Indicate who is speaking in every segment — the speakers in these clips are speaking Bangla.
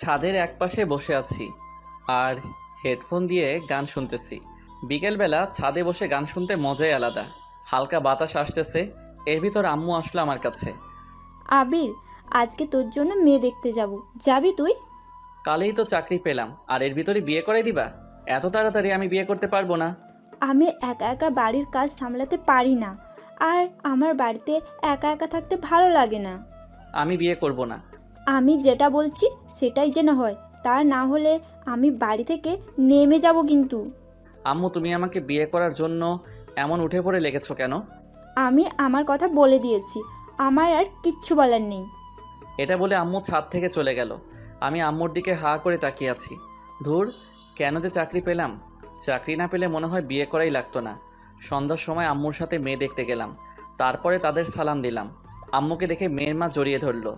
Speaker 1: ছাদের একপাশে বসে আছি আর হেডফোন দিয়ে গান শুনতেছি। বিকেলবেলা ছাদে বসে গান শুনতে মজাই আলাদা। হালকা বাতাস আসতেছে, এর ভিতর আম্মু আসলো আমার কাছে।
Speaker 2: আবির, আজকে তোর জন্য মেয়ে দেখতে যাব, যাবি তুই?
Speaker 1: কালেই তো চাকরি পেলাম আর এর ভিতরে বিয়ে করাই দিবা? এত তাড়াতাড়ি আমি বিয়ে করতে পারবো না।
Speaker 2: আমি একা একা বাড়ির কাজ সামলাতে পারি না, আর আমার বাড়িতে একা একা থাকতে ভালো লাগে না।
Speaker 1: আমি বিয়ে করব না।
Speaker 2: আমি যেটা বলছি সেটাই যেন হয়, তা না হলে আমি বাড়ি থেকে নেমে যাব কিন্তু।
Speaker 1: আম্মু, তুমি আমাকে বিয়ে করার জন্য এমন উঠে পড়ে লেগেছো কেন?
Speaker 2: আমি আমার কথা বলে দিয়েছি, আমার আর কিচ্ছু বলার নেই।
Speaker 1: এটা বলে আম্মু ছাদ থেকে চলে গেল। আমি আম্মুর দিকে হা করে তাকিয়ে আছি। ধুর, কেন যে চাকরি পেলাম। চাকরি না পেলে মনে হয় বিয়ে করাই লাগতো না। সন্ধ্যার সময় আম্মুর সাথে মেয়ে দেখতে গেলাম, তারপরে তাদের সালাম দিলাম। আম্মুকে দেখে মেয়ের মা জড়িয়ে ধরলো।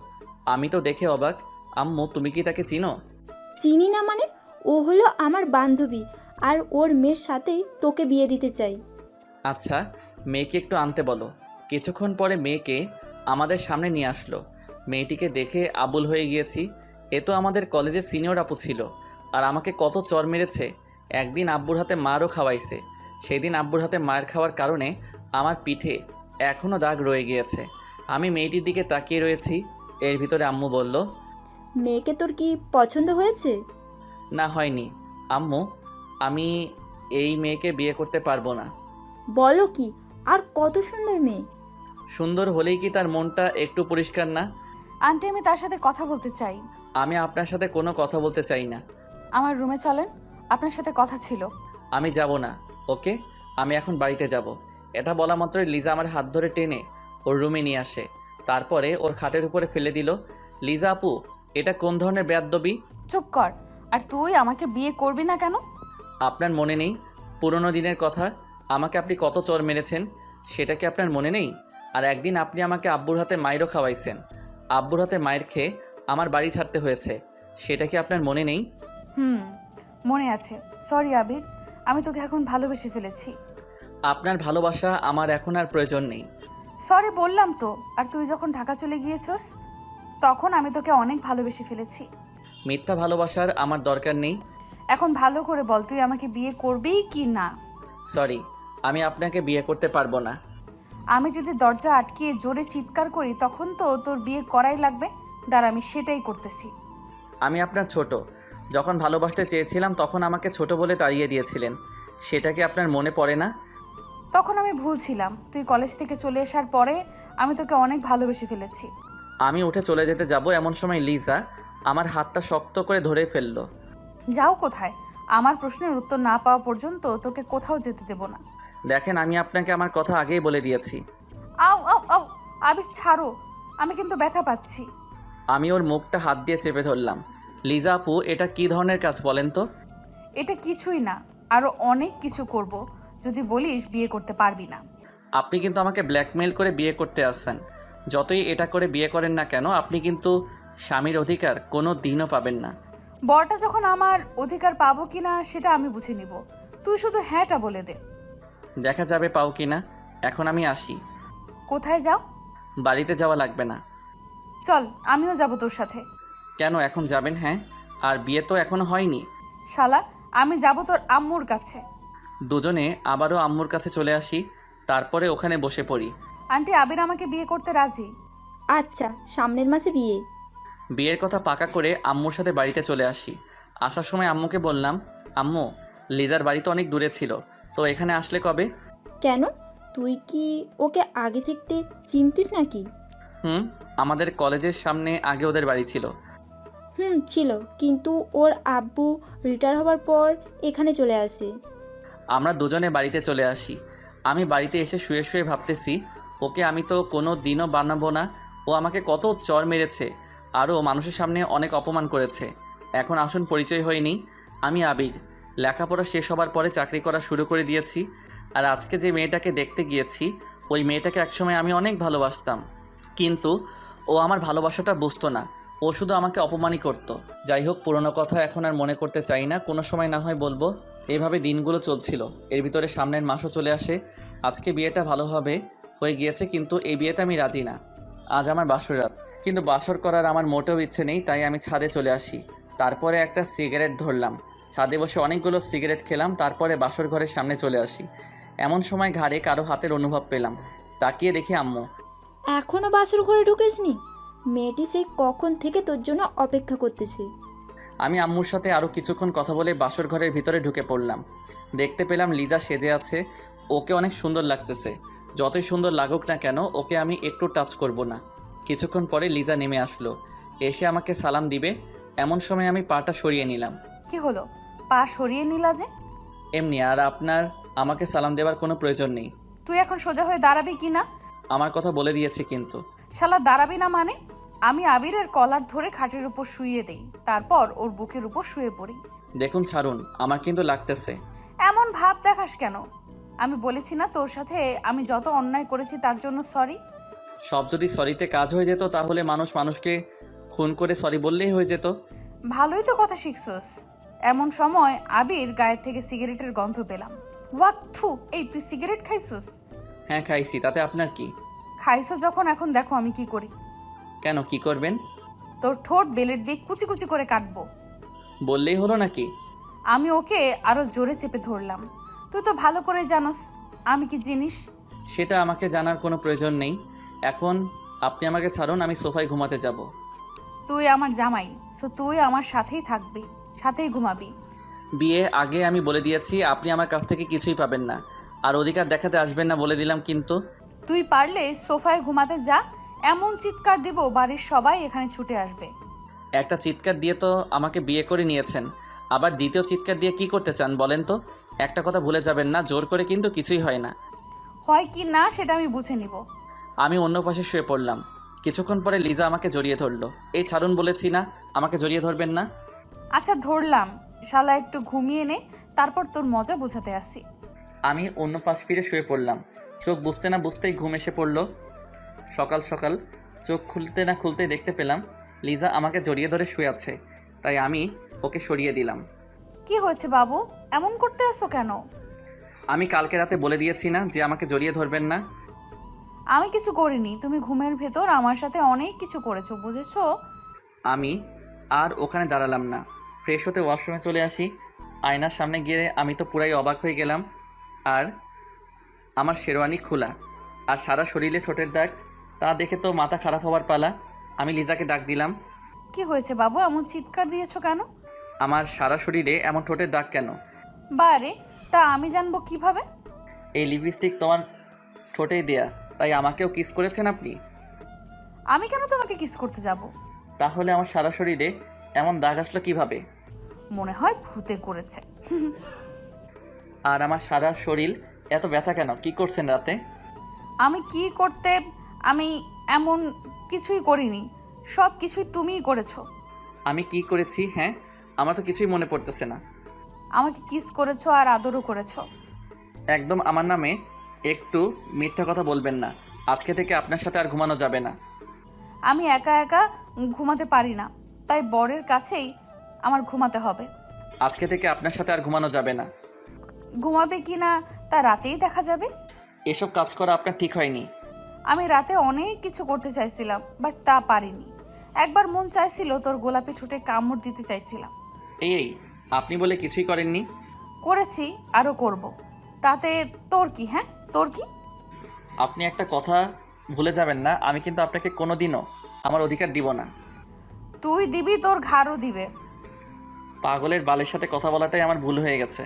Speaker 1: আমি তো দেখে অবাক। আম্মু, তুমি কি তাকে চিনো?
Speaker 2: চিনি না মানে? ও হলো আমার বান্ধবী, আর ওর মেয়ের সাথেই তোকে বিয়ে দিতে চাই।
Speaker 1: আচ্ছা, মেয়েকে একটু আনতে বলো। কিছুক্ষণ পরে মেয়েকে আমাদের সামনে নিয়ে আসলো। মেয়েটিকে দেখে আবুল হয়ে গিয়েছি। এ তো আমাদের কলেজের সিনিয়র আপু ছিল, আর আমাকে কত চর মেরেছে। একদিন আব্বুর হাতে মারও খাওয়াইছে। সেই দিন আব্বুর হাতে মার খাওয়ার কারণে আমার পিঠে এখনও দাগ রয়ে গিয়েছে। আমি মেয়েটির দিকে তাকিয়ে রয়েছি। এর ভিতরে আম্মু বলল,
Speaker 2: মেয়েকে তোর কি পছন্দ হয়েছে?
Speaker 1: না, হয়নি আম্মু। আমি এই মেয়েকে বিয়ে করতে পারবো না।
Speaker 2: বলো কি? আর কত সুন্দর মেয়ে!
Speaker 1: সুন্দর হলেই কি তার মনটা একটু পরিষ্কার না?
Speaker 3: আন্টি, আমি তার সাথে কথা বলতে চাই।
Speaker 1: আমি আপনার সাথে কোনো কথা বলতে চাই না।
Speaker 3: আমার রুমে চলেন, আপনার সাথে কথা ছিল।
Speaker 1: আমি যাব না। ওকে, আমি এখন বাড়িতে যাব। এটা বলা মাত্রই লিজা আমার হাত ধরে টেনে ওর রুমে নিয়ে আসে। তারপরে ওর খাটের উপরে ফেলে দিল। লিজা আপু, এটা কোন ধরনের বেয়াদবি?
Speaker 3: চুপ কর। আর তুই আমাকে বিয়ে করবি না কেন?
Speaker 1: আপনার মনে নেই পুরনো দিনের কথা? আমাকে আপনি কত চর মেরেছেন, সেটা কি আপনার মনে নেই? আর একদিন আপনি আমাকে আব্বুর হাতে মায়েরও খাওয়াইছেন। আব্বুর হাতে মায়ের খেয়ে আমার বাড়ি ছাড়তে হয়েছে, সেটা কি আপনার মনে নেই?
Speaker 3: হুম, মনে আছে। সরি আবির, আমি তোকে এখন ভালোবেসে ফেলেছি।
Speaker 1: আপনার ভালোবাসা আমার এখন আর প্রয়োজন নেই।
Speaker 3: সরি বললাম তো। আর তুই যখন ঢাকা চলে গিয়েছস, তখন আমি তোকে অনেক ভালোবেসে ফেলেছি।
Speaker 1: মিথ্যা ভালোবাসার আমার দরকার নেই।
Speaker 3: এখন ভালো করে বল, তুই আমাকে বিয়ে করবি কি না?
Speaker 1: সরি, আমি আপনাকে বিয়ে করতে পারবো না।
Speaker 3: আমি যদি দরজা আটকিয়ে জোরে চিৎকার করি, তখন তো তোর বিয়ে করাই লাগবে। দাঁড়া, আমি সেটাই করতেছি।
Speaker 1: আমি আপনার ছোট। যখন ভালোবাসতে চেয়েছিলাম তখন আমাকে ছোট বলে তাড়িয়ে দিয়েছিলেন, সেটা কি আপনার মনে পড়ে না?
Speaker 3: তখন আমি ভুল ছিলাম। তুই কলেজ থেকে চলে আসার পরে আমি তোকে অনেক ভালোবেসে ফেলেছি।
Speaker 1: আমি উঠে চলে যেতে যাব, এমন সময় লিজা আমার হাতটা শক্ত করে ধরে ফেললো।
Speaker 3: যাও কোথায়? আমার প্রশ্নের উত্তর না পাওয়া পর্যন্ত তোকে কোথাও যেতে দেব না।
Speaker 1: দেখেন, আমি আপনাকে আমার কথা আগেই বলে দিয়েছি।
Speaker 3: আও আও আও, আবির ছাড়ো, আমি কিন্তু ব্যথা পাচ্ছি।
Speaker 1: আমি ওর মুখটা হাত দিয়ে চেপে ধরলাম। লিজা আপু, এটা কি ধরনের কাজ বলেন তো?
Speaker 3: এটা কিছুই না, আরো অনেক কিছু করব যদি বলিস বিয়ে করতে পারবি না।
Speaker 1: আপনি কিন্তু আমাকে ব্ল্যাকমেইল করে বিয়ে করতে আসছেন। যতই এটা করে বিয়ে করেন না কেন, আপনি কিন্তু স্বামীর অধিকার কোনো দিনও পাবেন না।
Speaker 3: বরটা যখন আমার অধিকার পাবো কিনা সেটা আমি বুঝে নিব। তুই শুধু হ্যাঁটা বলে দে।
Speaker 1: দেখা যাবে পাও কিনা। এখন আমি আসি।
Speaker 3: কোথায় যাও?
Speaker 1: বাড়িতে যাওয়া লাগবে না।
Speaker 3: চল, আমিও যাব তোর সাথে।
Speaker 1: কেন এখন যাবেন? হ্যাঁ, আর বিয়ে তো এখনো হয়নি।
Speaker 3: শালা, আমি যাব তোর আম্মুর কাছে।
Speaker 1: দুজনে আবারও আম্মুর কাছে চলে আসি, তারপরে ওখানে বসে পড়ি।
Speaker 3: আন্টি, আবির আমাকে বিয়ে করতে রাজি।
Speaker 2: আচ্ছা, সামনের মাসে বিয়ে।
Speaker 1: বিয়ের কথা পাকা করে আম্মুর সাথে বাড়িতে চলে আসি। আসার সময় আম্মুকে বললাম, আম্মু, লিজার বাড়ি তো অনেক দূরে ছিল, তো এখানে আসলে কবে?
Speaker 2: কেন? তুই কি ওকে আগে থেকে চিনতিস নাকি?
Speaker 1: হুম, আমাদের কলেজের সামনে আগে ওদের বাড়ি ছিল।
Speaker 2: ছিল, কিন্তু ওর আব্বু রিটায়ার হবার পর এখানে চলে আসে।
Speaker 1: আমরা দুজনে বাড়িতে চলে আসি। আমি বাড়িতে এসে শুয়ে শুয়ে ভাবতেছি, ওকে আমি তো কোনো দিনও বানাবো না। ও আমাকে কত চর মেরেছে, আরও মানুষের সামনে অনেক অপমান করেছে। এখন আসুন পরিচয় হয়নি। আমি আবির। লেখাপড়া শেষ হবার পরে চাকরি করা শুরু করে দিয়েছি। আর আজকে যে মেয়েটাকে দেখতে গিয়েছি, ওই মেয়েটাকে একসময় আমি অনেক ভালোবাসতাম, কিন্তু ও আমার ভালোবাসাটা বুঝতো না। ও শুধু আমাকে অপমানই করত। যাই হোক, পুরনো কথা এখন আর মনে করতে চাই না, কোনো সময় না হয় বলবো। এইভাবে দিনগুলো চলছিল। এর ভিতরে সামনের মাসও চলে আসে। আজকে বিয়েটা ভালোভাবে হয়ে গিয়েছে, কিন্তু এই বিয়েতে আমি রাজি না। আজ আমার বাসর রাত, কিন্তু বাসর করার আমার মোটেও ইচ্ছে নেই, তাই আমি ছাদে চলে আসি। তারপরে একটা সিগারেট ধরলাম, ছাদে বসে অনেকগুলো সিগারেট খেলাম, তারপরে বাসর ঘরের সামনে চলে আসি। এমন সময় ঘাড়ে কারো হাতের অনুভব পেলাম, তাকিয়ে দেখি আম্মু।
Speaker 2: এখনো বাসর ঘরে ঢুকিসনি? মেয়েটি সেই কখন থেকে তোর জন্য অপেক্ষা করতেছে।
Speaker 1: আমি আম্মুর সাথে আরও কিছুক্ষণ কথা বলে বাসর ঘরের ভিতরে ঢুকে পড়লাম। দেখতে পেলাম লিজা সেজে আছে, ওকে অনেক সুন্দর লাগতেছে। যতই সুন্দর লাগুক না কেন, ওকে আমি একটু টাচ করব না। কিছুক্ষণ পরে লিজা নেমে আসলো, এসে আমাকে সালাম দিবে, এমন সময় আমি পাটা সরিয়ে নিলাম।
Speaker 3: কি হলো, পা সরিয়ে নিলা যে?
Speaker 1: এমনি, আর আপনার আমাকে সালাম দেওয়ার কোনো প্রয়োজন নেই।
Speaker 3: তুই এখন সোজা হয়ে দাঁড়াবি কি না?
Speaker 1: আমার কথা বলে দিয়েছে কিন্তু।
Speaker 3: শালা দাঁড়াবি না মানে? আমি আবিরের কলার ধরে খাটের উপর শুইয়ে দেই, তারপর ওর বুকের উপর শুয়ে পড়ি।
Speaker 1: দেখুন ছাড়ুন, আমার কিন্তু লাগতেছে।
Speaker 3: এমন ভাব দেখাস কেন? আমি বলেছি না তোর সাথে আমি যত অন্যায় করেছি তার জন্য সরি?
Speaker 1: সব যদি সরিতে কাজ হয়ে যেত তাহলে মানুষ মানুষকে খুন করে সরি বললেই হয়ে যেত।
Speaker 3: ভালোই তো কথা শিখছস। এমন সময় আবির গায়ের থেকে সিগারেটের গন্ধ পেলাম। ওয়াক থু, এই তুই সিগারেট খাইছস?
Speaker 1: হ্যাঁ খাইছি, তাতে আপনার কি?
Speaker 3: খাইছো যখন, এখন দেখো আমি কি করি।
Speaker 1: কেন, কি করবেন?
Speaker 3: তোর ঠোঁট বেলের দিয়ে কুচি কুচি করে কাটবো।
Speaker 1: বললেই হলো নাকি?
Speaker 3: আমি ওকে আরো জোরে চেপে ধরলাম। তুই তো ভালো করে জানোস আমি কি জিনিস।
Speaker 1: সেটা আমাকে জানার কোনো প্রয়োজন নেই। এখন আপনি আমাকে ছাড়ুন, আমি সোফায় ঘুমাতে যাব।
Speaker 3: তুই আমার জামাই, সো তুই আমার সাথেই থাকবি, সাথেই ঘুমাবি।
Speaker 1: বিয়ে আগে আমি বলে দিয়েছি, আপনি আমার কাছ থেকে কিছুই পাবেন না, আর অধিকার দেখাতে আসবেন না বলে দিলাম কিন্তু।
Speaker 3: তুই পারলে সোফায় ঘুমাতে যা, এমন চিৎকার দিব বাড়ির সবাই এখানে ছুটে আসবে।
Speaker 1: একটা চিৎকার দিয়ে তো আমাকে বিয়ে করে নিয়েছেন, আবার দ্বিতীয় চিৎকার দিয়ে কি করতে চান বলেন তো? একটা কথা ভুলে যাবেন না, জোর করে কিন্তু কিছুই হয় না।
Speaker 3: হয় কি না সেটা আমি বুঝে নিব।
Speaker 1: আমি অন্য পাশে শুয়ে পড়লাম। কিছুক্ষণ পরে লিজা আমাকে জড়িয়ে ধরলো। এই ছাড়ুন বলেছি না, আমাকে জড়িয়ে ধরবেন না।
Speaker 3: আচ্ছা ধরলাম, শালা একটু ঘুমিয়ে নে, তারপর তোর মজা বোঝাতে আসি।
Speaker 1: আমি অন্য পাশ ফিরে শুয়ে পড়লাম। চোখ বুঝতে না বুঝতেই ঘুম এসে পড়ল। সকাল সকাল চোখ খুলতে না খুলতেই দেখতে পেলাম লিজা আমাকে জড়িয়ে ধরে শুয়ে আছে, তাই আমি ওকে সরিয়ে দিলাম।
Speaker 3: কি হয়েছে বাবু, এমন করতে আসো কেন?
Speaker 1: আমি কালকে রাতে বলে দিয়েছি না যে আমাকে জড়িয়ে ধরবেন না।
Speaker 3: আমি কিছু করিনি, তুমি ঘুমের ভেতর আমার সাথে অনেক কিছু করেছো, বুঝেছো?
Speaker 1: আমি আর ওখানে দাঁড়ালাম না, ফ্রেশ হতে ওয়াশরুমে চলে আসি। আয়নার সামনে গিয়ে আমি তো পুরাই অবাক হয়ে গেলাম। আর আমার শেরওয়ানি খোলা, আর সারা শরীরে ঠোঁটের দাগ, তা দেখে তো মাথা খারাপ হওয়ার পালা। আমি লিজাকে ডাক দিলাম।
Speaker 3: কি হয়েছে বাবু, এমন চিৎকার দিয়েছো কেন?
Speaker 1: আমার সারা শরীরে এমন ঠোঁটের দাগ কেন?
Speaker 3: বারে, তা আমি জানবো কিভাবে?
Speaker 1: এই লিপস্টিক তোমার ঠোঁটেই দেয়া, তাই আমাকেও কিস করেছেন আপনি।
Speaker 3: আমি কেন তোমাকে কিস করতে যাব?
Speaker 1: তাহলে আমার সারা শরীরে এমন দাগ আসলো কিভাবে?
Speaker 3: মনে হয় ভূতে করেছে।
Speaker 1: আর আমার সারা শরীর এত ব্যথা কেন? কি করছেন রাতে?
Speaker 3: আমি কি করতে, আমি এমন কিছুই করিনি, সব কিছুই তুমিই করেছো।
Speaker 1: আমি কি করেছি? হ্যাঁ, আমার তো কিছুই মনে পড়তেছে না।
Speaker 3: আমাকে কিস করেছো আর আদরও করেছো।
Speaker 1: একদম আমার নামে একটু মিথ্যা কথা বলবেন না। আজকে থেকে আপনার সাথে আর ঘুমানো যাবে না।
Speaker 3: আমি একা একা ঘুমাতে পারি না, তাই বরের কাছেই আমার ঘুমাতে হবে।
Speaker 1: আজকে থেকে আপনার সাথে আর ঘুমানো যাবে না।
Speaker 3: ঘুমাবে কি না তা রাতেই দেখা যাবে।
Speaker 1: এসব কাজ করা আপনার ঠিক হয়নি।
Speaker 3: আমি রাতে অনেক কিছু করতে চাইছিলাম, বাট তা পারিনি। একবার মন চাইছিল তোর গোলাপি ঠোঁটে কামড় দিতে চাইছিলাম।
Speaker 1: এই আপনি বলে কিছুই করেননি।
Speaker 3: করেছি, আরও করব। তাতে তোর কি? হ্যাঁ, তোর কি?
Speaker 1: আপনি একটা কথা ভুলে যাবেন না, আমি কিন্তু আপনাকে কোনোদিনও আমার অধিকার দিব না।
Speaker 3: তুই দিবি, তোর ঘাড়ও দিবে।
Speaker 1: পাগলের বালের সাথে কথা বলাটাই আমার ভুল হয়ে গেছে।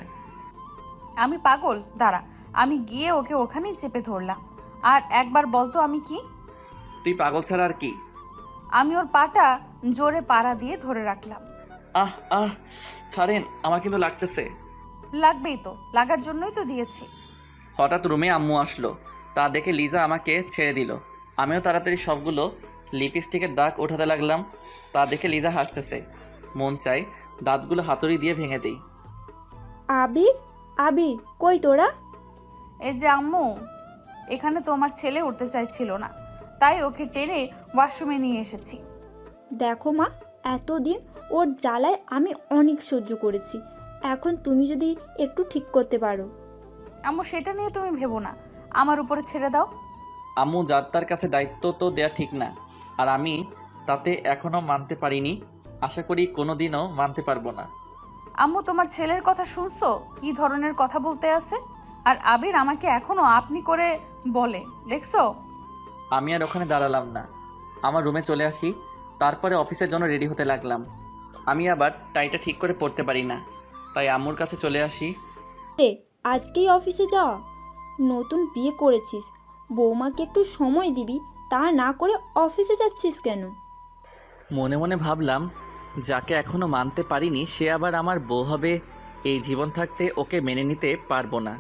Speaker 3: আমি পাগল? দাঁড়া, আমি গিয়ে ওকে ওখানেই চেপে ধরলাম। আর একবার বলতো আমি কি?
Speaker 1: তুই পাগল ছাড়া আর কি?
Speaker 3: আমি ওর পাটা জোরে পাড়া দিয়ে ধরে রাখলাম।
Speaker 1: আহ আহ, ছাড়েন, আমার কিন্তু লাগতেছে।
Speaker 3: লাগবেই তো, লাগার জন্যই তো দিয়েছি।
Speaker 1: হঠাৎ রুমে আম্মু আসলো, তা দেখে লিজা আমাকে ছেড়ে দিল। আমিও তাড়াতাড়ি সবগুলো লিপস্টিকের দাগ ওঠাতে লাগলাম। তা দেখে লিজা হাসতেছে। মন চাই দাঁতগুলো হাতুড়ি দিয়ে ভেঙে দেই।
Speaker 2: আবির, আবির, কই তোরা?
Speaker 3: এই যে আম্মু, এখানে তোমার ছেলে উঠতে চাইছিল না, তাই ওকে টেনে ওয়াশরুমে নিয়ে এসেছি।
Speaker 2: দেখো মা, এতদিন ওর জ্বালায় আমি অনেক সহ্য করেছি। এখন তুমি যদি একটু ঠিক করতে পারো।
Speaker 3: আম্মু সেটা নিয়ে তুমি ভেবো না, আমার উপরে ছেড়ে দাও।
Speaker 1: আম্মু, যার তার কাছে দায়িত্ব তো দেয়া ঠিক না, আর আমি তাতে এখনও মানতে পারিনি। আশা করি কোনো দিনও মানতে পারবো না।
Speaker 3: আম্মু তোমার ছেলের কথা শুনছো কি ধরনের কথা বলতে আছে? আর আবির আমাকে এখনো আপনি করে বলে, দেখছো?
Speaker 1: আমি আর ওখানে দাঁড়ালাম না, আমার রুমে চলে আসি। তারপরে অফিসের জন্য রেডি হতে লাগলাম। আমি আবার টাইটা ঠিক করে পরতে পারি না, তাই আম্মুর কাছে চলে আসি।
Speaker 2: রে, আজকেই অফিসে যাওয়া? নতুন বিয়ে করেছিস, বৌমাকে একটু সময় দিবি, তা না করে অফিসে যাচ্ছিস কেন?
Speaker 1: মনে মনে ভাবলাম, যাকে এখনও মানতে পারিনি সে আবার আমার বউ হবে, এই জীবন থাকতে ওকে মেনে নিতে পারবো না।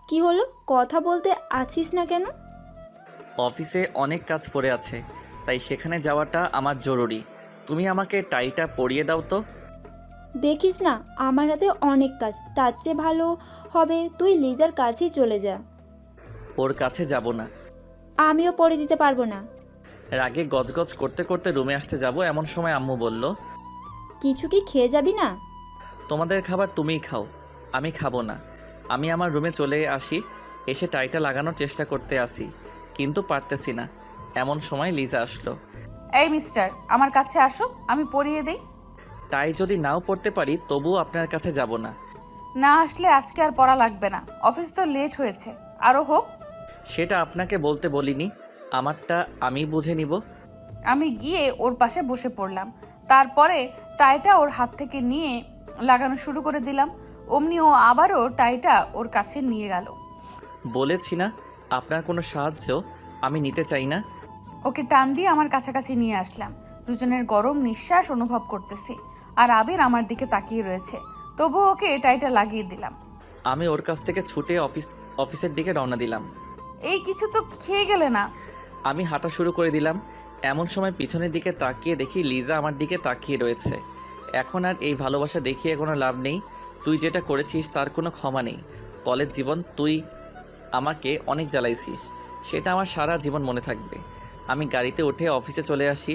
Speaker 2: কি হলো, কথা বলতে আছিস না কেন?
Speaker 1: অফিসে অনেক কাজ পড়ে আছে, তাই সেখানে যাওয়াটা আমার জরুরি। তুমি আমাকে টাইটা পরিয়ে দাও তো।
Speaker 2: দেখিস না, আমার হাতে অনেক কাজ, তার চেয়ে ভালো হবে তুই লিজার কাছেই চলে যা।
Speaker 1: ওর কাছে যাব না।
Speaker 2: আমিও পরে দিতে পারবো না।
Speaker 1: রাগে গজগজ করতে করতে রুমে আসতে যাব এমন সময় আম্মু বলল,
Speaker 2: কিছু কি খেয়ে যাবি না?
Speaker 1: তোমাদের খাবার তুমিই খাও, আমি খাবো না। আমি আমার রুমে চলে আসি, এসে টাইটা লাগানোর চেষ্টা করতে আসি, কিন্তু পারতেছি না। এমন সময় লিজা আসলো।
Speaker 3: এই মিস্টার, আমার কাছে আসো, আমি পরিয়ে দেই।
Speaker 1: টাই যদি নাও পড়তে পারি তবুও আপনার কাছে যাব না।
Speaker 3: না আসলে আজকে আর পড়া লাগবে না, অফিস তো লেট হয়েছে, আরও হোক।
Speaker 1: সেটা আপনাকে বলতে বলিনি, আমারটা আমি বুঝে নিব।
Speaker 3: আমি গিয়ে ওর পাশে বসে পড়লাম, তারপরে টাইটা ওর হাত থেকে নিয়ে লাগানো শুরু করে দিলাম। অমনি ও আবারও টাইটা ওর কাছে নিয়ে গেল।
Speaker 1: বলেছি না, আপনার কোনো সাহায্য আমি নিতে চাই না।
Speaker 3: ওকে টান দিয়ে আমার কাছাকাছি নিয়ে আসলাম। দুজনের গরম নিঃশ্বাস অনুভব করতেছি, আর আবির আমার দিকে তাকিয়ে রয়েছে। তবু ওকে টাইটা লাগিয়ে দিলাম।
Speaker 1: আমি ওর কাছ থেকে ছুটে অফিসের দিকে রওনা দিলাম।
Speaker 3: এই কিছু তো খেয়ে গেলে না?
Speaker 1: আমি হাঁটা শুরু করে দিলাম। এমন সময় পিছনের দিকে তাকিয়ে দেখি লিজা আমার দিকে তাকিয়ে রয়েছে। এখন আর এই ভালোবাসা দেখিয়ে কোনো লাভ নেই। তুই যেটা করেছিস তার কোনো ক্ষমা নেই। কলেজ জীবন তুই আমাকে অনেক জ্বালাইছিস, সেটা আমার সারা জীবন মনে থাকবে। আমি গাড়িতে উঠে অফিসে চলে আসি।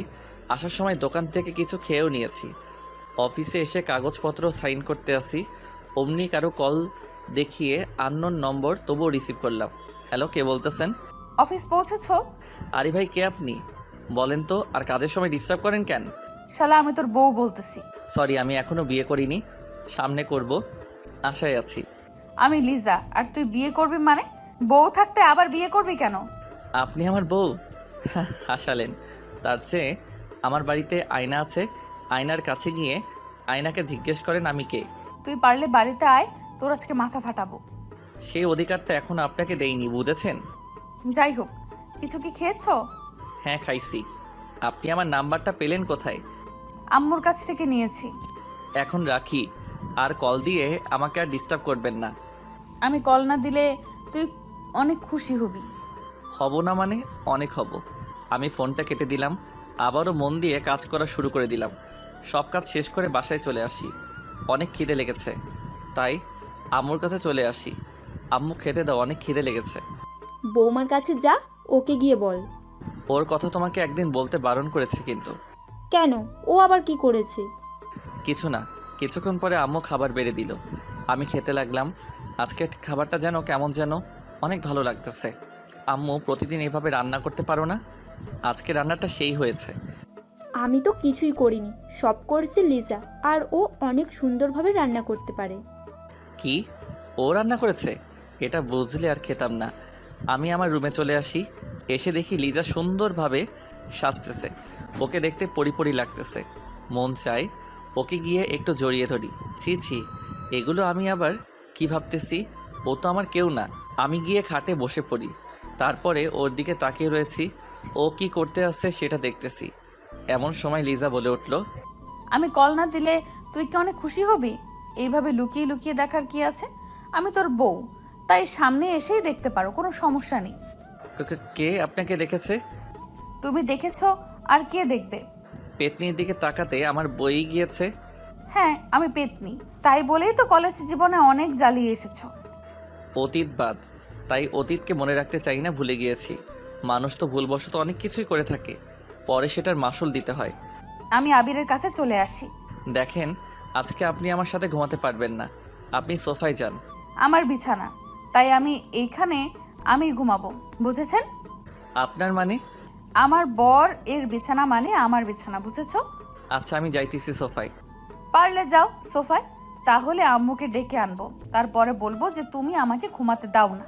Speaker 1: আসার সময় দোকান থেকে কিছু খেয়েও নিয়েছি। অফিসে এসে কাগজপত্র সাইন করতে আসি, অমনি কারো কল দেখিয়ে আননোন নম্বর, তবুও রিসিভ করলাম। হ্যালো, কে বলতেছেন?
Speaker 3: অফিস পৌঁছেছো?
Speaker 1: আরে ভাই, কে আপনি? বলেন তো, আর কাজের সময় ডিস্টার্ব করেন কেন?
Speaker 3: শালা, আমি তোর বউ বলতেছি।
Speaker 1: সরি, আমি এখনও বিয়ে করিনি, সামনে করব, আশায় আছি।
Speaker 3: আমি লিজা, আর তুই বিয়ে করবি মানে? বউ থাকতে আবার বিয়ে করবি কেন?
Speaker 1: আপনি আমার বউ? হাসালেন। তার চেয়ে আমার বাড়িতে আয়না আছে, আয়নার কাছে গিয়ে আয়নাকে জিজ্ঞেস করেন আমি কে।
Speaker 3: তুই পারলে বাড়িতে আয়, তোর আজকে মাথা ফাটাবো।
Speaker 1: সেই অধিকারটা এখন আপনাকে দেইনি, বুঝেছেন?
Speaker 3: যাই হোক, কিছু কি খেয়েছো?
Speaker 1: হ্যাঁ, খাইছি। আপনি আমার নাম্বারটা পেলেন কোথায়?
Speaker 3: আম্মুর কাছ থেকে নিয়েছি।
Speaker 1: এখন রাখি, আর কল দিয়ে আমাকে আর ডিস্টার্ব করবেন না।
Speaker 3: আমি কল না দিলে তুই অনেক খুশি হবি।
Speaker 1: হব না মানে? অনেক হব। আমি ফোনটা কেটে দিলাম, আবারও মন দিয়ে কাজ করা শুরু করে দিলাম। সব কাজ শেষ করে বাসায় চলে আসি। অনেক খিদে লেগেছে, তাই আম্মুর কাছে চলে আসি। আম্মু, খেতে দাও, অনেক খিদে লেগেছে।
Speaker 2: বৌমার কাছে যা, ওকে গিয়ে বল।
Speaker 1: ওর কথা তোমাকে একদিন বলতে বারণ করেছে কিন্তু।
Speaker 2: কেন, ও আবার কি করেছে?
Speaker 1: কিছু না। কিছুক্ষণ পরে আম্মু খাবার বেড়ে দিল, আমি খেতে লাগলাম। আজকে খাবারটা যেন কেমন যেন অনেক ভালো লাগতেছে। আম্মু, প্রতিদিন এভাবে রান্না করতে পারো না? আজকে রান্নাটা সেই হয়েছে।
Speaker 2: আমি তো কিছুই করিনি, সব করেছে লিজা, আর ও অনেক সুন্দরভাবে রান্না করতে পারে।
Speaker 1: কি, ও রান্না করেছে? এটা বুঝলে আর খেতাম না। আমি আমার রুমে চলে আসি। এসে দেখি লিজা সুন্দরভাবে সাজতেছে। ওকে দেখতে পরিপরি লাগতেছে। মন চায় ওকে গিয়ে একটু জড়িয়ে ধরি। ছি ছি, এগুলো আমি আবার কি ভাবতেছি? ও তো আমার কেউ না। আমি গিয়ে খাটে বসে পড়ি, তারপরে ওর দিকে তাকিয়ে রয়েছি। ও কি করতে আসছে সেটা দেখতেছি। এমন সময় লিজা বলে উঠল,
Speaker 3: আমি কল না দিলে তুই কি অনেক খুশি হবি? এইভাবে লুকিয়ে লুকিয়ে দেখার কি আছে? আমি তোর বউ, তাই সামনে এসেই দেখতে পারো, কোনো সমস্যা নেই।
Speaker 1: কে আপনাকে দেখেছে?
Speaker 3: তুমি দেখেছো, আর কে দেখবে?
Speaker 1: পেতনির দিকে তাকাতে আমার বই গিয়েছে।
Speaker 3: হ্যাঁ, আমি পেতনি, তাই বলেই তো কলেজ জীবনে অনেক জ্বালিয়ে এসেছো।
Speaker 1: অতীত বাদ, তাই অতীতকে মনে রাখতে চাই না, ভুলে গিয়েছি। মানুষ তো ভুলবশত অনেক কিছুই করে থাকে, পরে সেটার মাসুল দিতে হয়।
Speaker 3: আমি আবিরের কাছে চলে আসি।
Speaker 1: দেখেন, আজকে আপনি আমার সাথে ঘুমাতে পারবেন না, আপনি সোফায় যান।
Speaker 3: আমার বিছানা, তাই আমি এইখানে আমি ঘুমাবো, বুঝেছেন?
Speaker 1: আপনার মানে?
Speaker 3: আমার বর এর বিছানা মানে আমার বিছানা, বুঝেছো?
Speaker 1: আচ্ছা আমি যাইতেছি সোফায়।
Speaker 3: পারলে যাও সোফায়, তাহলে আম্মুকে ডেকে আনবো, তারপরে বলবো যে তুমি আমাকে ঘুমাতে দাও না।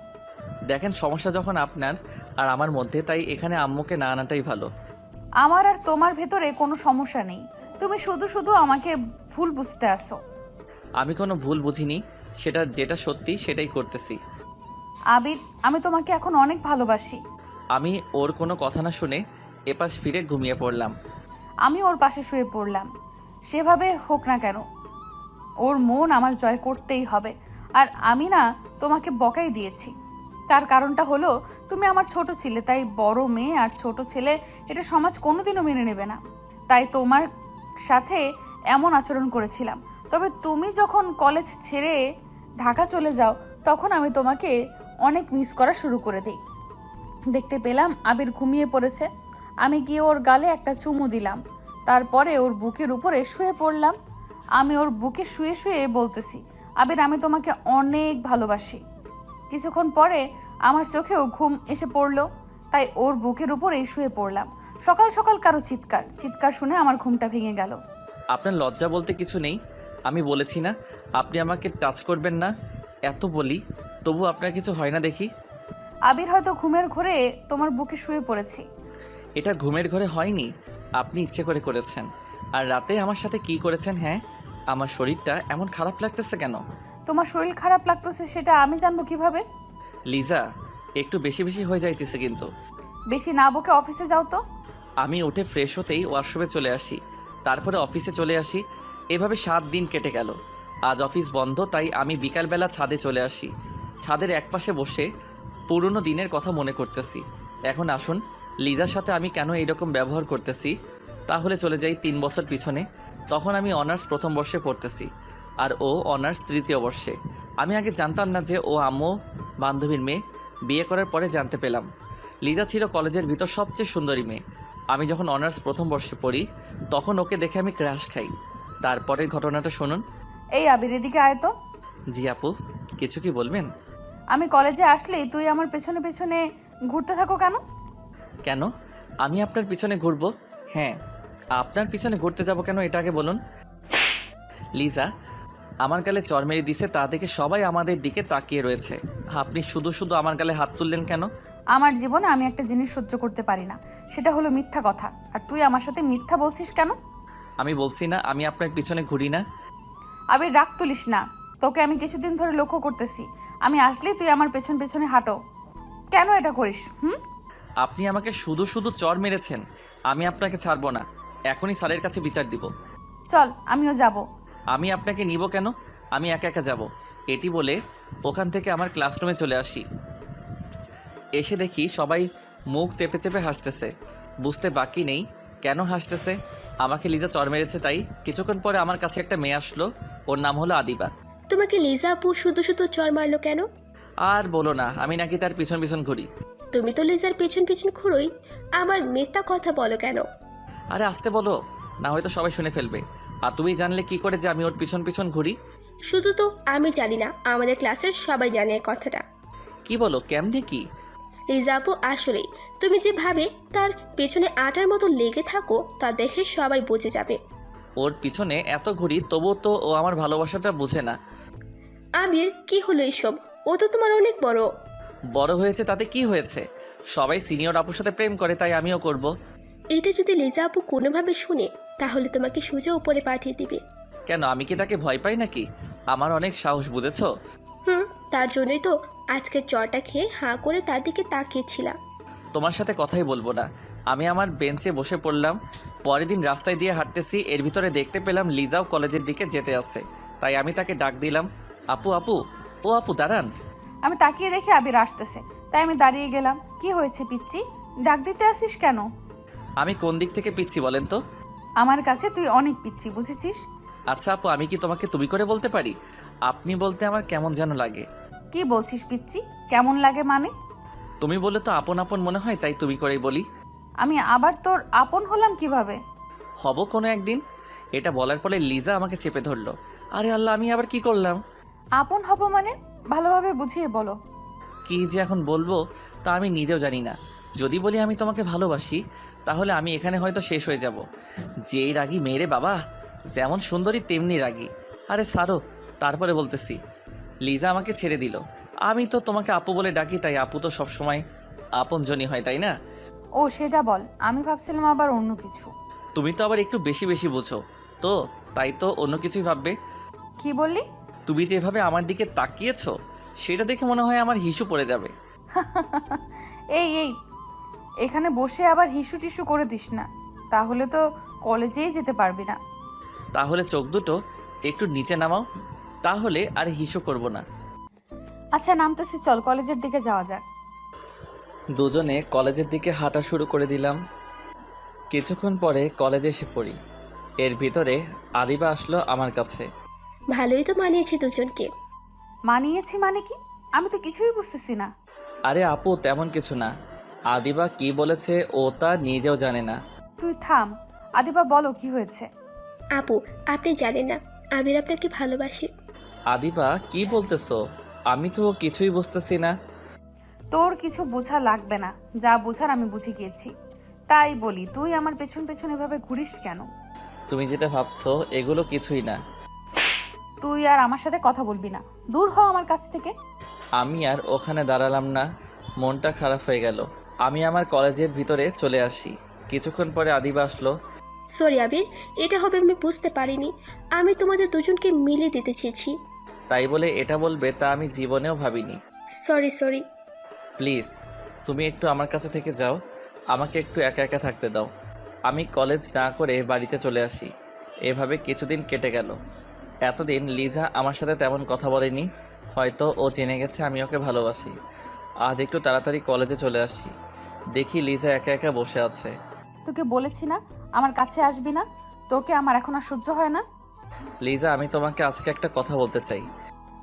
Speaker 1: দেখেন সমস্যা যখন আপনার আর আমার মধ্যে, তাই এখানে আম্মুকে না আনাটাই ভালো।
Speaker 3: আমার আর তোমার ভেতরে কোনো সমস্যা নেই, তুমি শুধু শুধু আমাকে ভুল বুঝতে আসো।
Speaker 1: আমি কোনো ভুল বুঝিনি, যেটা সত্যি সেটাই করতেছি।
Speaker 3: আবির, আমি তোমাকে এখন অনেক ভালোবাসি।
Speaker 1: আমি ওর কোনো কথা না শুনে এপাশ ফিরে ঘুমিয়ে পড়লাম।
Speaker 3: আমি ওর পাশে শুয়ে পড়লাম। সেভাবে হোক না কেন, ওর মন আমার জয় করতেই হবে। আর আমি না তোমাকে বকাই দিয়েছি, তার কারণটা হলো তুমি আমার ছোট ছিলে, তাই বড় মেয়ে আর ছোট ছেলে এটা সমাজ কোনোদিনও মেনে নেবে না, তাই তোমার সাথে এমন আচরণ করেছিলাম। তবে তুমি যখন কলেজ ছেড়ে ঢাকা চলে যাও, তখন আমি তোমাকে অনেক মিস করা শুরু করে দিই। দেখতে পেলাম আবির ঘুমিয়ে পড়েছে, আমি গিয়ে ওর গালে একটা চুমু দিলাম, তারপরে ওর বুকের উপরে শুয়ে পড়লাম। আমি ওর বুকে শুয়ে শুয়ে বলতেছি, আবির আমি তোমাকে অনেক ভালোবাসি। কিছুক্ষণ পরে আমার চোখেও ঘুম এসে পড়লো, তাই ওর বুকের উপরেই শুয়ে পড়লাম। সকাল সকাল কারো চিৎকার শুনে আমার ঘুমটা ভেঙে গেল।
Speaker 1: আপনার লজ্জা বলতে কিছু নেই? আমি বলেছি না আপনি আমাকে টাচ করবেন না, এত বলি তবু আপনার কিছু হয় না দেখি।
Speaker 3: আবির হয়তো ঘুমের ঘোরে তোমার বুকে শুয়ে পড়েছি।
Speaker 1: এটা ঘুমের ঘরে হয়নি, আপনি ইচ্ছে করে করেছেন। আর রাতে আমার সাথে কি করেছেন? হ্যাঁ, আমার শরীরটা এমন খারাপ লাগতেছে কেন?
Speaker 3: তোমার শরীর খারাপ লাগতেছে সেটা আমি জানবো কিভাবে?
Speaker 1: লিজা, একটু বেশি বেশি হয়ে যাইতেছে কিন্তু।
Speaker 3: বেশি না বকে অফিসে যাও তো।
Speaker 1: আমি উঠে ফ্রেশ হতেই ওয়াশরুমে চলে আসি, তারপরে অফিসে চলে আসি। এভাবে 7 দিন কেটে গেল। আজ অফিস বন্ধ, তাই আমি বিকালবেলা ছাদে চলে আসি। ছাদের একপাশে বসে পুরনো দিনের কথা মনে করতেছি। এখন আসুন, লিজার সাথে আমি কেন এইরকম ব্যবহার করতেছি তাহলে চলে যাই 3 বছর পিছনে। তখন আমি অনার্স প্রথম বর্ষে পড়তেছি আর ও অনার্স তৃতীয় বর্ষে। আমি আগে জানতাম না যে ও আম্মু বান্ধবীর মেয়ে। বিয়ে করার পরে জানতে পেলাম লিজা ছিল কলেজের ভিতর সবচেয়ে সুন্দরী মেয়ে। আমি যখন অনার্স প্রথম বর্ষে পড়ি তখন ওকে দেখে আমি ক্র্যাশ খাই। তারপরের ঘটনাটা শুনুন।
Speaker 3: এই আবির, এদিকে আয় তো।
Speaker 1: জি আপু, কিছু কি বলবেন?
Speaker 3: আমি কলেজে আসলেই তুই আমার পেছনে পেছনে ঘুরতে থাকো কেন?
Speaker 1: কেন আমি আপনার পিছনে ঘুরবো? হ্যাঁ, আপনার পিছনে ঘুরতে যাব কেন এটা আগে বলুন। লিজা আমার গালে চর মেরে দিছে, তা দেখে সবাই আমাদের দিকে তাকিয়ে রয়েছে। আপনি শুধু শুধু আমার গালে হাত তুললেন কেন?
Speaker 3: আমার জীবনে আমি একটা জিনিস সহ্য করতে পারি না, সেটা হলো মিথ্যা কথা। আর তুই আমার সাথে মিথ্যা বলছিস কেন?
Speaker 1: আমি বলছি না আমি আপনার পিছনে ঘুরি না।
Speaker 3: আবির, রাগ তুলিস না, তোকে আমি কিছুদিন ধরে লক্ষ্য করতেছি। আমি আসলেই তুই আমার পেছন পেছনে হাঁটো, কেন এটা করিস?
Speaker 1: আপনি আমাকে শুধু শুধু চর মেরেছেন, আমি আপনাকে ছাড়বো না। এখনই স্যারের কাছে বিচার দিব।
Speaker 3: চল, আমিও যাব।
Speaker 1: আমি আপনাকে নিব কেন? আমি একা একা যাব। এটি বলে ওখান থেকে আমার ক্লাসরুমে চলে আসি। এসে দেখি সবাই মুখ চেপে চেপে হাসতেছে। বুঝতে বাকি নেই কেন হাসতেছে। আমাকে লিজা চর মেরেছে তাই। কিছুক্ষণ পরে আমার কাছে একটা মেয়ে আসলো, ওর নাম হলো আদিবা।
Speaker 4: তোমাকে লিজা আপু শুধু শুধু চর মারলো কেন?
Speaker 1: আর বলো না, আমি নাকি তার পিছন পিছন ঘুরি।
Speaker 4: তুমি তো লিজার পেছন পেছন ঘুরোই, আবার মিথ্যা কথা বলো কেন?
Speaker 1: আরে আসতে বলো, না হয়তো সবাই শুনে ফেলবে। আর তুমি জানলে কি করে যে আমি ওর পিছন পিছন ঘুরি?
Speaker 4: শুধু তো আমি জানি না, আমাদের ক্লাসের সবাই জানে এই কথাটা।
Speaker 1: কি বলো, কেমনে কি?
Speaker 4: লিজা আপু আসলেই তুমি যেভাবে তার পেছনে আটার মতো লেগে থাকো তা দেখে সবাই বুঝে যাবে।
Speaker 1: ওর পিছনে এত ঘুরি তবুও তো ও আমার ভালোবাসাটা বুঝে না।
Speaker 4: আবির, কি হলো এসব? ও তো তোমার অনেক বড়।
Speaker 1: বড় হয়েছে তাতে কি হয়েছে? সবাই সিনিয়র আপুর সাথে প্রেম করে, তাই আমিও করব।
Speaker 4: এটা যদি লিজা আপু কোনোভাবে শুনে তাহলে তোমাকে সোজা উপরে পাঠিয়ে দিবে।
Speaker 1: কেন, আমি কি তাকে ভয় পাই নাকি? আমার অনেক সাহস, বুঝেছো?
Speaker 4: তার জন্যই তো আজকে চরটা খেয়ে হাঁ করে তার দিকে তাকিয়েছিলাম।
Speaker 1: তোমার সাথে কথাই বলবো না। আমি আমার বেঞ্চে বসে পড়লাম। পরের দিন রাস্তায় দিয়ে হাঁটতেছি, এর ভিতরে দেখতে পেলাম লিজাও কলেজের দিকে যেতে আসছে। তাই আমি তাকে ডাক দিলাম, আপু আপু। ও আপু দাঁড়ান।
Speaker 3: আমি তাকিয়ে দেখি আবির আসতেছে, তাই আমি দাঁড়িয়ে গেলাম। কি হয়েছে পিচ্চি, ডাক দিতে আসিস কেন?
Speaker 1: আমি কোন দিক থেকে পিচ্ছি বলেন তো?
Speaker 3: আমার কাছে তুই অনেক পিচ্চি, বুঝেছিস?
Speaker 1: আচ্ছা আপু, আমি কি তোমাকে তুমি করে বলতে পারি? আপনি বলতে আমার কেমন যেন লাগে।
Speaker 3: কি বলছিস পিচ্চি, কেমন লাগে মানে?
Speaker 1: তুমি বলে তো আপন আপন মনে হয়, তাই তুমি করেই বলি।
Speaker 3: আমি আবার তোর আপন হলাম কিভাবে?
Speaker 1: হব কোনো একদিন। এটা বলার পরে লিজা আমাকে চেপে ধরলো। আরে আল্লাহ, আমি আবার কি করলাম?
Speaker 3: আপন হব মানে ভালোভাবে বুঝিয়ে বলো।
Speaker 1: কি যে এখন বলবো তা আমি নিজেও জানি না। যদি বলি আমি তোমাকে ভালোবাসি তাহলে আমি এখানে হয়তো শেষ হয়ে যাব। যেই রাগী মেয়েরে বাবা, যেমন সুন্দরী তেমনি রাগী। আরে সারো, তারপরে বলতেছি। লিজা আমাকে ছেড়ে দিল। আমি তো তোমাকে আপু বলে ডাকি, তাই আপু তো সবসময় আপনজনই হয়, তাই না?
Speaker 3: ও সেটা বল, আমি ভাবছিলাম আবার অন্য কিছু।
Speaker 1: তুমি তো আবার একটু বেশি বেশি বুঝো তো, তাই তো অন্য কিছুই ভাববে।
Speaker 3: কি বললি?
Speaker 1: তুমি যেভাবে আমার দিকে তাকিয়েছো সেটা দেখে মনে হয় আমার হিসু পড়ে যাবে।
Speaker 3: এই এই, এখানে বসে আবার হিসু টিসু করে দিস না, তাহলে তো কলেজেই যেতে পারবি না।
Speaker 1: তাহলে চোখ দুটো একটু নিচে নামাও, তাহলে আর হিসু করব না।
Speaker 3: আচ্ছা নামতেছি, চল কলেজের দিকে যাওয়া যাক।
Speaker 1: দুজনে কলেজের দিকে হাঁটা শুরু করে দিলাম। কিছুক্ষণ পরে কলেজে এসে পড়ি। এর ভিতরে আদিবা আসলো আমার কাছে।
Speaker 4: ভালোই তো মানিয়েছে দুজনকে।
Speaker 3: মানিয়েছি মানে কি? আমি তো কিছুই বুঝতেছি না।
Speaker 1: আরে আপু, তেমন কিছু না। আদিবা কি বলেছে ও তা নিজেও জানে না।
Speaker 3: তুই থাম, আদিবা বলো কি হয়েছে।
Speaker 4: আপু, আপনি জানেন না আবির আপনাকে ভালোবাসে।
Speaker 1: আদিবা কি বলতেছো? আমি তো কিছুই বুঝতেছি না।
Speaker 3: তোর কিছু বোঝা লাগবে না, যা বোঝার আমি বুঝে গিয়েছি। তাই বলি, তুই আমার পেছন পেছন এভাবে ঘুরিস কেন?
Speaker 1: তুমি যেটা ভাবছো এগুলো কিছুই না।
Speaker 3: তুই আর আমার সাথে কথা বলবি না, দূর হ আমার কাছ থেকে।
Speaker 1: আমি আর ওখানে দাঁড়ালাম না, মনটা খারাপ হয়ে গেল। আমি আমার কলেজের ভিতরে চলে আসি। কিছুক্ষণ পরে আদিবা আসলো।
Speaker 4: সরি আবির, এটা হবে আমি বুঝতে পারিনি। আমি তোমাদের দুজনকে মিলিয়ে দিতে চেয়েছি।
Speaker 1: তাই বলে এটা বলবে তা আমি জীবনেও ভাবিনি।
Speaker 4: Sorry sorry.
Speaker 1: প্লিজ তুমি একটু আমার কাছে থেকে যাও, আমাকে একটু একা একা থাকতে দাও। আমি কলেজ না করে বাড়িতে চলে আসি। এভাবে কিছুদিন কেটে গেল। এতদিন লিজা আমার সাথে তেমন কথা বলেনি, হয়তো ও জেনে গেছে আমি ওকে ভালোবাসি। আজ একটু তাড়াতাড়ি কলেজে চলে আসি, দেখি লিজা একা একা বসে আছে।
Speaker 3: তোকে বলেছি না আমার কাছে আসবি না, তোকে আমার এখন আর সহ্য হয় না।
Speaker 1: লিজা, আমি তোমাকে আজকে একটা কথা বলতে চাই।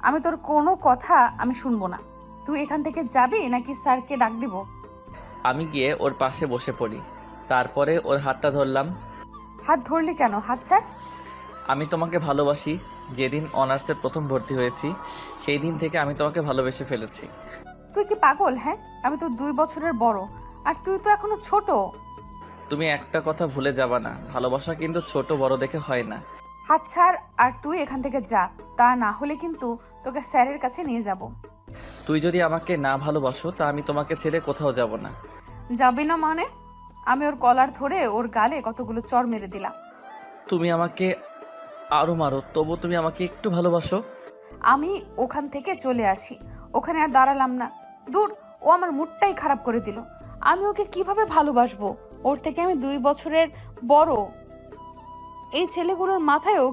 Speaker 3: আমি তোর কোনো কথা আমি শুনবো না। তুই এখান থেকে যাবি নাকি স্যারকে ডাক দিব?
Speaker 1: আমি গিয়ে ওর পাশে বসে পড়ি, তারপরে ওর হাতটা ধরলাম।
Speaker 3: হাত ধরলি কেন? হাত ছাড়।
Speaker 1: আমি তোমাকে ভালোবাসি। যেদিন অনার্সে প্রথম ভর্তি হয়েছি সেই দিন থেকে আমি তোমাকে ভালোবেসে ফেলেছি।
Speaker 3: তুই কি পাগল? হ্যাঁ, আমি তো 2 বছরের বড়, আর তুই তো এখনো ছোট।
Speaker 1: তুমি একটা কথা ভুলে যাবা না, ভালোবাসা কিন্তু ছোট বড় দেখে হয় না।
Speaker 3: হাত ছাড় আর তুই এখান থেকে যা, তা না হলে কিন্তু তোকে স্যারের কাছে নিয়ে যাব।
Speaker 1: তুই যদি আমাকে না ভালোবাসো তা আমি তোমাকে ছেড়ে কোথাও যাব না।
Speaker 3: যাবি না মানে? আমি ওর কলার ধরে ওর গালে কতগুলো চড় মেরে দিলাম।
Speaker 1: তুমি আমাকে আরও মারো, তবু তুমি আমাকে একটু ভালোবাসো।
Speaker 3: আমি ওখান থেকে চলে আসি, ওখানে আর দাঁড়ালাম না। দূর, ও আমার মুডটাই খারাপ করে দিল। আমি ওকে কিভাবে ভালোবাসবো? ওর থেকে আমি 2 বছরের বড়। এই ছেলেগুলোর মাথায়ও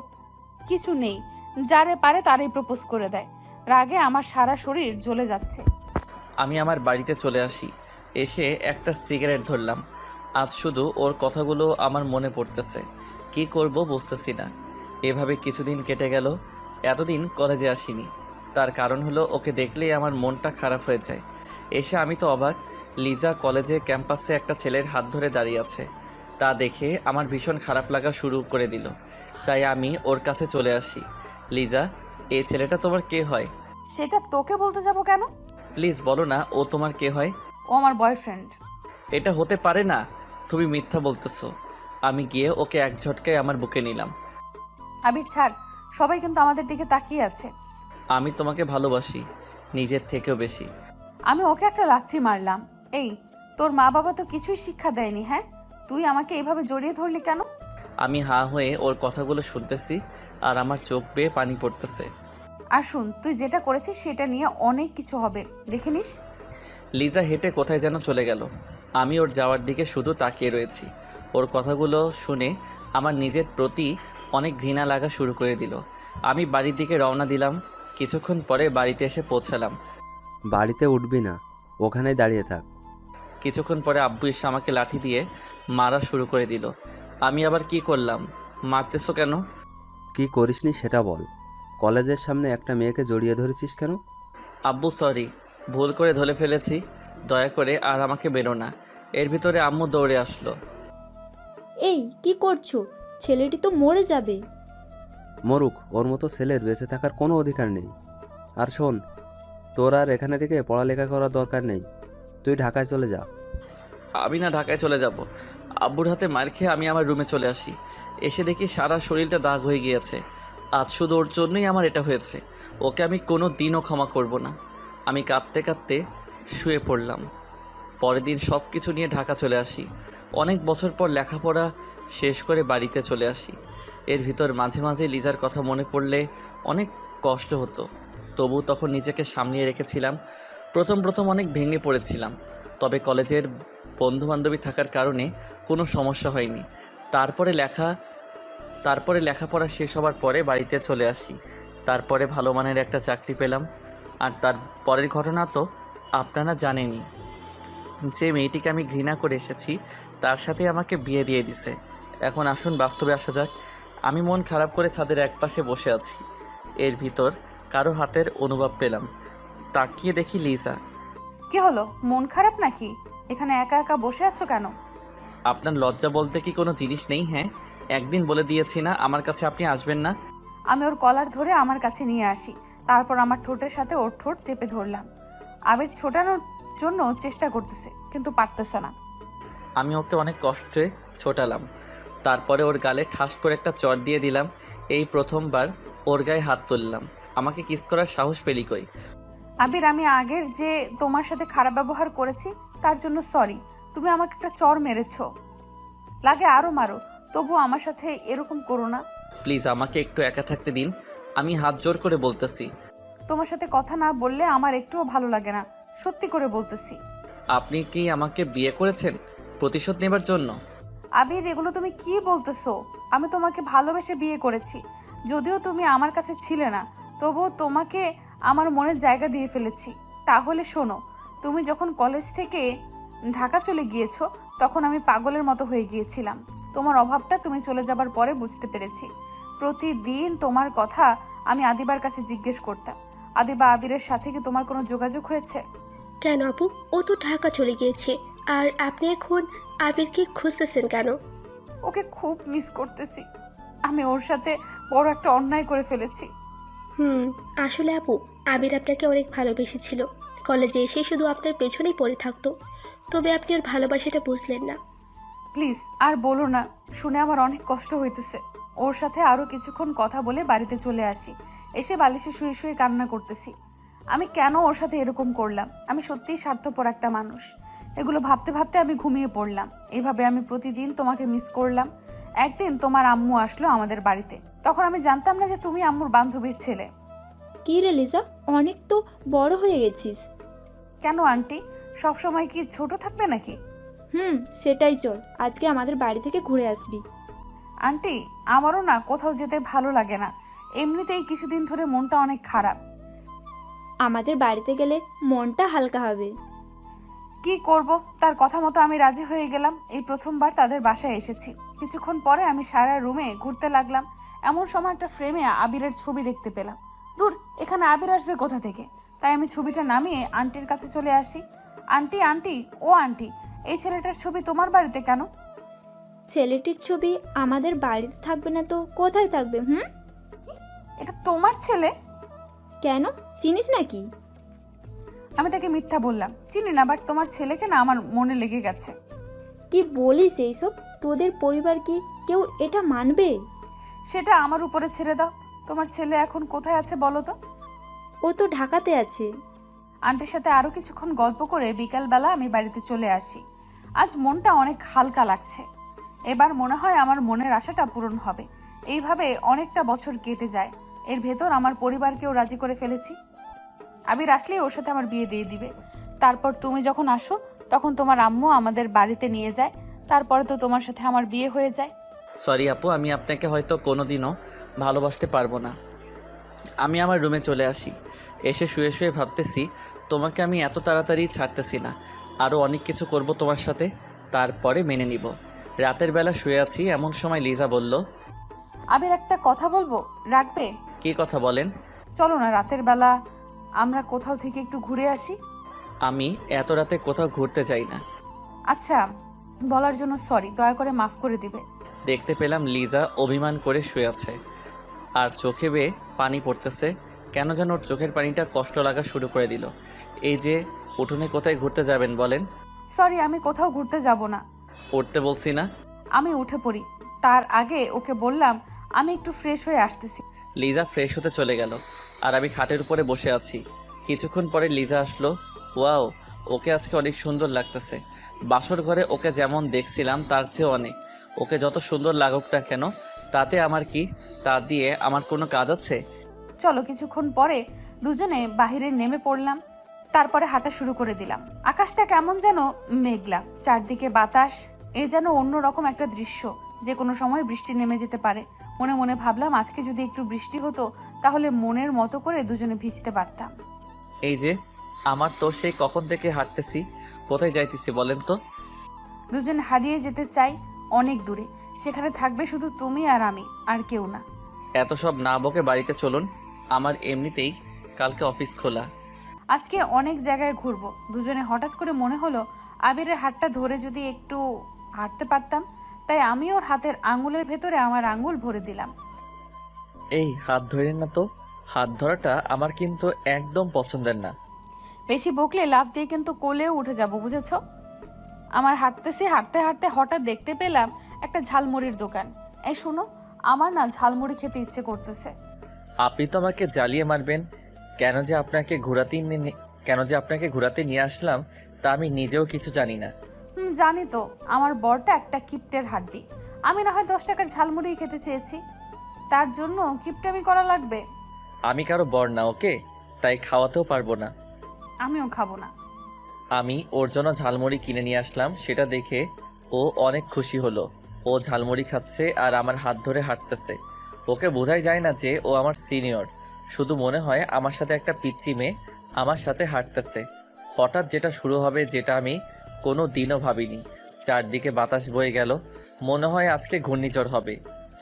Speaker 3: কিছু নেই, যারে পারে তারই প্রপোজ করে দেয়। রাগে আমার সারা শরীর জ্বলে যাচ্ছে।
Speaker 1: আমি আমার বাড়িতে চলে আসি, এসে একটা সিগারেট ধরলাম। আজ শুধু ওর কথাগুলো আমার মনে পড়তেছে, কি করব বুঝতেছি না। এভাবে কিছুদিন কেটে গেল। এতদিন কলেজে আসিনি, তার কারণ হলো ওকে দেখলেই আমার মনটা খারাপ হয়ে যায়। এসে আমি তো অবাক, লিজা কলেজে ক্যাম্পাসে একটা ছেলের হাত ধরে দাঁড়িয়ে আছে। তা দেখে আমার ভীষণ খারাপ লাগা শুরু করে দিল। তাই আমি ওর কাছে চলে আসি। লিজা, এই ছেলেটা তোমার কে হয়?
Speaker 3: সেটা তোকে বলতে যাব কেন?
Speaker 1: প্লিজ বলো না ও তোমার কে হয়।
Speaker 3: ও আমার বয়ফ্রেন্ড।
Speaker 1: এটা হতে পারে না, তুমি মিথ্যা বলতেছো। আমি গিয়ে ওকে এক ঝটকায় আমার বুকে নিলাম।
Speaker 3: আবির ছাড়, সবাই কিন্তু আমাদের দিকে তাকিয়ে আছে।
Speaker 1: আমি তোমাকে ভালোবাসি, নিজের থেকেও বেশি।
Speaker 3: আমি ওকে একটা লাথি মারলাম। এই, তোর মা বাবা তো কিছুই শিক্ষা দেয়নি, হ্যাঁ? তুই আমাকে এইভাবে জড়িয়ে ধরলি কেন?
Speaker 1: আমি হা হয়ে ওর কথাগুলো শুনতেছি আর আমার চোখ বেয়ে পানি পড়তেছে।
Speaker 3: আর শুন, তুই যেটা করেছিস সেটা নিয়ে অনেক কিছু হবে, দেখে নিস।
Speaker 1: লিজা হেঁটে কোথায় যেন চলে গেল। আমি ওর যাওয়ার দিকে শুধু তাকিয়ে রয়েছি। ওর কথাগুলো শুনে আমার নিজের প্রতি অনেক ঘৃণা লাগা শুরু করে দিল। আমি বাড়ির দিকে রওনা দিলাম। কিছুক্ষণ পরে বাড়িতে এসে পৌঁছালাম।
Speaker 5: বাড়িতে উঠবি না, ওখানেই দাঁড়িয়ে থাক।
Speaker 1: কিছুক্ষণ পরে আব্বু এসে আমাকে লাঠি দিয়ে মারা শুরু করে দিল। আমি আবার কি করলাম? মারতেছো কেন?
Speaker 5: কি করিসনি সেটা বল। কলেজের সামনে একটা মেয়েকে জড়িয়ে ধরেছিস কেন?
Speaker 1: আব্বু সরি, ভুল করে ধরে ফেলেছি, দয়া করে আর আমাকে বেরো না। এর ভিতরে আম্মু দৌড়ে আসলো।
Speaker 2: এই কি করছো? ছেলেটি তো মরে যাবে।
Speaker 5: মরুক, ওর মতো ছেলের বেঁচে থাকার কোনো অধিকার নেই। আর শোন, তোর আর এখানে থেকে পড়ালেখা করার দরকার নেই, তুই ঢাকায় চলে যা।
Speaker 1: আমি না ঢাকায় চলে যাব। আব্বুর হাতে মার খেয়ে আমি আমার রুমে চলে আসি। এসে দেখি সারা শরীরটা দাগ হয়ে গিয়েছে। আজ শুধু ওর জন্যই আমার এটা হয়েছে। ওকে আমি কোনো দিনও ক্ষমা করব না। আমি কাঁদতে কাঁদতে শুয়ে পড়লাম। পরের দিন সব কিছু নিয়ে ঢাকা চলে আসি। অনেক বছর পর লেখাপড়া শেষ করে বাড়িতে চলে আসি। এর ভিতর মাঝে মাঝে লিজার কথা মনে পড়লে অনেক কষ্ট হতো। তবু তখন নিজেকে সামলিয়ে রেখেছিলাম। প্রথম অনেক ভেঙে পড়েছিলাম, তবে কলেজের বন্ধুবান্ধবী থাকার কারণে কোনো সমস্যা হয়নি। তারপরে লেখাপড়া শেষ হওয়ার পরে বাড়িতে চলে আসি। তারপরে ভালো মানের একটা চাকরি পেলাম। আর তার পরের ঘটনা তো আপনারা জানেনই। যে মেয়েটিকে আমি ঘৃণা করে এসেছি তার সাথে আমাকে বিয়ে দিয়ে দিছে। এখন আসুন বাস্তবে আসা যাক। আমি মন খারাপ করে ছাদের একপাশে বসে আছি। এর ভিতর কারো হাতের অনুভব পেলাম। তাকিয়ে দেখি লিজা।
Speaker 3: কি হলো, মন খারাপ নাকি? এখানে একা একা বসে আছো কেন?
Speaker 1: আপনার লজ্জা বলতে কি কোনো জিনিস নেই? হ্যাঁ, একদিন বলে দিয়েছি না আমার কাছে আপনি আসবেন না।
Speaker 3: আমি ওর কলার ধরে আমার কাছে নিয়ে আসি, তারপর আমার ঠোঁটের সাথে ওর ঠোঁট চেপে ধরলাম। আবির ছোটানোর জন্য চেষ্টা করতেছে কিন্তু পারতেছে না।
Speaker 1: আমি ওকে অনেক কষ্টে ছোটালাম। তারপরে ওর গালে ঠাস করে একটা চড় দিয়ে দিলাম। এই প্রথমবার ওর গায়ে হাত তুললাম। আমাকে কিস করার সাহস পেলি কই?
Speaker 3: আবির, আমি আগের যে তোমার সাথে খারাপ ব্যবহার করেছি তার জন্য সরি। তুমি আমাকে একটা চড় মেরেছো, লাগে আরো মারো, তবু আমার সাথে এরকম করো না।
Speaker 1: প্লিজ আমাকে একটু একা থাকতে দিন। আমি হাত জোর করে বলতেছি।
Speaker 3: তোমার সাথে কথা না বললে আমার একটুও ভালো লাগে না, সত্যি করে বলতেছি।
Speaker 1: আপনি কি আমাকে বিয়ে করেছেন প্রতিশোধ নেবার জন্য?
Speaker 3: আবির, এগুলো তুমি কি বলতেছো? আমি তোমাকে ভালোবেসে বিয়ে করেছি। যদিও তুমি আমার কাছে ছিলে না, তবুও তোমাকে আমার মনের জায়গা দিয়ে ফেলেছি। তাহলে শোনো, তুমি যখন কলেজ থেকে ঢাকা চলে গিয়েছো তখন আমি পাগলের মতো হয়ে গিয়েছিলাম। তোমার অভাবটা তুমি চলে যাবার পরে বুঝতে পেরেছি। প্রতিদিন তোমার কথা আমি আদিবার কাছে জিজ্ঞেস করতাম। আদিবা আবিরের সাথে কি তোমার কোনো যোগাযোগ হয়েছে?
Speaker 4: কেন আপু, ও তো ঢাকা চলে গিয়েছে, আর আপনি এখন আবিরকে খুঁজতেছেন কেন?
Speaker 3: ওকে খুব মিস করতেছি। আমি ওর সাথে বড় একটা অন্যায় করে ফেলেছি।
Speaker 4: আসলে আপু, আবির আপনাকে অনেক ভালোবেসেছিল। কলেজে এসে শুধু আপনার পেছনেই পড়ে থাকতো, তবে আপনি ওর ভালোবাসাটা বুঝলেন না।
Speaker 3: প্লিজ আর বলো না, শুনে আমার অনেক কষ্ট হইতেছে। ওর সাথে আরও কিছুক্ষণ কথা বলে বাড়িতে চলে আসি। এসে বালিশে শুয়ে শুয়ে কান্না করতেছি। আমি কেন ওর সাথে এরকম করলাম? আমি সত্যিই স্বার্থপর একটা মানুষ। এগুলো ভাবতে ভাবতে আমি ঘুমিয়ে পড়লাম। এইভাবে আমি প্রতিদিন তোমাকে মিস করলাম। একদিন তোমার আম্মু আসলো আমাদের বাড়িতে। তখন আমি জানতাম না যে তুমি আম্মুর বান্ধবীর ছেলে।
Speaker 2: কি রে লিজা, অনেক তো বড় হয়ে গেছিস।
Speaker 3: কেন আন্টি, সবসময় কি ছোট থাকবে নাকি?
Speaker 2: সেটাই, চল আজকে আমাদের বাড়ি থেকে ঘুরে আসবি।
Speaker 3: আন্টি, আমারও না কোথাও যেতে ভালো লাগে না। এমনিতেই কিছুদিন ধরে মনটা অনেক খারাপ।
Speaker 2: আমাদের বাড়িতে গেলে মনটা হালকা হবে।
Speaker 3: কি করব, তার কথা মতো আমি রাজি হয়ে গেলাম। এই প্রথমবার তাদের বাসায় এসেছি। কিছুক্ষণ পরে আমি সারা রুমে ঘুরতে লাগলাম। এমন সময় একটা ফ্রেমে আবিরের ছবি দেখতে পেলাম। দূর, এখানে আবির আসবে কোথা থেকে? তাই আমি ছবিটা নামিয়ে আন্টির কাছে চলে আসি। আন্টি, আন্টি, ও আন্টি, এই ছেলেটার ছবি তোমার বাড়িতে কেন?
Speaker 2: ছেলেটির ছবি আমাদের বাড়িতে থাকবে না তো কোথায় থাকবে?
Speaker 3: এটা তোমার ছেলে?
Speaker 2: কেন, চিনিস নাকি?
Speaker 3: আমি তাকে মিথ্যা বললাম, চিনি না, বাট তোমার ছেলেকে না আমার মনে লেগে গেছে।
Speaker 2: কি বলিস এইসব? তোদের পরিবার কি কেউ এটা মানবে?
Speaker 3: সেটা আমার উপরে ছেড়ে দাও। তোমার ছেলে এখন কোথায় আছে বলো তো?
Speaker 2: ও তো ঢাকাতে আছে।
Speaker 3: আন্টির সাথে আরো কিছুক্ষণ গল্প করে বিকালবেলা আমি বাড়িতে চলে আসি। আজ মনটা অনেক হালকা লাগছে। এবার মনে হয় আমার মনের আশাটা পূরণ হবে। এইভাবে অনেকটা বছর কেটে যায়। এর ভেতর আমার পরিবারকেও রাজি করে ফেলেছি। আবির আসলেই ওর সাথে আমার বিয়ে দিয়ে দিবে। তারপর তুমি যখন আসো তখন তোমার আম্মু আমাদের বাড়িতে নিয়ে যায়। তারপরে তো তোমার সাথে আমার বিয়ে হয়ে যায়।
Speaker 1: সরি আপু, আমি আপনাকে হয়তো কোনোদিনও ভালোবাসতে পারবো না। আমি আমার রুমে চলে আসি। এসে শুয়ে শুয়ে ভাবতেছি তোমাকে আমি এত তাড়াতাড়ি ছাড়তেছি না। আরও অনেক কিছু করব তোমার সাথে, তারপরে মেনে নিব। রাতের বেলা শুয়ে আছি, এমন সময় লিজা বলল,
Speaker 3: আবির, একটা কথা বলবো, রাখবে?
Speaker 1: কী কথা বলেন?
Speaker 3: চলো না, রাতের বেলা আমরা কোথাও থেকে একটু ঘুরে আসি।
Speaker 1: আমি এত রাতে কোথাও ঘুরতে যাই না।
Speaker 3: আচ্ছা, বলার জন্য সরি, দয়া করে মাফ করে দিবে।
Speaker 1: দেখতে পেলাম লিজা অভিমান করে শুয়ে আছে আর চোখে বেয়ে পানি পড়তেছে। কেন যেন ওর চোখের পানিটা কষ্ট লাগা শুরু করে দিল। এই যে উঠোনে কোথায় ঘুরতে যাবেন বলেন?
Speaker 3: সরি, আমি কোথাও ঘুরতে যাব না।
Speaker 1: উঠতে বলছি না।
Speaker 3: আমি উঠে পড়ি। তার আগে ওকে বললাম আমি একটু ফ্রেশ হয়ে আসতেছি।
Speaker 1: লিজা ফ্রেশ হতে চলে গেল আর আমি খাটের উপরে বসে আছি। কিছুক্ষণ পরে লিজা আসলো। ওয়াও, ওকে আজকে অনেক সুন্দর লাগতেছে। বাসর ঘরে ওকে যেমন দেখছিলাম তার চেয়ে অনেক। ওকে যত সুন্দর লাগুক না কেন, তাতে আমার কি? তা দিয়ে আমার কোনো কাজ আছে?
Speaker 3: চলো। কিছুক্ষণ পরে দুজনে বাহিরে নেমে পড়লাম। তারপরে হাঁটা শুরু করে দিলাম। আকাশটা কেমন যেন মেঘলা, চারদিকে বাতাস। এ যেন অন্যরকম একটা দৃশ্য, যে কোনো সময় বৃষ্টি নেমে যেতে পারে। মনে মনে ভাবলাম আজকে যদি একটু বৃষ্টি হতো তাহলে মনের মতো করে দুজনে ভিজতে পারতাম।
Speaker 1: এই যে আমার তো সেই কখন থেকে হাঁটতেছি। কোথায় যাইতেছি বলেন তো?
Speaker 3: দুজন হারিয়ে যেতে চাই অনেক দূরে। সেখানে থাকবে শুধু তুমি আর আমি, আর কেউ না।
Speaker 1: এত সব না বকে বাড়িতে চলুন। আমার এমনিতেই কালকে অফিস খোলা।
Speaker 3: আজকে অনেক জায়গায় ঘুরবো। দুজনে হঠাৎ করে মনে হলো আবিরের হাতটা ধরে যদি একটু হাঁটতে পারতাম। তাই আমি ওর হাতের আঙুলের ভেতরে আমার আঙুল ভরে দিলাম।
Speaker 1: এই হাত ধরেন না তো। হাত ধরাটা আমার কিন্তু একদম পছন্দের না।
Speaker 3: বেশি বকলে লাফ দিয়ে কিন্তু কোলেও উঠে যাব, বুঝেছো? আমার হাঁটতে হাঁটতে হঠাৎ দেখতে পেলাম একটা ঝালমুড়ির দোকান। এই শুনো, আমার না ঝালমুড়ি খেতে ইচ্ছে করতেছে।
Speaker 1: আপনি তো আমাকে জ্বালিয়ে মারবেন। কেন যে আপনাকে ঘোরাতে নিয়ে আসলাম তা আমি নিজেও কিছু জানি না।
Speaker 3: জানি তো, আমার বরটা একটা কিপ্টের হাড্ডি। আমি না হয় 10 টাকার ঝালমুড়ি খেতে চেয়েছি, তার জন্য কিপ্টেমি করা লাগবে?
Speaker 1: আমি কারো বর না, ওকে? তাই খাওয়াতেও পারবো না।
Speaker 3: আমিও খাবো না।
Speaker 1: আমি ওর জন্য ঝালমুড়ি কিনে নিয়ে আসলাম। সেটা দেখে ও অনেক খুশি হলো। ও ঝালমুড়ি খাচ্ছে আর আমার হাত ধরে হাঁটতেছে। ওকে বোঝাই যায় না যে ও আমার সিনিয়র। শুধু মনে হয় আমার সাথে একটা পিচ্চি মেয়ে আমার সাথে হাঁটতেছে। হঠাৎ যেটা শুরু হবে, যেটা আমি কোনো দিনও ভাবিনি। চারদিকে বাতাস বয়ে গেল। মনে হয় আজকে ঘূর্ণিঝড় হবে।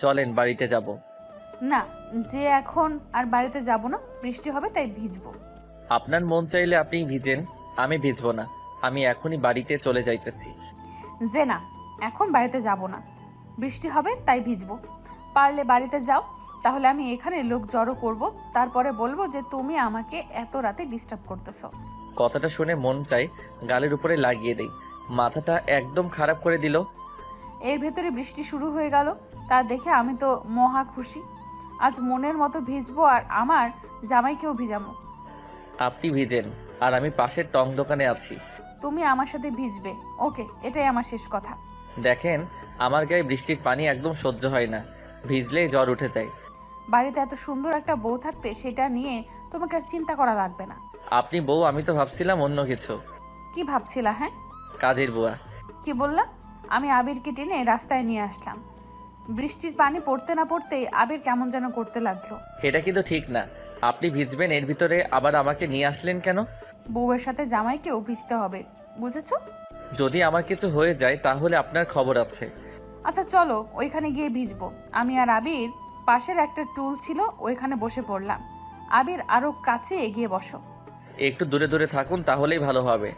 Speaker 1: চলেন বাড়িতে যাব।
Speaker 3: না, যে এখন আর বাড়িতে যাব না, বৃষ্টি হবে তাই ভিজবো।
Speaker 1: আপনার মন চাইলে আপনি ভিজেন, আমি ভিজবো না। আমি এখনই বাড়িতে চলে যাইতেছি।
Speaker 3: যে না, এখন বাড়িতে যাব না, বৃষ্টি হবে তাই ভিজবো। পারলে বাড়িতে যাও, তাহলে আমি এখানে লোক জড়ো করব। তারপরে বলবো যে তুমি আমাকে এত রাতে ডিস্টার্ব করতেছো।
Speaker 1: কথাটা শুনে মন চাই গালের উপরে লাগিয়ে দেই। মাথাটা একদম খারাপ করে দিল।
Speaker 3: এর ভেতরে বৃষ্টি শুরু হয়ে গেল। তা দেখে আমি তো মহা খুশি। আজ মনের মতো ভিজবো আর আমার জামাইকেও ভিজাবো।
Speaker 1: আপনি ভিজেন আর আমি পাশের টং দোকানে আছি।
Speaker 3: তুমি আমার সাথে ভিজবে, ওকে? এটাই আমার শেষ কথা।
Speaker 1: দেখেন, আমার গায়ে বৃষ্টির পানি একদম সহ্য হয় না। ভিজলেই জ্বর উঠে যায়।
Speaker 3: বাড়িতে এত সুন্দর একটা বউ থাকতে সেটা নিয়ে তোমাকে আর চিন্তা করা লাগবে না।
Speaker 1: আপনি বউ, আমি তো ভাবছিলাম অন্য কিছু।
Speaker 3: কি ভাবছিলা? হ্যাঁ,
Speaker 1: কাজের বুয়া।
Speaker 3: কি বললা? আমি আবিরকে টেনে রাস্তায় নিয়ে আসলাম। বৃষ্টির পানি পড়তে না পড়তেই আবির কেমন যেন করতে লাগলো।
Speaker 1: এটা কিন্তু ঠিক না। আপনি ভিজবেন, এর ভিতরে আবার আমাকে নিয়ে আসলেন কেন?
Speaker 3: বউয়ের সাথে জামাইকেও ভিজতে হবে, বুঝেছো?
Speaker 1: যদি আমার কিছু হয়ে যায় তাহলে আপনার খবর আছে।
Speaker 3: আচ্ছা চলো, ওইখানে গিয়ে ভিজবো। আমি আর আবির পাশের একটা টুল ছিল, ওইখানে বসে পড়লাম। আবির আরো কাছে এগিয়ে বসো।
Speaker 1: একটু দূরে দূরে থাকুন, তাহলেই ভালো হবে।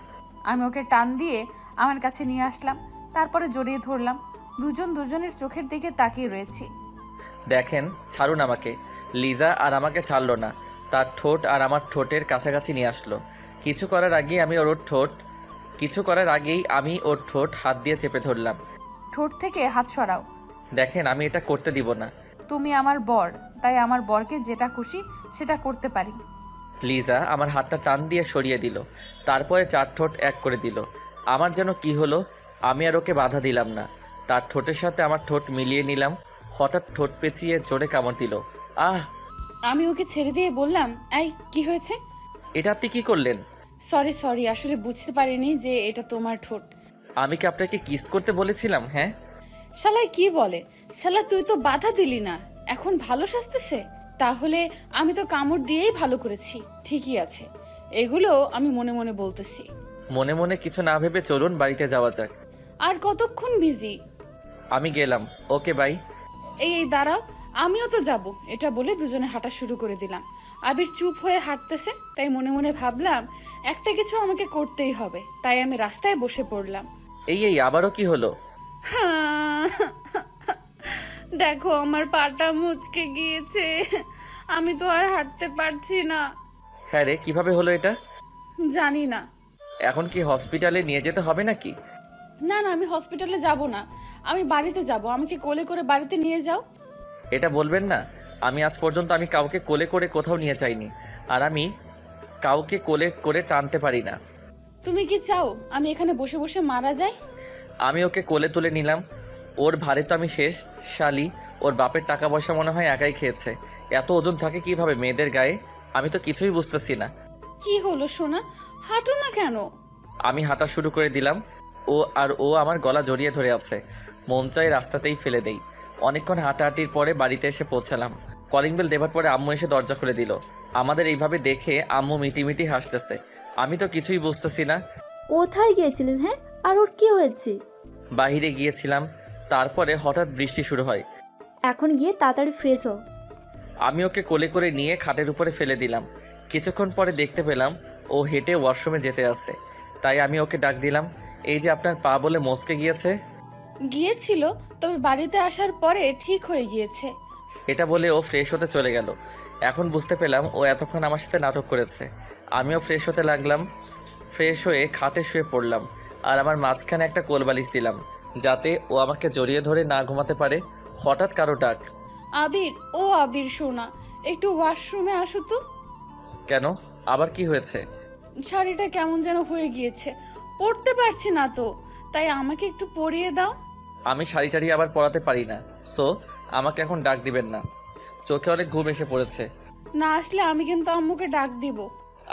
Speaker 3: আমি ওকে টান দিয়ে আমার কাছে নিয়ে আসলাম, তারপরে জড়িয়ে ধরলাম। দুজন দুজনের চোখের দিকে তাকিয়ে রয়েছি।
Speaker 1: দেখেন, ছাড়ুন আমাকে। লিজা আর আমাকে ছাড়লো না। তার ঠোঁট আর আমার ঠোঁটের কাছাকাছি নিয়ে আসলো। কিছু করার আগেই আমি ওর ঠোঁট হাত দিয়ে চেপে ধরলাম।
Speaker 3: ঠোঁট থেকে হাত সরাও।
Speaker 1: দেখেন, আমি এটা করতে দিব না।
Speaker 3: তুমি আমার বর, তাই আমার বরকে যেটা খুশি সেটা করতে পারি।
Speaker 1: লিজা আমার হাতটা টান দিয়ে সরিয়ে দিল। তারপরে 4 ঠোঁট এক করে দিল। আমার যেন কি হলো, আমি আর ওকে বাধা দিলাম না। তার ঠোঁটের সাথে আমার ঠোঁট মিলিয়ে নিলাম। হঠাৎ ঠোঁট পেঁচিয়ে জোরে কামড় দিল। আহ!
Speaker 3: আমি ওকে ছেড়ে দিয়ে বললাম, এই কি হয়েছে?
Speaker 1: এটা আপনি কি করলেন?
Speaker 3: সরি, আসলে বুঝতে পারিনি যে এটা তোমার ঠোঁট।
Speaker 1: আমি কি আপনাকে কিস করতে বলেছিলাম? হ্যাঁ।
Speaker 3: শালা কি বলে? শালা তুই তো বাধা দিলি না, এখন ভালো সাজতেছে? তাহলে আমি তো কামড় দিয়েই ভালো করেছি। ঠিকই আছে, এগুলো আমি মনে মনে বলতেছি।
Speaker 1: মনে মনে কিছু না ভেবে চলুন বাড়িতে যাওয়া যাক।
Speaker 3: আর কতক্ষণ বিজি?
Speaker 1: আমি গেলাম, ওকে বাই।
Speaker 3: এই দাঁড়াও, আমিও তো যাব। এটা বলে দুজনে হাঁটা শুরু করে দিলাম। আবির চুপ হয়ে হাঁটতেছে, তাই মনে মনে ভাবলাম একটা কিছু আমাকে করতেই হবে। তাই আমি রাস্তায় বসে পড়লাম।
Speaker 1: এই আবারও কি হলো?
Speaker 3: দেখো, আমার পাটা মুচকে গিয়েছে, আমি তো আর হাঁটতে পারছি না।
Speaker 1: হ্যাঁ রে, কিভাবে হলো এটা?
Speaker 3: জানি না।
Speaker 1: এখন কি হসপিটালে নিয়ে যেতে হবে নাকি?
Speaker 3: না না, আমি হসপিটালে যাব না, আমি বাড়িতে যাব। আমাকে কোলে করে বাড়িতে নিয়ে যাও।
Speaker 1: এটা বলবেন না, আমি আজ পর্যন্ত আমি কাউকে কোলে করে কোথাও নিয়ে যাইনি, আর আমি কাউকে কোলে করে টানতে পারি না।
Speaker 3: তুমি কি চাও আমি এখানে বসে বসে মারা যাই?
Speaker 1: আমি ওকে কোলে তুলে নিলাম। ওর ভারে তো আমি শেষ। শালি, ওর বাপের টাকা পয়সা মনে হয় একাই খেয়েছে। এত ওজন থাকে কিভাবে মেয়েদের গায়ে? আমি তো কিছুই বুঝতেছি না।
Speaker 3: কি হলো সোনা, হাঁটো না কেন?
Speaker 1: আমি হাঁটা শুরু করে দিলাম। ও আমার গলা জড়িয়ে ধরে আছে। মন চাই রাস্তাতেই ফেলে দেই। অনেকক্ষণ হাঁটাহাঁটির পরে বাড়িতে এসে পৌঁছালাম। কলিং বেল দেবার পরে আম্মু এসে দরজা খুলে দিল। আমাদের এইভাবে দেখে আম্মু মিটিমিটি হাসতেছে। আমি তো কিছুই বুঝতেছি না।
Speaker 2: কোথায় গিয়েছিলেন? হ্যাঁ, আর ওর কি হয়েছে?
Speaker 1: বাইরে গিয়েছিলাম, তারপরে হঠাৎ বৃষ্টি শুরু হয়।
Speaker 2: এখন গিয়ে তাড়াতাড়ি ফ্রেশ হও।
Speaker 1: আমি ওকে কোলে করে নিয়ে খাটের উপরে ফেলে দিলাম। কিছুক্ষণ পরে দেখতে পেলাম ও হেঁটে ওয়াশরুমে যেতে আসছে। তাই আমি ওকে ডাক দিলাম, এই যে আপনার পা বলে মচকে গিয়েছে।
Speaker 3: গিয়েছিল, তবে বাড়িতে আসার পরে ঠিক হয়ে গিয়েছে।
Speaker 1: এটা বলে ও ফ্রেশ হতে চলে গেল। এখন বুঝতে পেলাম ও এতক্ষণ আমার সাথে নাটক করেছে। আমিও ফ্রেশ হতে লাগলাম। ফ্রেশ হয়ে খাটে শুয়ে পড়লাম, আর আমার মাঝখানে একটা কোলবালিশ দিলাম, যাতে ও আমাকে জড়িয়ে ধরে না ঘুমাতে পারে। হঠাৎ কারো ডাক।
Speaker 3: আবির, ও আবির সোনা, একটু ওয়াশরুমে আসো তো।
Speaker 1: কেন, আবার কি হয়েছে?
Speaker 3: শাড়িটা কেমন যেন হয়ে গিয়েছে, পরতে পারছি না তো, তাই আমাকে একটু পরিয়ে দাও।
Speaker 1: আমি শাড়ি টাড়ি আবার পরাতে পারি না, সো আমাকে এখন ডাক দিবেন না। চোখে অনেক ঘুম এসে পড়েছে।
Speaker 3: না আসলে আমি কিন্তু আম্মুকে ডাক দিব।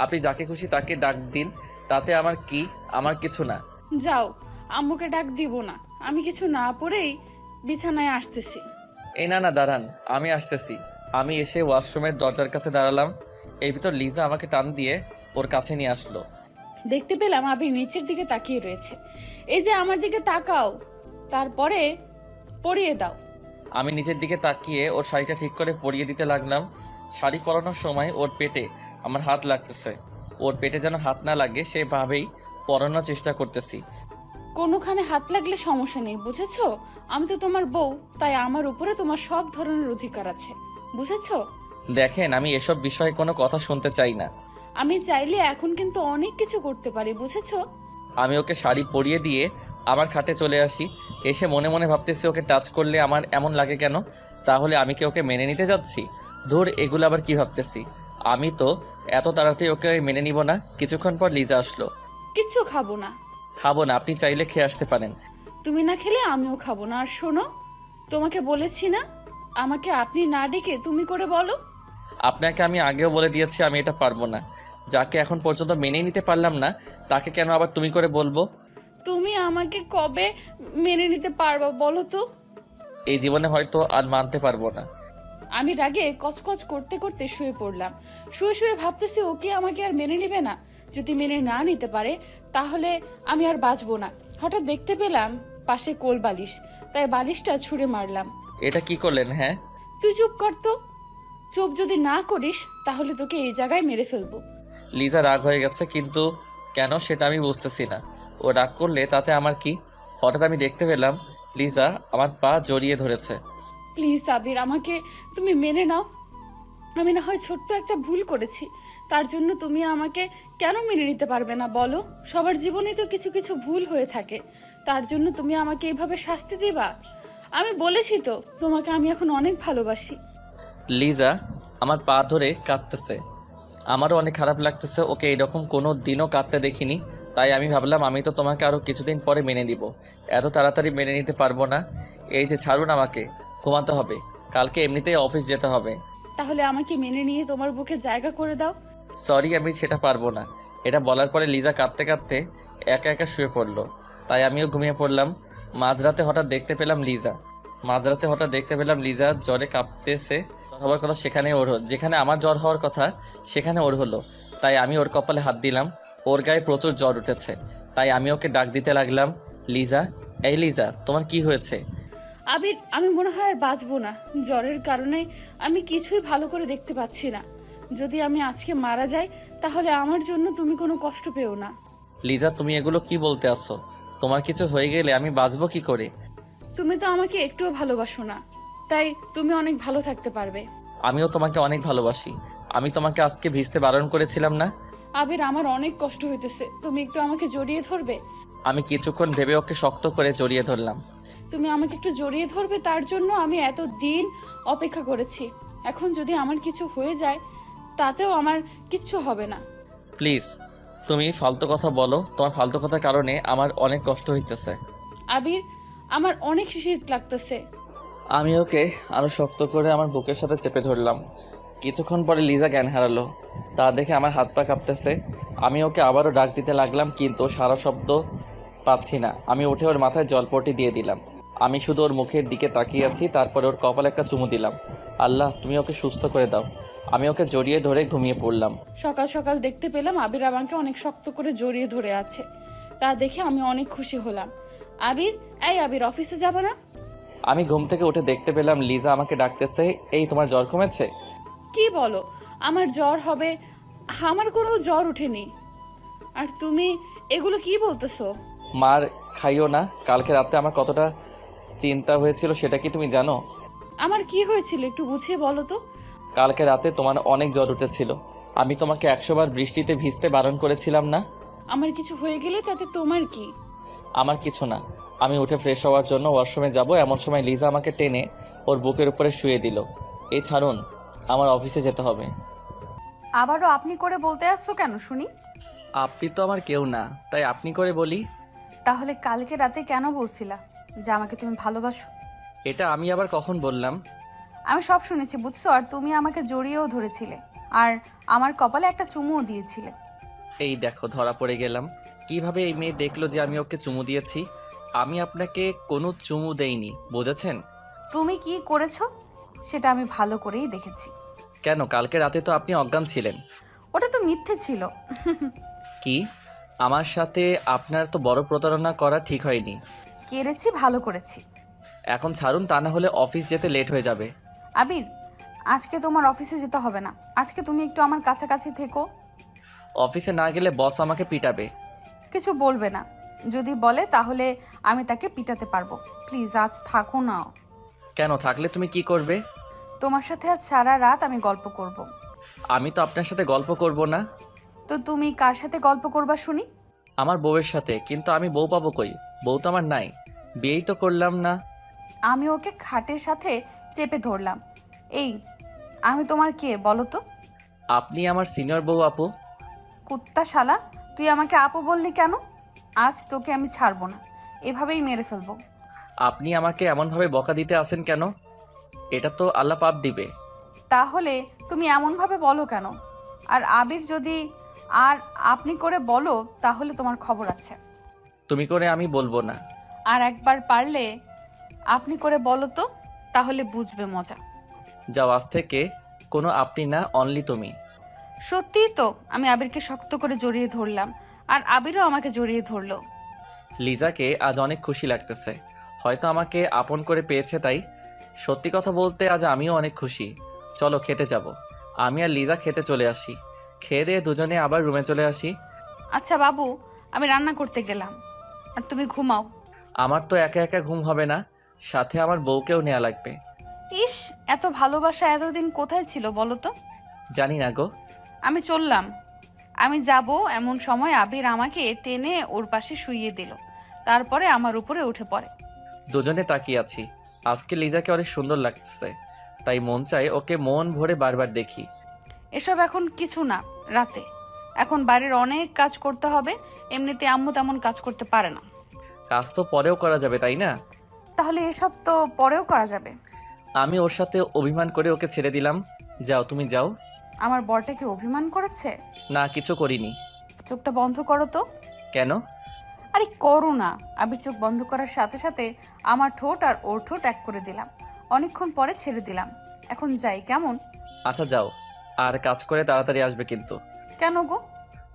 Speaker 1: আপনি যাকে খুশি তাকে ডাক দিন, তাতে আমার কি? আমার কিছু না।
Speaker 3: যাও, আম্মুকে ডাক দিব না। আমি কিছু না পরেই বিছানায় আসতেছি।
Speaker 1: এই না না, দাঁড়ান, আমি আসতেছি। আমি এসে ওয়াশরুমের দরজার কাছে দাঁড়ালাম। এর ভিতর লিজা আমাকে টান দিয়ে ওর কাছে নিয়ে আসলো।
Speaker 3: দেখতে পেলাম আবির নিচের দিকে তাকিয়ে রয়েছে। এই যে আমার দিকে তাকাও, তারপরে পরিয়ে দাও।
Speaker 1: আমি নিচের দিকে তাকিয়ে ওর শাড়িটা ঠিক করে পরিয়ে দিতে লাগলাম। শাড়ি পরানোর সময় ওর পেটে আমার হাত লাগতেছে। ওর পেটে যেন হাত না লাগে সেভাবেই পরানোর চেষ্টা করতেছি।
Speaker 3: কোনোখানে হাত লাগলে সমস্যা নেই, বুঝেছো? আমি তো তোমার বউ, তাই আমার উপরে তোমার সব ধরনের অধিকার আছে, বুঝেছো?
Speaker 1: দেখেন, আমি এসব বিষয়ে কোনো কথা শুনতে চাই না।
Speaker 3: আমি চাইলে এখন কিন্তু অনেক কিছু করতে পারি, বুঝেছো?
Speaker 1: আমি ওকে শাড়ি পরিয়ে দিয়ে আমার খাটে চলে আসি। এসে মনে মনে ভাবতেছি, ওকে টাচ করলে আমার এমন লাগে কেন? তাহলে আমি কি ওকে মেনে নিতে যাচ্ছি? ধুর, এগুলো আবার কি ভাবতেছি। আমি তো এত তাড়াতাড়ি ওকে মেনে নিব না। কিছুক্ষণ পর লিজা আসলো।
Speaker 3: কিচ্ছু খাবো না।
Speaker 1: খাবো না? আপনি চাইলে খেয়ে আসতে পারেন।
Speaker 3: তুমি না খেলে আমিও খাবো না। আর শোনো, তোমাকে বলেছি না আমাকে আপনি না ডেকে তুমি করে বলো।
Speaker 1: আপনাকে আমি আগেও বলে দিয়েছি আমি এটা পারবো না। যাকে এখন পর্যন্ত মেনে নিতে পারলাম না, তাকে কেন আবার তুমি করে বলবো?
Speaker 3: তুমি আমাকে কবে মেনে নিতে পারবা বলো তো?
Speaker 1: এই জীবনে হয়তো আর মানতে পারবো না।
Speaker 3: আমি রাগে কচকচ করতে করতে শুয়ে পড়লাম। শুয়ে শুয়ে ভাবতেছি ও কি আমাকে আর মেনে নেবে না। যদি মেনে না নিতে পারে তাহলে আমি আর বাঁচবো না। হঠাৎ দেখতে পেলাম পাশে কোল বালিশ, তাই বালিশটা ছুঁড়ে মারলাম।
Speaker 1: এটা কি করলেন? হ্যাঁ,
Speaker 3: তুই চুপ কর তো। চুপ যদি না করিস তাহলে তোকে এই জায়গায় মেরে ফেলবো।
Speaker 1: লিজা রাগ হয়ে গেছে, কিন্তু কেন সেটা আমি বুঝতেছি না। ও রাগ করলে তাতে আমার কি? হঠাৎ আমি দেখতে পেলাম লিজা আমার পা জড়িয়ে ধরেছে।
Speaker 3: প্লিজ আবির, আমাকে তুমি মেনে নাও। আমি না হয় ছোট্ট একটা ভুল করেছি, তার জন্য তুমি আমাকে কেন মেনে নিতে পারবে না বলো? সবার জীবনে তো কিছু কিছু ভুল হয়ে থাকে, তার জন্য তুমি আমাকে এইভাবে শাস্তি দিবা? আমি বলেছি তো তোমাকে আমি এখন অনেক ভালোবাসি।
Speaker 1: লিজা আমার পা ধরে কাঁদতেছে। আমারও অনেক খারাপ লাগতেছে। ওকে এইরকম কোনো দিনও কাঁদতে দেখিনি। তাই আমি ভাবলাম আমি তো তোমাকে আরও কিছুদিন পরে মেনে নিব, এত তাড়াতাড়ি মেনে নিতে পারবো না। এই যে ছাড়ুন, আমাকে ঘুমাতে হবে, কালকে এমনিতেই অফিস যেতে হবে।
Speaker 3: তাহলে আমাকে মেনে নিয়ে তোমার বুকে জায়গা করে দাও।
Speaker 1: সরি, আমি সেটা পারবো না। এটা বলার পরে লিজা কাঁদতে কাঁদতে একা একা শুয়ে পড়লো। তাই আমিও ঘুমিয়ে পড়লাম। মাঝরাতে হঠাৎ দেখতে পেলাম লিজা জ্বরে কাঁপতেছে। হওয়ার কথা সেখানে ওর যেখানে আমার জ্বর হওয়ার কথা সেখানে ওর হলো। তাই আমি ওর কপালে হাত দিলাম। ওর গায়ে প্রচুর জ্বর উঠেছে। তাই আমি ওকে ডাক দিতে লাগলাম, লিজা, এই লিজা, তোমার কি হয়েছে?
Speaker 3: আবির, আমি মনে হয় আর বাঁচবো না। জ্বরের কারণে আমি কিছুই ভালো করে দেখতে পাচ্ছি না। যদি আমি আজকে মারা যাই তাহলে আমার জন্য তুমি কোনো কষ্ট পেও না।
Speaker 1: লিজা, তুমি এগুলো কি বলতে আসছো? তোমার কিছু হয়ে গেলে আমি বাঁচবো কি করে?
Speaker 3: তুমি তো আমাকে একটুও ভালোবাসো না, তাই তুমি অনেক ভালো থাকতে পারবে।
Speaker 1: আমিও তোমাকে অনেক ভালোবাসি। আমি তোমাকে আজকে ভিজতে বারণ করেছিলাম না?
Speaker 3: আবির, আমার অনেক কষ্ট হইতেছে, তুমি একটু আমাকে জড়িয়ে ধরবে?
Speaker 1: আমি কিছুক্ষণ ভেবে ওকে শক্ত করে জড়িয়ে ধরলাম।
Speaker 3: তুমি আমাকে একটু জড়িয়ে ধরবে, তার জন্য আমি এত দিন অপেক্ষা করেছি। এখন যদি আমার কিছু হয়ে যায় তাতেও আমার কিচ্ছু হবে না।
Speaker 1: প্লিজ তুমি ফালতু কথা বলো, তোমার ফালতু কথার কারণে আমার অনেক কষ্ট হইতেছে।
Speaker 3: আবির, আমার অনেক শীত লাগতেছে।
Speaker 1: আমি ওকে আরও শক্ত করে আমার বুকের সাথে চেপে ধরলাম। কিছুক্ষণ পরে লিজা জ্ঞান হারালো। তা দেখে আমার হাত পা কাঁপতেছে। আমি ওকে আবারও ডাক দিতে লাগলাম, কিন্তু সারা শব্দ পাচ্ছি না। আমি উঠে ওর মাথায় জলপটি দিয়ে দিলাম। আমি শুধু ওর মুখের দিকে তাকিয়ে আছি, তারপরে ওর কপালে একটা চুমু দিলাম। আল্লাহ, তুমি ওকে সুস্থ করে দাও। আমি ওকে জড়িয়ে ধরে ঘুমিয়ে পড়লাম।
Speaker 3: সকাল সকাল দেখতে পেলাম আবির আমাকে অনেক শক্ত করে জড়িয়ে ধরে আছে। তা দেখে আমি অনেক খুশি হলাম। আবির, এই আবির, অফিসে যাবে না?
Speaker 1: আমি ঘুম থেকে উঠে দেখতে পেলাম লিজা আমাকে ডাকতেছে। এই, তোমার জ্বর কমেছে?
Speaker 3: কি বলো? আমার জ্বর হবে? আমার কোনো জ্বর ওঠেনি। আর তুমি এগুলো কি বলতেছো?
Speaker 1: মার খাইও না। কালকে রাতে আমার কতটা চিন্তা হয়েছিল সেটা কি তুমি জানো?
Speaker 3: আমার কি হয়েছিল একটু বুঝিয়ে বলো তো।
Speaker 1: কালকে রাতে তোমার অনেক জ্বর উঠেছিল। আমি তোমাকে 100 বার বৃষ্টিতে ভিজতে বারণ করেছিলাম না?
Speaker 3: আমার কিছু হয়ে গেলে তাতে তোমার কি?
Speaker 1: আমার কিছু না। আমি উঠে ফ্রেশ হওয়ার জন্য ওয়াশরুমে যাব, এমন সময় লিজা আমাকে টেনে ওর বুকের উপরে শুয়ে দিল। এই ছাড়ুন, আমার অফিসে যেতে হবে।
Speaker 3: আবারও আপনি করে বলতে আসছো কেন শুনি?
Speaker 1: আপনি তো আমার কেউ না, তাই আপনি করে বলি।
Speaker 3: তাহলে কালকে রাতে কেন বলছিলা যে আমাকে তুমি ভালোবাসো?
Speaker 1: এটা আমি আবার কখন বললাম?
Speaker 3: আমি সব শুনেছি বুঝছো, আর তুমি আমাকে জড়িয়েও ধরেছিলে, আর আমার কপালে একটা চুমুও দিয়েছিলে।
Speaker 1: এই দেখো, ধরা পড়ে গেলাম। কিভাবে এই মেয়ে দেখলো যে আমি ওকে চুমু দিয়েছি? আমি আপনাকে কোনো চুমু দেইনি, বুঝেছেন?
Speaker 3: তুমি কি করেছো সেটা আমি ভালো করেই দেখেছি।
Speaker 1: কেন, কালকে রাতে তো আপনি অজ্ঞান ছিলেন।
Speaker 3: ওটা তো মিথ্যে ছিল।
Speaker 1: কি? আমার সাথে আপনার তো বড় প্রতারণা করা ঠিক হয়নি।
Speaker 3: কেড়েছি, ভালো করেছি।
Speaker 1: এখন ছাড়ুন, তা না হলে অফিস যেতে লেট হয়ে যাবে।
Speaker 3: আবির, আজকে তোমার অফিসে যেতে হবে না। আজকে তুমি একটু আমার কাছাকাছি থেকো।
Speaker 1: অফিসে না গেলে বস আমাকে পিটাবে।
Speaker 3: কিছু বলবে না, যদি বলে তাহলে আমি তাকে পিটাতে পারবো। প্লিজ আজ থাকো না।
Speaker 1: কেন, থাকলে তুমি কি করবে?
Speaker 3: তোমার সাথে আজ সারা রাত আমি গল্প করব।
Speaker 1: আমি তো আপনার সাথে গল্প করব না।
Speaker 3: তো তুমি কার সাথে গল্প করবা শুনি?
Speaker 1: আমার বউয়ের সাথে। কিন্তু আমি বউ পাবো কই? বউ তো আমার নাই, বিয়েই তো করলাম না।
Speaker 3: আমি ওকে খাটের সাথে চেপে ধরলাম। এই, আমি তোমার কে বলো তো?
Speaker 1: আপনি আমার সিনিয়র বউ আপু।
Speaker 3: কুত্তা শালা, তুই আমাকে আপু বললি কেন? আজ তোকে আমি ছাড়বো না, এভাবেই মেরে ফেলবো।
Speaker 1: আপনি আমাকে এমনভাবে বকা দিতে আসেন কেন? এটা তো আল্লাহ পাপ দিবে।
Speaker 3: তাহলে তুমি এমনভাবে বলো কেন? আর আবির যদি আর আপনি করে বলো তাহলে তোমার খবর আছে।
Speaker 1: তুমি করে আমি বলবো না।
Speaker 3: আর একবার পারলে আপনি করে বলো তো, তাহলে বুঝবে মজা।
Speaker 1: যাও, আজ থেকে কোনো আপনি না, অনলি তুমি।
Speaker 3: সত্যিই তো। আমি আবিরকে শক্ত করে জড়িয়ে ধরলাম, আর আবিরও আমাকে জড়িয়ে ধরলো।
Speaker 1: লিজাকে আজ অনেক খুশি লাগতেছে। হয়তো আমাকে আপন করে পেয়েছে তাই। সত্যি কথা বলতে আজ আমিও অনেক খুশি। চলো খেতে যাব। আমি আর লিজা খেতে চলে আসি। খেয়ে দিয়ে দুজনে আবার রুমে চলে আসি।
Speaker 3: আচ্ছা বাবু, আমি রান্না করতে গেলাম, আর তুমি ঘুমাও।
Speaker 1: আমার তো একা একা ঘুম হবে না, সাথে আমার বউকেও নেওয়া লাগবে।
Speaker 3: ইস, এত ভালোবাসা এতদিন কোথায় ছিল বলো তো?
Speaker 1: জানি না গো।
Speaker 3: আমি চললাম। আমি যাব এমন সময় আবির আমাকে টেনে ওর পাশে শুইয়ে দিল, তারপরে আমার উপরে উঠে পড়ে।
Speaker 1: দুজনে তাকিয়ে আছি। আজকে লিজাকে অনেক সুন্দর লাগছে, তাই মন চায় ওকে মন ভরে বারবার দেখি।
Speaker 3: এসব এখন কিছু না, রাতে। এখন বাড়ির অনেক কাজ করতে হবে, এমনিতে আম্মু তেমন কাজ করতে পারে না।
Speaker 1: কাজ তো পরেও করা যাবে, তাই না?
Speaker 3: তাহলে এসব তো পরেও করা যাবে।
Speaker 1: আমি ওর সাথে অভিমান করে ওকে ছেড়ে দিলাম। যাও, তুমি যাও।
Speaker 3: আমার বরটাকে অভিমান করেছে?
Speaker 1: না, কিছু করিনি।
Speaker 3: চোখটা বন্ধ করো তো।
Speaker 1: কেন?
Speaker 3: আরে করো না। আবির চোখ বন্ধ করার সাথে সাথে আমার ঠোঁট আর ওর ঠোঁট এক করে দিলাম। অনেকক্ষণ পরে ছেড়ে দিলাম। এখন যাই কেমন?
Speaker 1: আচ্ছা যাও, আর কাজ করে তাড়াতাড়ি আসবে কিন্তু।
Speaker 3: কেন গো?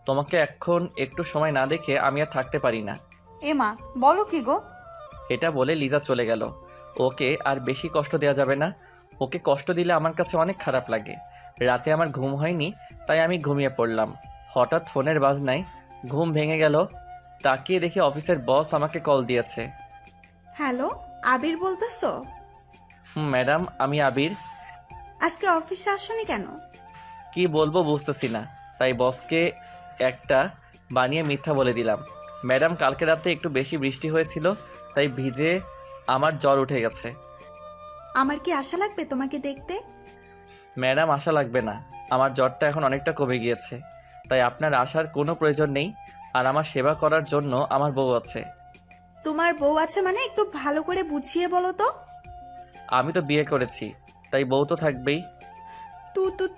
Speaker 1: তোমাকে এখন একটু সময় না দেখে আমি আর থাকতে পারি না।
Speaker 3: এমা, বলো কি গো?
Speaker 1: এটা বলে লিজা চলে গেল। ওকে আর বেশি কষ্ট দেওয়া যাবে না। ওকে কষ্ট দিলে আমার কাছে অনেক খারাপ লাগে। রাতে আমার ঘুম হয়নি, তাই আমি ঘুমিয়ে পড়লাম। হঠাৎ ফোনের বাজনায় ঘুম ভেঙে গেল। তাকিয়ে দেখি অফিসের বস আমাকে কল দিয়েছে।
Speaker 6: হ্যালো, আবির বলতেছো?
Speaker 1: ম্যাডাম, আমি আবির।
Speaker 6: আজকে অফিসে আসোনি কেন?
Speaker 1: কি বলবো বুঝতেছি না, তাই বসকে একটা বানিয়ে মিথ্যা বলে দিলাম। ম্যাডাম, কালকে রাতে একটু বেশি বৃষ্টি হয়েছিল, তাই ভিজে আমার জ্বর উঠে গেছে।
Speaker 6: আমার কি আশা লাগবে তোমাকে দেখতে?
Speaker 1: ম্যাডাম, আশা লাগবে না, আমার জ্বরটা এখন অনেকটা কমে গিয়েছে, তাই আপনার আসার কোনো প্রয়োজন নেই। আর আমার সেবা করার জন্য আমার বউ আছে।
Speaker 6: তোমার বউ আছে মানে একটু ভালো করে বুঝিয়ে বলো তো।
Speaker 1: আমি তো বিয়ে করেছি, তাই বউ তো থাকবেই।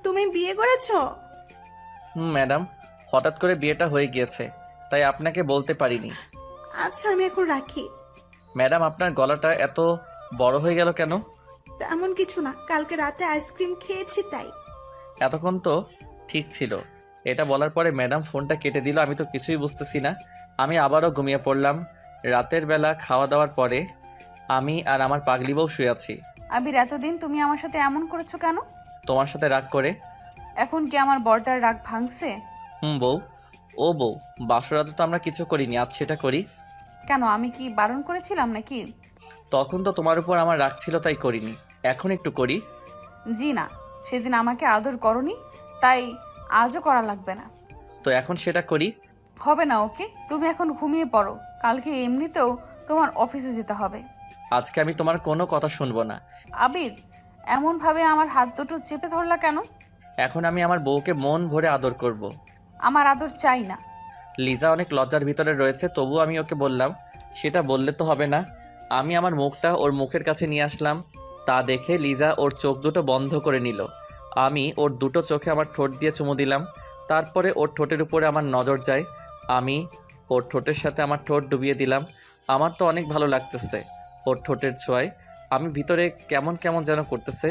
Speaker 6: তুমি বিয়ে করেছো?
Speaker 1: ম্যাডাম, হঠাৎ করে বিয়েটা হয়ে গিয়েছে, তাই আপনাকে বলতে পারিনি।
Speaker 6: আচ্ছা, আমি এখন রাখি।
Speaker 1: ম্যাডাম, আপনার গলাটা এত বড় হয়ে গেল কেন?
Speaker 6: তেমন কিছু না, কালকে রাতে আইসক্রিম খেয়েছি তাই।
Speaker 1: এতক্ষণ তো ঠিক ছিল। এটা বলার পরে ম্যাডাম ফোনটা কেটে দিল। আমি তো কিছুই বুঝতেছি না। আমি আবারও ঘুমিয়ে পড়লাম। রাতের বেলা খাওয়া দাওয়ার পরে আমি আর আমার পাগলি বউ শুয়ে আছি।
Speaker 3: আবির, এতদিন তুমি আমার সাথে এমন করেছো কেন?
Speaker 1: তোমার সাথে রাগ করে।
Speaker 3: এখন কি আমার বরটার রাগ ভাঙছে?
Speaker 1: বউ, ও বউ, বাসরাতে তো আমরা কিছু করিনি, আজ সেটা করি।
Speaker 3: কেন, আমি কি বারণ করেছিলাম নাকি?
Speaker 1: তখন তো তোমার উপর আমার রাগ ছিল, তাই করিনি। এখন একটু করি।
Speaker 3: জি না, সেদিন আমাকে আদর করনি, তাই আজও করা লাগবে না।
Speaker 1: তো এখন সেটা করি।
Speaker 3: হবে না, ওকে? তুমি এখন ঘুমিয়ে পড়ো, কালকে এমনিতেও তোমার অফিসে যেতে হবে।
Speaker 1: আজকে আমি তোমার কোনো কথা শুনবো না।
Speaker 3: আবির, এমনভাবে আমার হাত দুটো চেপে ধরলা কেন?
Speaker 1: এখন আমি আমার বউকে মন ভরে আদর করব।
Speaker 3: আমার আদর চাই না।
Speaker 1: লিজা অনেক লজ্জার ভিতরে রয়েছে, তবু আমি ওকে বললাম, সেটা বললে তো হবে না। আমি আমার মুখটা ওর মুখের কাছে নিয়ে আসলাম। তা দেখে লিজা ওর চোখ দুটো বন্ধ করে নিল। আমি ওর দুটো চোখে আমার ঠোঁট দিয়ে চুমু দিলাম। তারপরে ওর ঠোঁটের উপরে আমার নজর যায়। আমি ওর ঠোঁটের সাথে আমার ঠোঁট ডুবিয়ে দিলাম। আমার তো অনেক ভালো লাগতেছে ওর ঠোঁটের ছোঁয়ায়। আমি ভিতরে কেমন কেমন যেন করতেছে।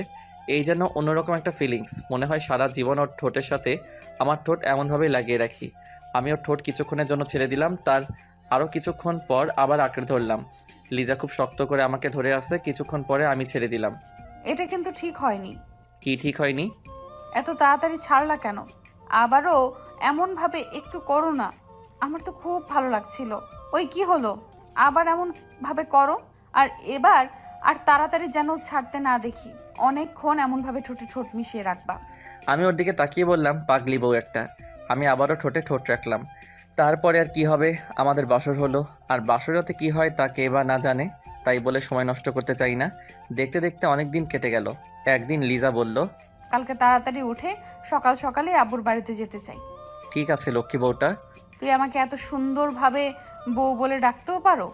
Speaker 1: এই যেন অন্যরকম একটা ফিলিংস। মনে হয় সারা জীবন ওর ঠোঁটের সাথে আমার ঠোঁট এমনভাবেই লাগিয়ে রাখি। আমি ওর ঠোঁট কিছুক্ষণের জন্য ছেড়ে দিলাম। তার আরও কিছুক্ষণ পর আবার আঁকড়ে ধরলাম। লিজা খুব শক্ত করে আমাকে ধরে আসে। কিছুক্ষণ পরে আমি ছেড়ে দিলাম।
Speaker 3: এটা কিন্তু ঠিক হয়নি।
Speaker 1: কি ঠিক হয়নি?
Speaker 3: এত তাড়াতাড়ি ছাড়লা কেন? আবারও এমনভাবে একটু করো না। আমার তো খুব ভালো লাগছিল। ওই কি হলো? আবার এমন ভাবে করো। আর এবার আর তাড়াতাড়ি যেন ছাড়তে না দেখি। অনেকক্ষণ এমনভাবে ঠোঁটে ঠোঁট মিশিয়ে রাখবা।
Speaker 1: আমি ওর দিকে তাকিয়ে বললাম, পাগলি বউ একটা। আমি আবারও ঠোঁটে ঠোঁট রাখলাম। তারপরে আর কি হবে, আমাদের বাসর হলো। আর বাসরাতে কি হয় তা কে বা না জানে, তাই বলে সময় নষ্ট করতে চাই না। দেখতে দেখতে অনেক দিন কেটে গেল। একদিন লিজা বলল,
Speaker 3: কালকে তাড়াতাড়ি উঠে সকাল সকালে আব্বুর বাড়িতে যেতে চাই।
Speaker 1: ঠিক আছে লক্ষ্মী বউটা।
Speaker 3: তুই আমাকে এত সুন্দরভাবে বউ বলে ডাকতেও পারো?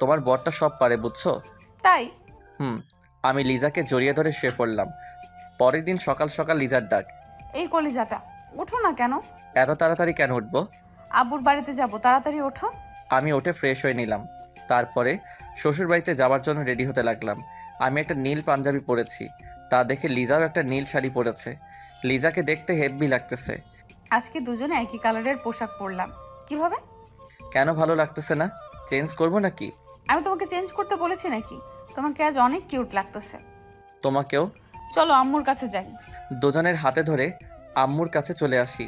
Speaker 1: তোমার বরটা সব পারে, বুঝছো?
Speaker 3: তাই?
Speaker 1: আমি লিজাকে জড়িয়ে ধরে শুয়ে পড়লাম। পরের দিন সকাল সকাল লিজার ডাক।
Speaker 3: এই কলিজাটা, ওঠো না কেন?
Speaker 1: এত তাড়াতাড়ি কেন উঠবো?
Speaker 3: আব্বুর বাড়িতে যাব, তাড়াতাড়ি ওঠো।
Speaker 1: আমি উঠে ফ্রেশ হয়ে নিলাম। তারপরে শ্বশুর বাড়িতে যাওয়ার জন্য রেডি হতে লাগলাম। আমি একটা নীল পাঞ্জাবি পরেছি, তা দেখে লিজাও একটা নীল শাড়ি পরেছে। লিজাকে দেখতে হেব্বি লাগতেছে।
Speaker 3: আজকে দুজনে একই কালারের পোশাক পরলাম। কিভাবে?
Speaker 1: কেন ভালো লাগতেছে না? চেঞ্জ করবো নাকি?
Speaker 3: আমি তোমাকে চেঞ্জ করতে বলেছি নাকি? তোমাকে আজ অনেক কিউট লাগতেছে।
Speaker 1: তোমাকেও।
Speaker 3: চলো আম্মুর কাছে যাই।
Speaker 1: দুজনের হাতে ধরে আম্মুর কাছে চলে আসি।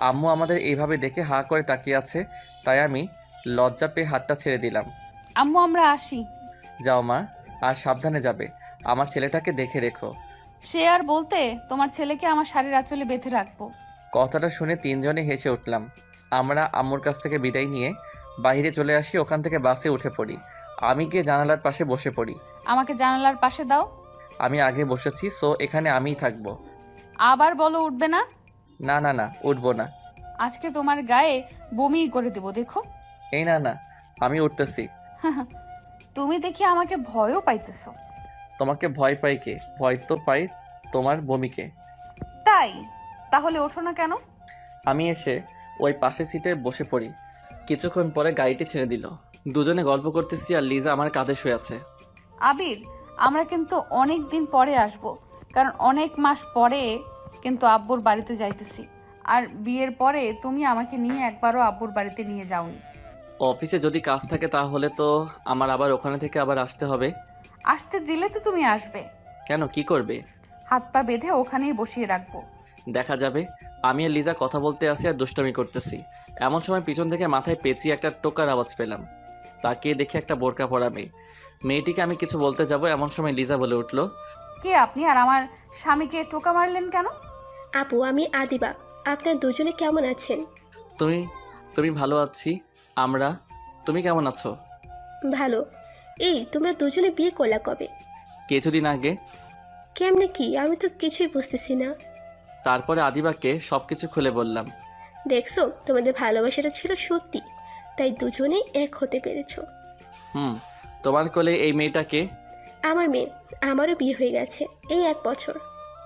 Speaker 1: আম্মু আমাদের এইভাবে দেখে হা করে তাকিয়ে আছে, তাই আমি লজ্জা পেয়ে হাতটা ছেড়ে দিলাম।
Speaker 3: আম্মু, আমরা আসি।
Speaker 1: যাও মা, আর সাবধানে যাবে। আমার ছেলেটাকে দেখে রেখো।
Speaker 3: সে আর বলতে, তোমার ছেলেকে আমার শাড়ির আঁচলে বেঁধে রাখবো।
Speaker 1: কথাটা শুনে তিনজনে হেসে উঠলাম। আমরা আম্মুর কাছ থেকে বিদায় নিয়ে বাইরে চলে আসি। ওখান থেকে বাসে উঠে পড়ি। আমি গিয়ে জানালার পাশে বসে পড়ি।
Speaker 3: আমাকে জানালার পাশে দাও।
Speaker 1: আমি আগে বসেছি, সো এখানে আমিই থাকবো।
Speaker 3: আবার বলো উঠবে না।
Speaker 1: না না না, উঠবো না।
Speaker 3: আজকে তোমার গায়ে বমি করে দেবো, দেখো।
Speaker 1: এই না না, আমি উঠতেছি।
Speaker 3: তুমি দেখি আমাকে ভয়ও পাইতেছো।
Speaker 1: তোমাকে ভয় পাই কে? ভয় তো পাই তোমার বমিকে।
Speaker 3: তাই? তাহলে ওঠো না কেন?
Speaker 1: আমি এসে ওই পাশের সিটে বসে পড়ি। কিছুক্ষণ পরে গাড়িটি ছেড়ে দিল। দুজনে গল্প করতেছি আর লিজা আমার কাঁধে শুয়ে আছে।
Speaker 3: আবির, আমরা কিন্তু অনেক দিন পরে আসব, কারণ অনেক মাস পরে কিন্তু আব্বুর বাড়িতে যাইতেছি। আর বিয়ের পরে তুমি আমাকে নিয়ে একবারও আব্বুর বাড়িতে নিয়ে যাওনি।
Speaker 1: অফিসে যদি কাজ থাকে তাহলে তো আমার আবার ওখানে থেকে আবার আসতে হবে।
Speaker 3: আসতে দিলে তো তুমি আসবে।
Speaker 1: কেন, কি করবে?
Speaker 3: হাত পা বেঁধে ওখানেই বসিয়ে রাখবো।
Speaker 1: দেখা যাবে। আমি আর লিজা কথা বলতে আসি আর দুষ্টমি করতেছি। এমন সময় পিছন থেকে মাথায় পেঁচিয়ে একটা টোকার আওয়াজ পেলাম। তাকিয়ে দেখে একটা বোরকা পরা মেয়ে। মেয়েটিকে আমি কিছু বলতে যাব, এমন সময় লিজা বলে উঠল,
Speaker 3: কে আপনি? আর আমার স্বামীকে টোকা মারলেন কেন?
Speaker 4: আপু, আমি আদিবা। আপনার দুজনে কেমন আছেন?
Speaker 1: তুমি তুমি ভালো আছি আমরা। তুমি কেমন আছো?
Speaker 4: ভালো। এই তোমরা দুজনে বিয়ে করলা কবে?
Speaker 1: কিছুদিন আগে।
Speaker 4: কেমনে কি? আমি তো কিছুই বুঝতেছি না।
Speaker 1: তারপরে আদিবাকে সব কিছু খুলে বললাম।
Speaker 4: দেখছো, তোমাদের ভালোবাসাটা ছিল সত্যি, তাই দুজনেই এক হতে পেরেছো।
Speaker 1: হুম। তোমার কোলে এই মেয়েটাকে?
Speaker 4: আমার মেয়ে। আমারও বিয়ে হয়ে গেছে এই 1 বছর।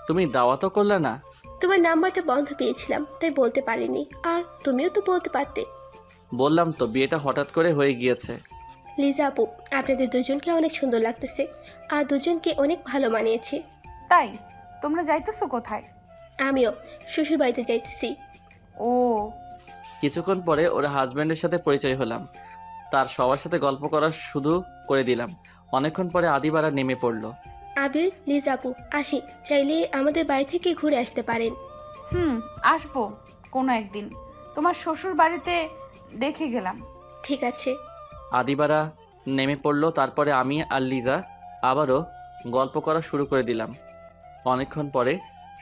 Speaker 1: তুমি দাওয়াতও করলে না?
Speaker 4: তোমার নাম্বারটা বন্ধ পেয়েছিলাম, তাই বলতে পারিনি। আর তুমিও তো বলতে পারতে।
Speaker 1: বললাম তো, বিয়েটা হঠাৎ করে হয়ে গিয়েছে।
Speaker 4: লিজা আপু, আপনাদের দুজনকে অনেক সুন্দর লাগতেছে, আর দুজনকে অনেক ভালো মানিয়েছে।
Speaker 3: তাই তোমরা যাইতেছো কোথায়?
Speaker 4: আমিও শ্বশুর বাড়িতে যাইতেছি।
Speaker 3: ও,
Speaker 1: কিছুক্ষণ পরে ওর হাজব্যান্ডের সাথে পরিচয় হলাম। তার সবার সাথে গল্প করা শুরু করে দিলাম। অনেকক্ষণ পরে আদিবারা নেমে পড়লো।
Speaker 4: আবির, লিজা আপু, আসি। চাইলে আমাদের বাড়ি থেকে ঘুরে আসতে পারেন।
Speaker 3: আসবো কোনো একদিন। তোমার শ্বশুর বাড়িতে দেখে গেলাম।
Speaker 4: ঠিক আছে।
Speaker 1: আদিবারা নেমে পড়লো। তারপরে আমি আর লিজা আবারও গল্প করা শুরু করে দিলাম। অনেকক্ষণ পরে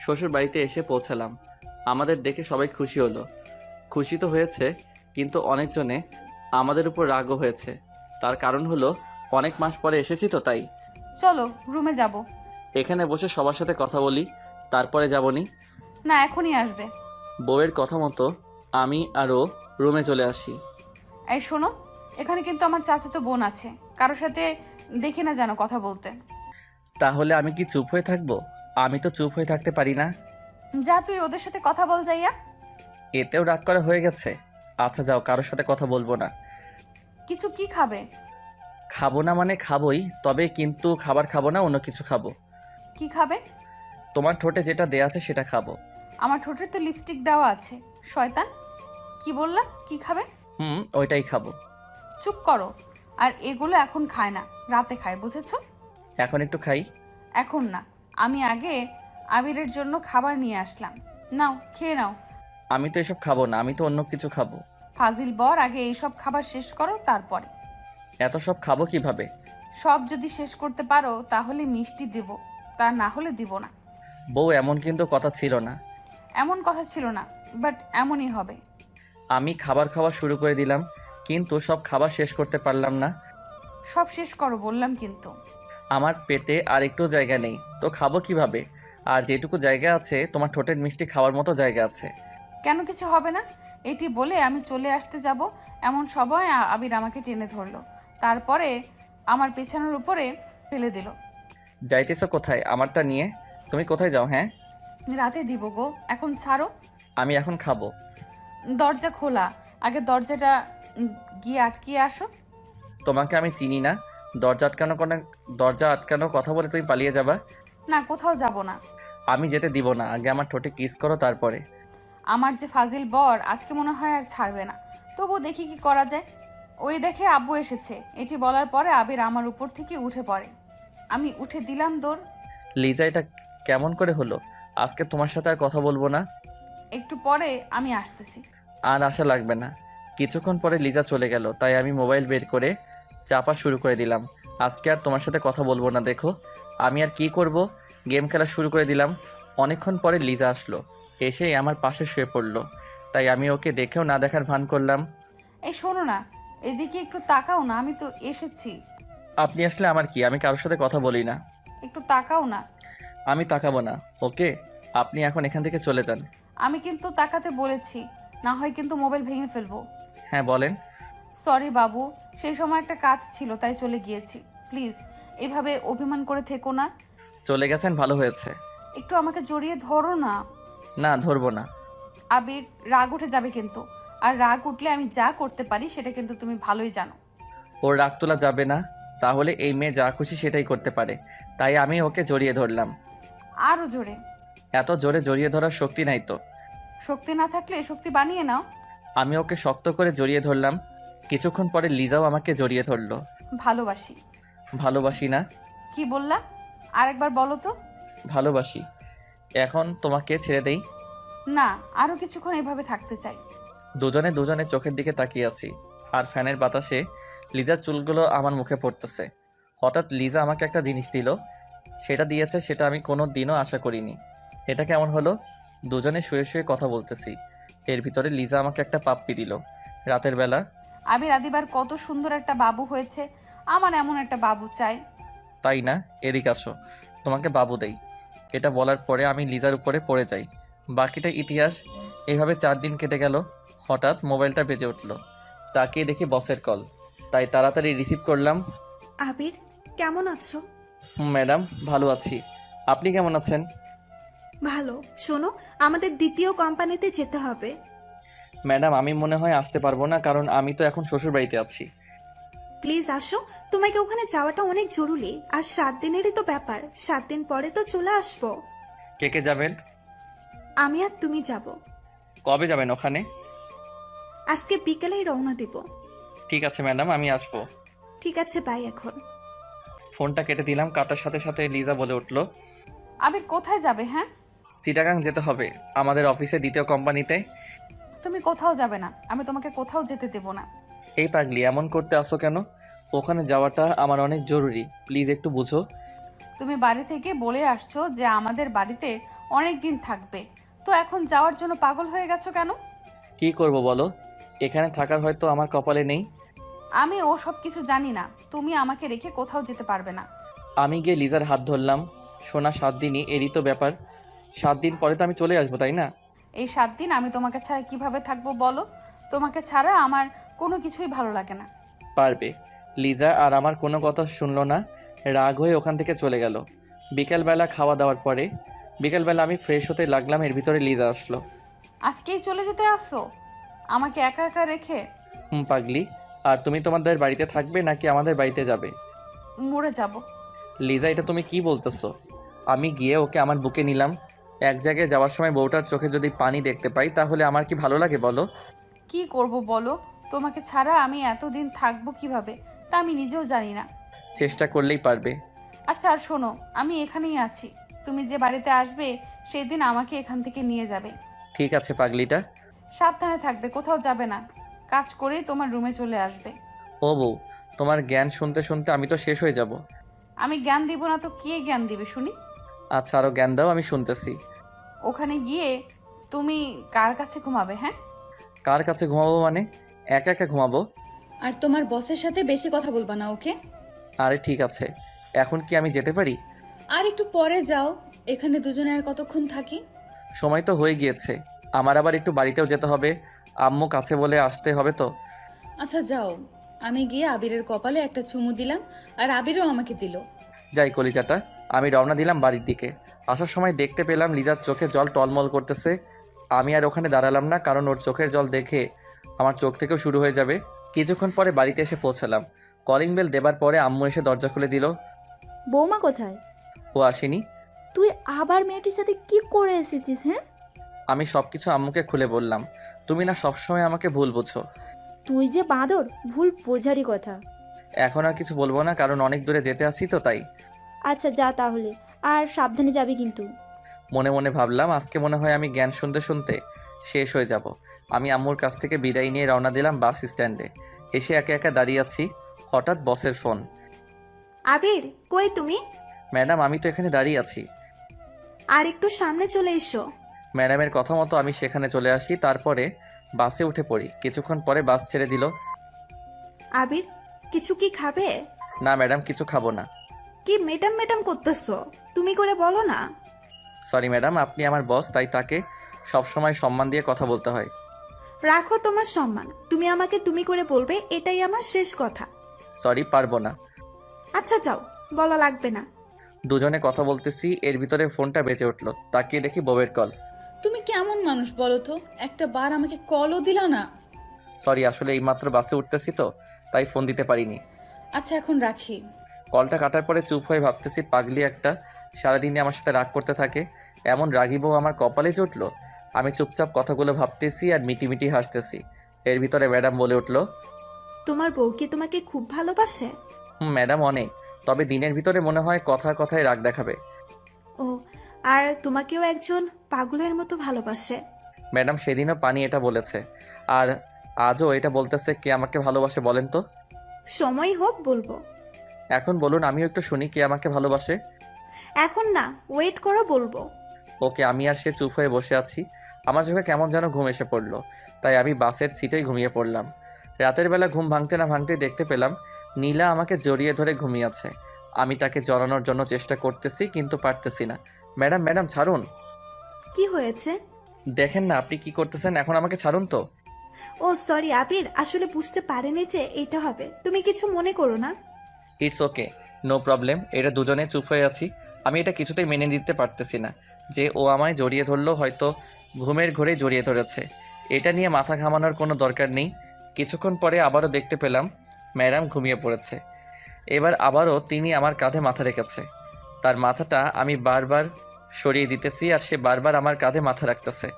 Speaker 1: শ্বশুর বাড়িতে এসে পৌঁছালাম। আমাদের দেখে সবাই খুশি হলো। খুশি তো হয়েছে, কিন্তু অনেকজনে আমাদের উপর রাগও হয়েছে। তার কারণ হলো অনেক মাস পরে এসেছি তো, তাই।
Speaker 3: চলো রুমে যাব।
Speaker 1: এখানে বসে সবার সাথে কথা বলি, তারপরে যাবনি।
Speaker 3: না, এখনই আসবে।
Speaker 1: বউয়ের কথা মতো আমি আরও রুমে চলে আসি।
Speaker 3: এই শোনো, এখানে কিন্তু আমার চাচাতো বোন আছে, কারোর সাথে দেখি না যেন কথা বলতে।
Speaker 1: তাহলে আমি কি চুপ হয়ে থাকবো? আমি তো চুপ হয়ে থাকতে পারি না।
Speaker 3: যা, তুই ওদের সাথে কথা বল যাইয়া।
Speaker 1: এতেও রাগ করা হয়ে গেছে। আচ্ছা যাও, কারোর সাথে কথা বলবো না।
Speaker 3: কিছু কি খাবে?
Speaker 1: খাবো না মানে খাবোই, তবে কিন্তু খাবার খাবো না, অন্য কিছু খাবো।
Speaker 3: কি খাবে?
Speaker 1: তোমার ঠোঁটে যেটা দেয়া আছে সেটা খাবো।
Speaker 3: আমার ঠোঁটে তো লিপস্টিক দেওয়া আছে। শয়তান, কি বললা? কি খাবে?
Speaker 1: ওইটাই খাবো।
Speaker 3: চুপ করো। আর এগুলো এখন খায় না, রাতে খায়, বুঝেছো?
Speaker 1: এখন একটু খাই।
Speaker 3: এখন না, আমি আগে আবিরের জন্য খাবার নিয়ে আসলাম। নাও, খেয়ে নাও।
Speaker 1: আমি তো এসব খাবো না, আমি তো অন্য কিছু খাবো।
Speaker 3: ফাজিল বর, আগে এইসব খাবার শেষ করো, তারপরে।
Speaker 1: এত সব খাবো কিভাবে?
Speaker 3: সব যদি শেষ করতে পারো তাহলে মিষ্টি দেব, তা না হলে দিব না।
Speaker 1: বউ, এমন কিন্তু কথা ছিল না।
Speaker 3: এমন কথা ছিল না, বাট এমনই হবে।
Speaker 1: আমি খাবার খাওয়া শুরু করে দিলাম, কিন্তু সব খাবার শেষ করতে পারলাম না।
Speaker 3: সব শেষ করো বললাম কিন্তু।
Speaker 1: আমার পেটে আর একটু জায়গা নেই, তো খাবো কিভাবে? আর যেটুকু জায়গা আছে তোমার ঠোঁটের মিষ্টি খাওয়ার মতো জায়গা আছে।
Speaker 3: কেন কিছু হবে না? এটি বলে আমি চলে আসতে যাব, এমন সময় আবির আমাকে টেনে ধরলো। তারপরে আমার পেছনের উপরে ফেলে দিল।
Speaker 1: যাইতেছো কোথায় আমারটা নিয়ে? তুমি কোথায় যাও? হ্যাঁ,
Speaker 3: রাতে দিব গো, এখন ছাড়ো।
Speaker 1: আমি এখন খাবো।
Speaker 3: দরজা খোলা, আগে দরজাটা গিয়ে আটকিয়ে আসো।
Speaker 1: তোমাকে আমি চিনি না। দরজা আটকানোর কথা বলে তুমি পালিয়ে যাবা?
Speaker 3: না, কোথাও যাব না।
Speaker 1: আমি যেতে দিব না। আগে আমার ঠোঁটে কিস করো, তারপরে।
Speaker 3: আমার যে ফাজিল বর আজকে মনে হয় আর ছাড়বে না। তবু দেখি কি করা যায়। ওই দেখে আব্বু এসেছে, এটি বলার পরে আবির আমার উপর থেকে উঠে পড়ে। আমি উঠে দিলাম দৌড়।
Speaker 1: লিজা, এটা কেমন করে হলো? আজকে তোমার সাথে আর কথা বলবো না।
Speaker 3: একটু পরে আমি আসতেছি।
Speaker 1: আর আশা লাগবে না। কিছুক্ষণ পরে লিজা চলে গেল, তাই আমি মোবাইল বের করে চাপা শুরু করে দিলাম। আজকে আর তোমার সাথে কথা বলবো না। দেখো আমি আর কি করব, গেম খেলা শুরু করে দিলাম। অনেকক্ষণ পরে লিজা আসলো, এসেই আমার পাশে শুয়ে পড়লো। তাই আমি ওকে দেখেও না দেখার ভান করলাম।
Speaker 3: এই শোনো না, এদিকে একটু তাকাও না, আমি তো এসেছি।
Speaker 1: আপনি আসলে আমার কি? আমি কারোর সাথে কথা বলি না।
Speaker 3: একটু তাকাও না।
Speaker 1: আমি তাকাবো না, ওকে? আপনি এখন এখান থেকে চলে যান।
Speaker 3: আমি কিন্তু তাকাতে বলেছি, না হয় কিন্তু মোবাইল ভেঙে ফেলবো।
Speaker 1: হ্যাঁ বলেন।
Speaker 3: সরি বাবু, সেই সময় একটা কাজ ছিল তাই চলে গিয়েছি। প্লিজ এভাবে অভিমান করে থেকো না।
Speaker 1: চলে গেছেন, ভালো হয়েছে।
Speaker 3: একটু আমাকে জড়িয়ে ধরো না।
Speaker 1: না, ধরবো না।
Speaker 3: আবির, রাগ উঠে যাবে কিন্তু। আর রাগ উঠলে আমি যা করতে পারি সেটা কিন্তু তুমি ভালোই জানো।
Speaker 1: ওর রাগ তোলা যাবে না। তাহলে এই মেয়ে যা খুশি সেটাই করতে পারে, তাই আমি ওকে জড়িয়ে ধরলাম।
Speaker 3: আরও জোরে।
Speaker 1: এত জোরে জড়িয়ে ধরার শক্তি নাই তো।
Speaker 3: শক্তি না থাকলে শক্তি বানিয়ে নাও।
Speaker 1: আমি ওকে শক্ত করে জড়িয়ে ধরলাম। কিছুক্ষণ পরে লিজাও আমাকে জড়িয়ে ধরলো।
Speaker 3: ভালোবাসি।
Speaker 1: ভালোবাসি না?
Speaker 3: কি বললা? আরেকবার বলো তো।
Speaker 1: ভালোবাসি। এখন তোমাকে ছেড়ে দেই?
Speaker 3: না, আরও কিছুক্ষণ এভাবে থাকতে চাই।
Speaker 1: দুজনে দুজনে চোখের দিকে তাকিয়ে আছি, আর ফ্যানের বাতাসে লিজার চুলগুলো আমার মুখে পড়তেছে। হঠাৎ লিজা আমাকে একটা জিনিস দিল। সেটা দিয়েছে, সেটা আমি কোনো দিনও আশা করিনি। এটা কেমন হলো? দুজনে শুয়ে শুয়ে কথা বলতেছি, এর ভিতরে লিজা আমাকে একটা পাপ্পি দিল রাতের বেলা।
Speaker 3: আবির আদিবার কত সুন্দর একটা বাবু হয়েছে, আমার এমন একটা বাবু চাই।
Speaker 1: তাই না? এদিকে আসো, তোমাকে বাবু দেই। এটা বলার পরে আমি লিজার উপরে পড়ে যাই। বাকিটা ইতিহাস। এইভাবে 4 দিন কেটে গেল। হঠাৎ মোবাইলটা বেজে উঠল। তাকিয়ে দেখি বসের কল, তাই তাড়াতাড়ি রিসিভ করলাম।
Speaker 6: আবির, কেমন আছো?
Speaker 1: ম্যাডাম, ভালো আছি। আপনি কেমন আছেন?
Speaker 6: ভালো। শোনো, আমাদের দ্বিতীয় কোম্পানিতে যেতে হবে।
Speaker 1: ম্যাডাম, আমি মনে হয় আসতে পারবো না, কারণ আমি তো এখন শ্বশুরবাড়িতে আছি।
Speaker 6: প্লিজ আসো, তোমাকে ওখানে যাওয়াটা অনেক জরুরি। আর 7 দিনেরই তো ব্যাপার, 7 দিন পরে তো চলে আসবো।
Speaker 1: কে কে যাবেন?
Speaker 6: আমি আর তুমি যাব।
Speaker 1: কবে যাবেন ওখানে?
Speaker 6: আজকে বিকেলেই রওনা দেব।
Speaker 1: ঠিক আছে ম্যাডাম, আমি আসবো।
Speaker 6: ঠিক আছে, বাই এখন।
Speaker 1: ফোনটা কেটে দিলাম। কাটার সাথে সাথে লিজা বলে উঠল,
Speaker 3: আবির কোথায় যাবে? হ্যাঁ,
Speaker 1: চিটাগাং যেতে হবে, আমাদের অফিসে দ্বিতীয় কোম্পানিতে।
Speaker 3: তুমি কোথাও যাবে না, আমি তোমাকে কোথাও যেতে দেব না।
Speaker 1: এই পাগলি, এমন করতে আসো কেন? ওখানে যাওয়াটা আমার অনেক জরুরি, প্লিজ একটু বুঝো।
Speaker 3: তুমি বাড়ি থেকে বলে আসছো যে আমাদের বাড়িতে অনেক দিন থাকবে, তো এখন যাওয়ার জন্য পাগল হয়ে গেছো কেন?
Speaker 1: কি করব বলো, এখানে থাকার হয়তো আমার কপালে নেই।
Speaker 3: আমি ও সব কিছু জানি না, তুমি আমাকে রেখে কোথাও যেতে পারবে না।
Speaker 1: আমি গিয়ে লিজার হাত ধরলাম। সোনা, 7 দিনই, এরই তো ব্যাপার। 7 দিন পরে তো আমি চলে আসবো, তাই না?
Speaker 3: এই 7 দিন আমি তোমাকে ছাড়া কিভাবে থাকবো বলো? তোমাকে ছাড়া আমার কোনো কিছুই ভালো লাগে না।
Speaker 1: পারবে। লিজা আর আমার কোনো কথা শুনলো না, রাগ হয়ে ওখান থেকে চলে গেল। বিকেলবেলা খাওয়া দাওয়ার পরে বিকেলবেলা আমি ফ্রেশ হতে লাগলাম, এর ভিতরে লিজা আসলো।
Speaker 3: আজকেই চলে যেতে আসছো আমাকে একা একা রেখে?
Speaker 1: পাগলি, আর তুমি তোমাদের বাড়িতে থাকবে নাকি আমাদের বাড়িতে যাবে?
Speaker 3: মরে যাব।
Speaker 1: লিজা, এটা তুমি কি বলতেছো? আমি গিয়ে ওকে আমার বুকে নিলাম। এক জায়গায় যাওয়ার সময় বউটার চোখে যদি পানি দেখতে পাই তাহলে আমার কি ভালো লাগে বলো?
Speaker 3: কি করব বলো? তোমাকে ছাড়া আমি এতদিন থাকবো কিভাবে তা আমি নিজেও জানি না।
Speaker 1: চেষ্টা করলেই পারবে।
Speaker 3: আচ্ছা, আর শোনো, আমি এখানেই আছি, তুমি যে বাড়িতে আসবে সেই দিন আমাকে এখান থেকে নিয়ে যাবে।
Speaker 1: ঠিক আছে পাগলিটা।
Speaker 3: সাবধানে থাকবে, কোথাও যাবে না, কাজ করেই তোমার রুমে চলে আসবে।
Speaker 1: ও বউ, তোমার জ্ঞান শুনতে শুনতে আমি তো শেষ হয়ে যাব।
Speaker 3: আমি জ্ঞান দিব না তো কে জ্ঞান দিবে শুনি?
Speaker 1: আচ্ছা, আরও জ্ঞান দাও, আমি শুনতেছি।
Speaker 3: ওখানে গিয়ে তুমি কার কাছে ঘুমাবে? হ্যাঁ,
Speaker 1: কার কাছে ঘুমাবো মানে? একা একা ঘুমাবো?
Speaker 7: আর তোমার বসের সাথে বেশি কথা বলবা না, ওকে?
Speaker 1: আরে ঠিক আছে, এখন কি আমি যেতে পারি?
Speaker 7: আর একটু পরে যাও, এখানে দুজনে আর কতক্ষণ থাকি?
Speaker 1: সময় তো হয়ে গিয়েছে, আমার আবার একটু বাড়িতেও যেতে হবে। আম্মু কাছে বলে আসতে হবে তো।
Speaker 7: আচ্ছা যাও, আমি গিয়ে আবিরের কপালে একটা চুমু দিলাম, আর আবিরও আমাকে দিল।
Speaker 1: যাই কলিজাটা। আমি রওনা দিলাম বাড়ির দিকে। আসার সময় দেখতে পেলাম লিজার চোখে জল টলমল করতেছে। আমি আর ওখানে দাঁড়ালাম না, কারণ ওর চোখের জল দেখে আমার চোখ থেকেও শুরু হয়ে যাবে। কিছুক্ষণ পরে বাড়িতে এসে পৌঁছালাম। কলিং বেল দেবার পরে আম্মু এসে দরজা খুলে দিল।
Speaker 2: বৌমা কোথায়?
Speaker 1: ও আসেনি।
Speaker 2: তুই আবার মেয়েটির সাথে কি করে এসেছিস? হ্যাঁ,
Speaker 1: আমি সব কিছু আম্মুকে খুলে বললাম। তুমি না সবসময় আমাকে ভুল বুঝো।
Speaker 2: তুই যে বাঁদর, ভুল বোঝারই কথা।
Speaker 1: এখন আর কিছু বলবো না, কারণ অনেক দূরে যেতে আসি তো তাই।
Speaker 2: আচ্ছা যা তাহলে, আর সাবধানে যাবি কিন্তু।
Speaker 1: মনে মনে ভাবলাম আজকে মনে হয় আমি জ্ঞান শুনতে শুনতে শেষ হয়ে যাব। আমি আম্মুর কাছ থেকে বিদায় নিয়ে রওনা দিলাম বাস স্ট্যান্ডে। এসে একা একা দাঁড়িয়ে আছি, হঠাৎ বসের ফোন।
Speaker 6: আবির, কই তুমি?
Speaker 1: ম্যাডাম, আমি তো এখানে দাঁড়িয়ে আছি।
Speaker 6: আর একটু সামনে চলে এসো।
Speaker 1: ম্যাডামের কথা মতো আমি সেখানে চলে আসি, তারপরে বাসে উঠে পড়ি। কিছুক্ষণ পরে বাস ছেড়ে দিল।
Speaker 6: আবির, কিছু কি খাবে?
Speaker 1: না ম্যাডাম, কিছু খাবো না।
Speaker 6: কি ম্যাডাম ম্যাডাম করতেছো? তুমি করে বলো না।
Speaker 1: সরি ম্যাডাম, আপনি আমার বস, তাই তাকে সবসময় সম্মান দিয়ে কথা বলতে হয়।
Speaker 6: রাখো তোমার সম্মান, তুমি আমাকে তুমি করে বলবে, এটাই আমার শেষ কথা।
Speaker 1: সরি, পারবো না।
Speaker 6: আচ্ছা যাও, বলা লাগবে না।
Speaker 1: দুজনে কথা বলতেছি, এর ভিতরে ফোনটা বেজে উঠলো। তাকিয়ে দেখি বউয়ের কল।
Speaker 7: তুমি কেমন মানুষ বলো তো, একটা বার আমাকে কলও দিলা না।
Speaker 1: সরি, আসলে এইমাত্র বাসে উঠতেছি তো, তাই ফোন দিতে পারিনি।
Speaker 7: আচ্ছা এখন রাখি।
Speaker 1: কলটা কাটার পরে চুপ হয়ে ভাবতেছি, পাগলি একটা সারাদিনই আমার সাথে রাগ করতে থাকে, এমন রাগী বউ আমার কপালে জুটলো। আমি চুপচাপ কথাগুলো ভাবতেছি আর মিটিমিটি হাসতেছি। এর ভিতরে ম্যাডাম বলে উঠলো,
Speaker 6: তোমার বউ কি তোমাকে খুব ভালোবাসে?
Speaker 1: ম্যাডাম অনেক, তবে দিনের ভিতরে মনে হয় কথায় কথায় রাগ দেখাবে।
Speaker 6: ও, আর তোমাকেও একজন পাগলের মতো ভালোবাসে।
Speaker 1: ম্যাডাম সেদিনও পানি এটা বলেছে, আর আজও এটা বলতেছে। কে আমাকে ভালোবাসে বলেন তো?
Speaker 6: সময় হোক বলবো।
Speaker 1: এখন বলুন, আমিও একটু শুনি কে আমাকে ভালোবাসে।
Speaker 6: এখন না, ওয়েট করো, বলবো।
Speaker 1: ওকে আমি আর সে চুপ হয়ে বসে আছি। আমার চোখে কেমন যেন ঘুম এসে পড়লো, তাই আমি বাসের সিটেই ঘুমিয়ে পড়লাম। রাতের বেলা ঘুম ভাঙতে না ভাঙতেই দেখতে পেলাম নীলা আমাকে জড়িয়ে ধরে ঘুমিয়ে আছে। আমি তাকে জড়ানোর জন্য চেষ্টা করতেছি কিন্তু পারতেছি না। ম্যাডাম ম্যাডাম ছাড়ুন।
Speaker 6: কি হয়েছে?
Speaker 1: দেখেন না আপনি কি করতেছেন, এখন আমাকে ছাড়ুন তো।
Speaker 6: ও সরি আবির, আসলে বুঝতে পারেনি যে এটা হবে। তুমি কিছু মনে করো না।
Speaker 1: It's okay, no problem. এটা দুজনে চুপ হয়ে আছি। আমি এটা কিছুতেই মেনে নিতে পারতেছি না যে ও আমায় জড়িয়ে ধরলো, হয়তো ঘুমের ঘোরে জড়িয়ে ধরেছে। এটা নিয়ে মাথা ঘামানোর কোনো দরকার নেই। কিছুক্ষণ পরে আবারও দেখতে পেলাম ম্যাডাম ঘুমিয়ে পড়েছে। এবার আবারও তিনি আমার কাঁধে মাথা রেখেছে। তার মাথাটা আমি বারবার সরিয়ে দিতেছি আর সে বারবার আমার কাঁধে মাথা রাখতেছে।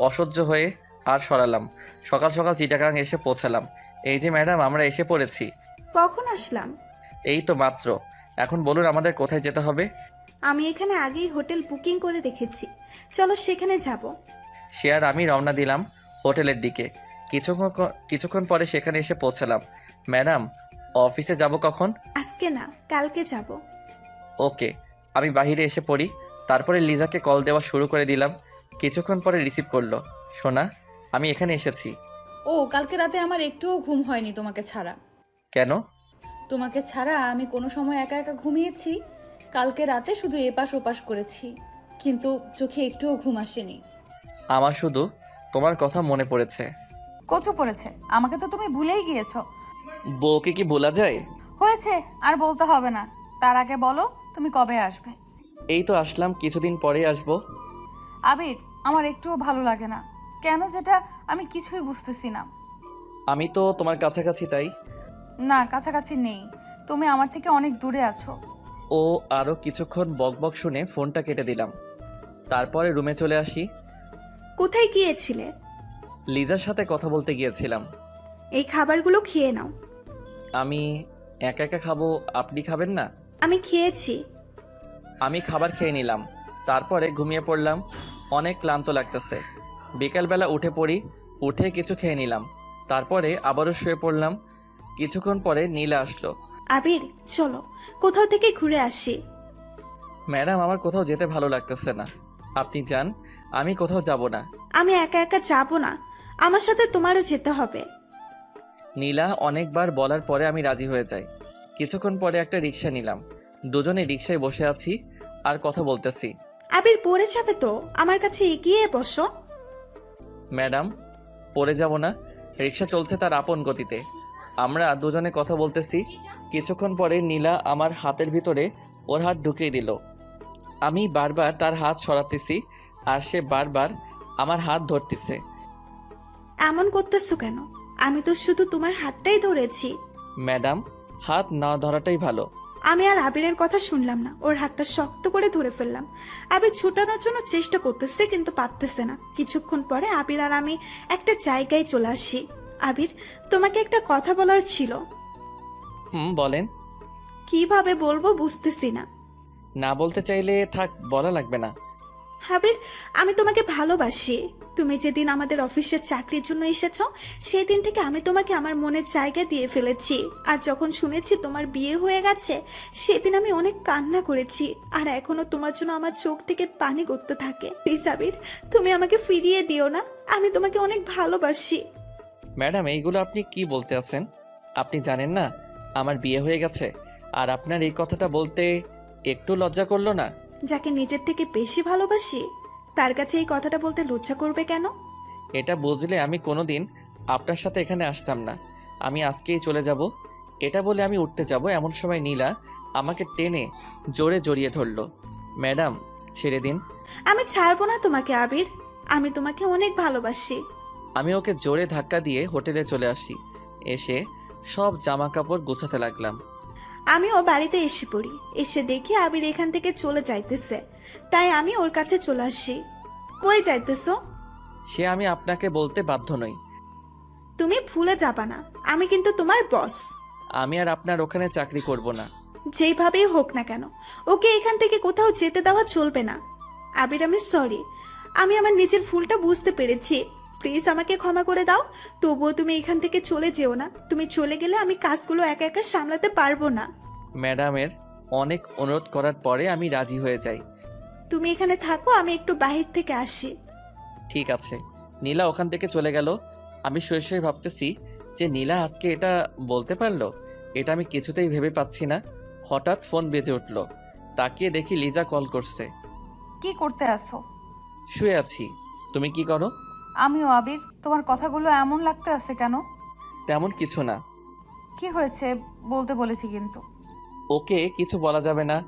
Speaker 1: অসহ্য হয়ে আর সরালাম। সকাল সকাল চিটাগাং এসে পৌঁছালাম। এই যে ম্যাডাম, আমরা এসে পড়েছি।
Speaker 6: কখন আসলাম?
Speaker 1: এই তো মাত্র। এখন বলুন আমাদের কোথায় যেতে হবে?
Speaker 6: আমি এখানে আগেই হোটেল বুকিং করে রেখেছি, চলো সেখানে যাব।
Speaker 1: সে আর আমি রওনা দিলাম হোটেলের দিকে। কিছুক্ষণ পরে সেখানে এসে পৌঁছালাম। ম্যাডাম, অফিসে যাব কখন?
Speaker 6: আজকে না, কালকে যাব।
Speaker 1: ওকে। আমি বাইরে এসে পড়ি। তারপরে লিজাকে কল দেওয়া শুরু করে দিলাম। কিছুক্ষণ পরে রিসিভ করলো। সোনা, আমি এখানে এসেছি।
Speaker 7: ও কালকে রাতে আমার একটুও ঘুম হয়নি তোমাকে ছাড়া।
Speaker 1: কেন?
Speaker 7: তোমাকে ছাড়া আমি কোনো সময় একা একা ঘুমিয়েছি? কালকে রাতে শুধু এপাশ ওপাশ করেছি, কিন্তু চোখে একটুও ঘুম আসেনি।
Speaker 1: আমার শুধু তোমার কথা মনে পড়েছে।
Speaker 3: কচু পড়েছে, আমাকে তো তুমি ভুলেই গিয়েছো।
Speaker 1: বউকে কি ভোলা যায়?
Speaker 3: হয়েছে, আর বলতে হবে না। তার আগে বলো তুমি কবে আসবে?
Speaker 1: এই তো আসলাম, কিছুদিন পরে আসবো।
Speaker 3: আবির, আমার একটুও ভালো লাগে না কেন, যেটা আমি কিছুই বুঝতেছি না।
Speaker 1: আমি তো তোমার কাছাকাছি, তাই।
Speaker 3: না, কাছাকাছি নেই, তুমি আমার থেকে অনেক দূরে আছো।
Speaker 1: ও আরও কিছুক্ষণ বকবক শুনে ফোনটা কেটে দিলাম। তারপরে রুমে চলে আসি।
Speaker 6: কোথায় গিয়েছিলে?
Speaker 1: লিজার সাথে কথা বলতে গিয়েছিলাম।
Speaker 6: এই খাবারগুলো খেয়ে নাও।
Speaker 1: আমি একা একা খাবো, আপনি খাবেন না?
Speaker 6: আমি খেয়েছি।
Speaker 1: আমি খাবার খেয়ে নিলাম। তারপরে ঘুমিয়ে পড়লাম। অনেক ক্লান্ত লাগতেছে। বিকালবেলা উঠে পড়ি, উঠে কিছু খেয়ে নিলাম। তারপরে আবারও শুয়ে পড়লাম। কিছুক্ষণ পরে নীলা আসলো।
Speaker 6: আবির চলো, কোথাও থেকে ঘুরে আসি।
Speaker 1: ম্যাডাম, আমার কোথাও যেতে ভালো লাগতেছে না। আপনি যান, আমি কোথাও যাব না।
Speaker 6: আমি একা একা যাব না, আমার সাথে তোমারও যেতে হবে।
Speaker 1: নীলা অনেকবার বলার পরে আমি রাজি হয়ে যাই। কিছুক্ষণ পরে একটা রিক্সা নিলাম। দুজনে রিক্সায় বসে আছি আর কথা বলতেছি।
Speaker 6: আবির পড়ে যাবে তো, আমার কাছে এগিয়ে বসো।
Speaker 1: ম্যাডাম, পড়ে যাব না। রিক্সা চলছে তার আপন গতিতে। আমরা দুজনে কথা বলতেছি। কিছুক্ষণ পরে নীলা আমার হাতের ভিতরে ওর হাত ঢুকিয়ে দিল। আমি বারবার তার হাত সরাতেছি আর সে বারবার আমার হাত ধরতেছে।
Speaker 6: এমন করতেছো কেন? আমি তো শুধু তোমার হাতটাই ধরেছি।
Speaker 1: ম্যাডাম, হাত না ধরাটাই ভালো।
Speaker 6: আমি আর আবিরের কথা শুনলাম না, ওর হাতটা শক্ত করে ধরে ফেললাম। আবির ছুটানোর জন্য চেষ্টা করতেছে কিন্তু পারতেছে না। কিছুক্ষণ পরে আবির আর আমি একটা জায়গায় চলে আসি। আবির, তোমাকে একটা কথা বলার ছিল।
Speaker 1: বলেন।
Speaker 6: কিভাবে বলবো বুঝতেছি না।
Speaker 1: না বলতে চাইলে থাক, বলা লাগবে না।
Speaker 6: আবির, আমি তোমাকে ভালোবাসি। তুমি যেদিন আমাদের অফিসের চাকরির জন্য এসেছো, সেদিন থেকে আমি তোমাকে আমার মনের জায়গা দিয়ে ফেলেছি। আর যখন শুনেছি তোমার বিয়ে হয়ে গেছে, সেদিন আমি অনেক কান্না করেছি। আর এখনো তোমার জন্য আমার চোখ থেকে পানি গড়তে থাকে। প্লিজ আবির, তুমি আমাকে ফিরিয়ে দিও না। আমি তোমাকে অনেক ভালোবাসি।
Speaker 1: ম্যাডাম, এইগুলো আপনি কি বলতে আছেন? আপনি জানেন না আমার বিয়ে হয়ে গেছে? আর আপনার এই কথাটা বলতে একটু লজ্জা করলো না?
Speaker 6: যাকে নিজের থেকে বেশি ভালোবাসি, তার কাছে এই কথাটা বলতে লজ্জা করবে কেন?
Speaker 1: এটা বুঝলে আমি কোনোদিন আপনার সাথে এখানে আসতাম না। আমি আজকেই চলে যাব। এটা বলে আমি উঠতে যাব, এমন সময় নীলা আমাকে টেনে জোরে জড়িয়ে ধরলো। ম্যাডাম, ছেড়ে দিন।
Speaker 6: আমি ছাড়বো না তোমাকে আবির, আমি তোমাকে অনেক ভালোবাসি।
Speaker 1: আমি ওকে জোরে ধাক্কা দিয়ে হোটেলে চলে আসি। এসে সব জামা কাপড় গোছাতে লাগলাম।
Speaker 6: আমিও বাড়িতে এসে পড়ি। এসে দেখি আবির এখান থেকে চলে যাইতেছে, তাই আমি ওর কাছে চলে আসি। কই যাইতেছো?
Speaker 1: সে আমি আপনাকে বলতে বাধ্য নই।
Speaker 6: তুমি ভুলে যাবা না, আমি কিন্তু তোমার বস।
Speaker 1: আমি আর আপনার ওখানে চাকরি করব না।
Speaker 6: যেভাবেই হোক না কেন, ওকে এখান থেকে কোথাও যেতে দেওয়া চলবে না। আবির, আমি সরি, আমি আমার নিজের ভুলটা বুঝতে পেরেছি। প্লিজ আমাকে ক্ষমা করে দাও। তবুও তুমি এখান থেকে চলে যেও না। তুমি চলে গেলে আমি কাজগুলো একা একা সামলাতে পারবো না।
Speaker 1: ম্যাডামের অনেক অনুরোধ করার পরে আমি রাজি হয়ে যাই।
Speaker 6: তুমি এখানে থাকো, আমি একটু বাহির থেকে আসি।
Speaker 1: ঠিক আছে। নীলা ওখান থেকে চলে গেল। আমি শুয়ে শুয়ে ভাবতেছি যে নীলা আজকে এটা বলতে পারলো, এটা আমি কিছুতেই ভেবে পাচ্ছি না। হঠাৎ ফোন বেজে উঠলো। তাকিয়ে দেখি লিজা কল করছে।
Speaker 3: কি করতে আসো?
Speaker 1: শুয়ে আছি। তুমি কি করো?
Speaker 3: আমিও। আবির, তোমার কথাগুলো এমন লাগতে আছে কেন?
Speaker 1: তেমন কিছু না।
Speaker 3: কি হয়েছে বলতে বলেছি কিন্তু।
Speaker 1: ওকে কিছু বলা যাবে না,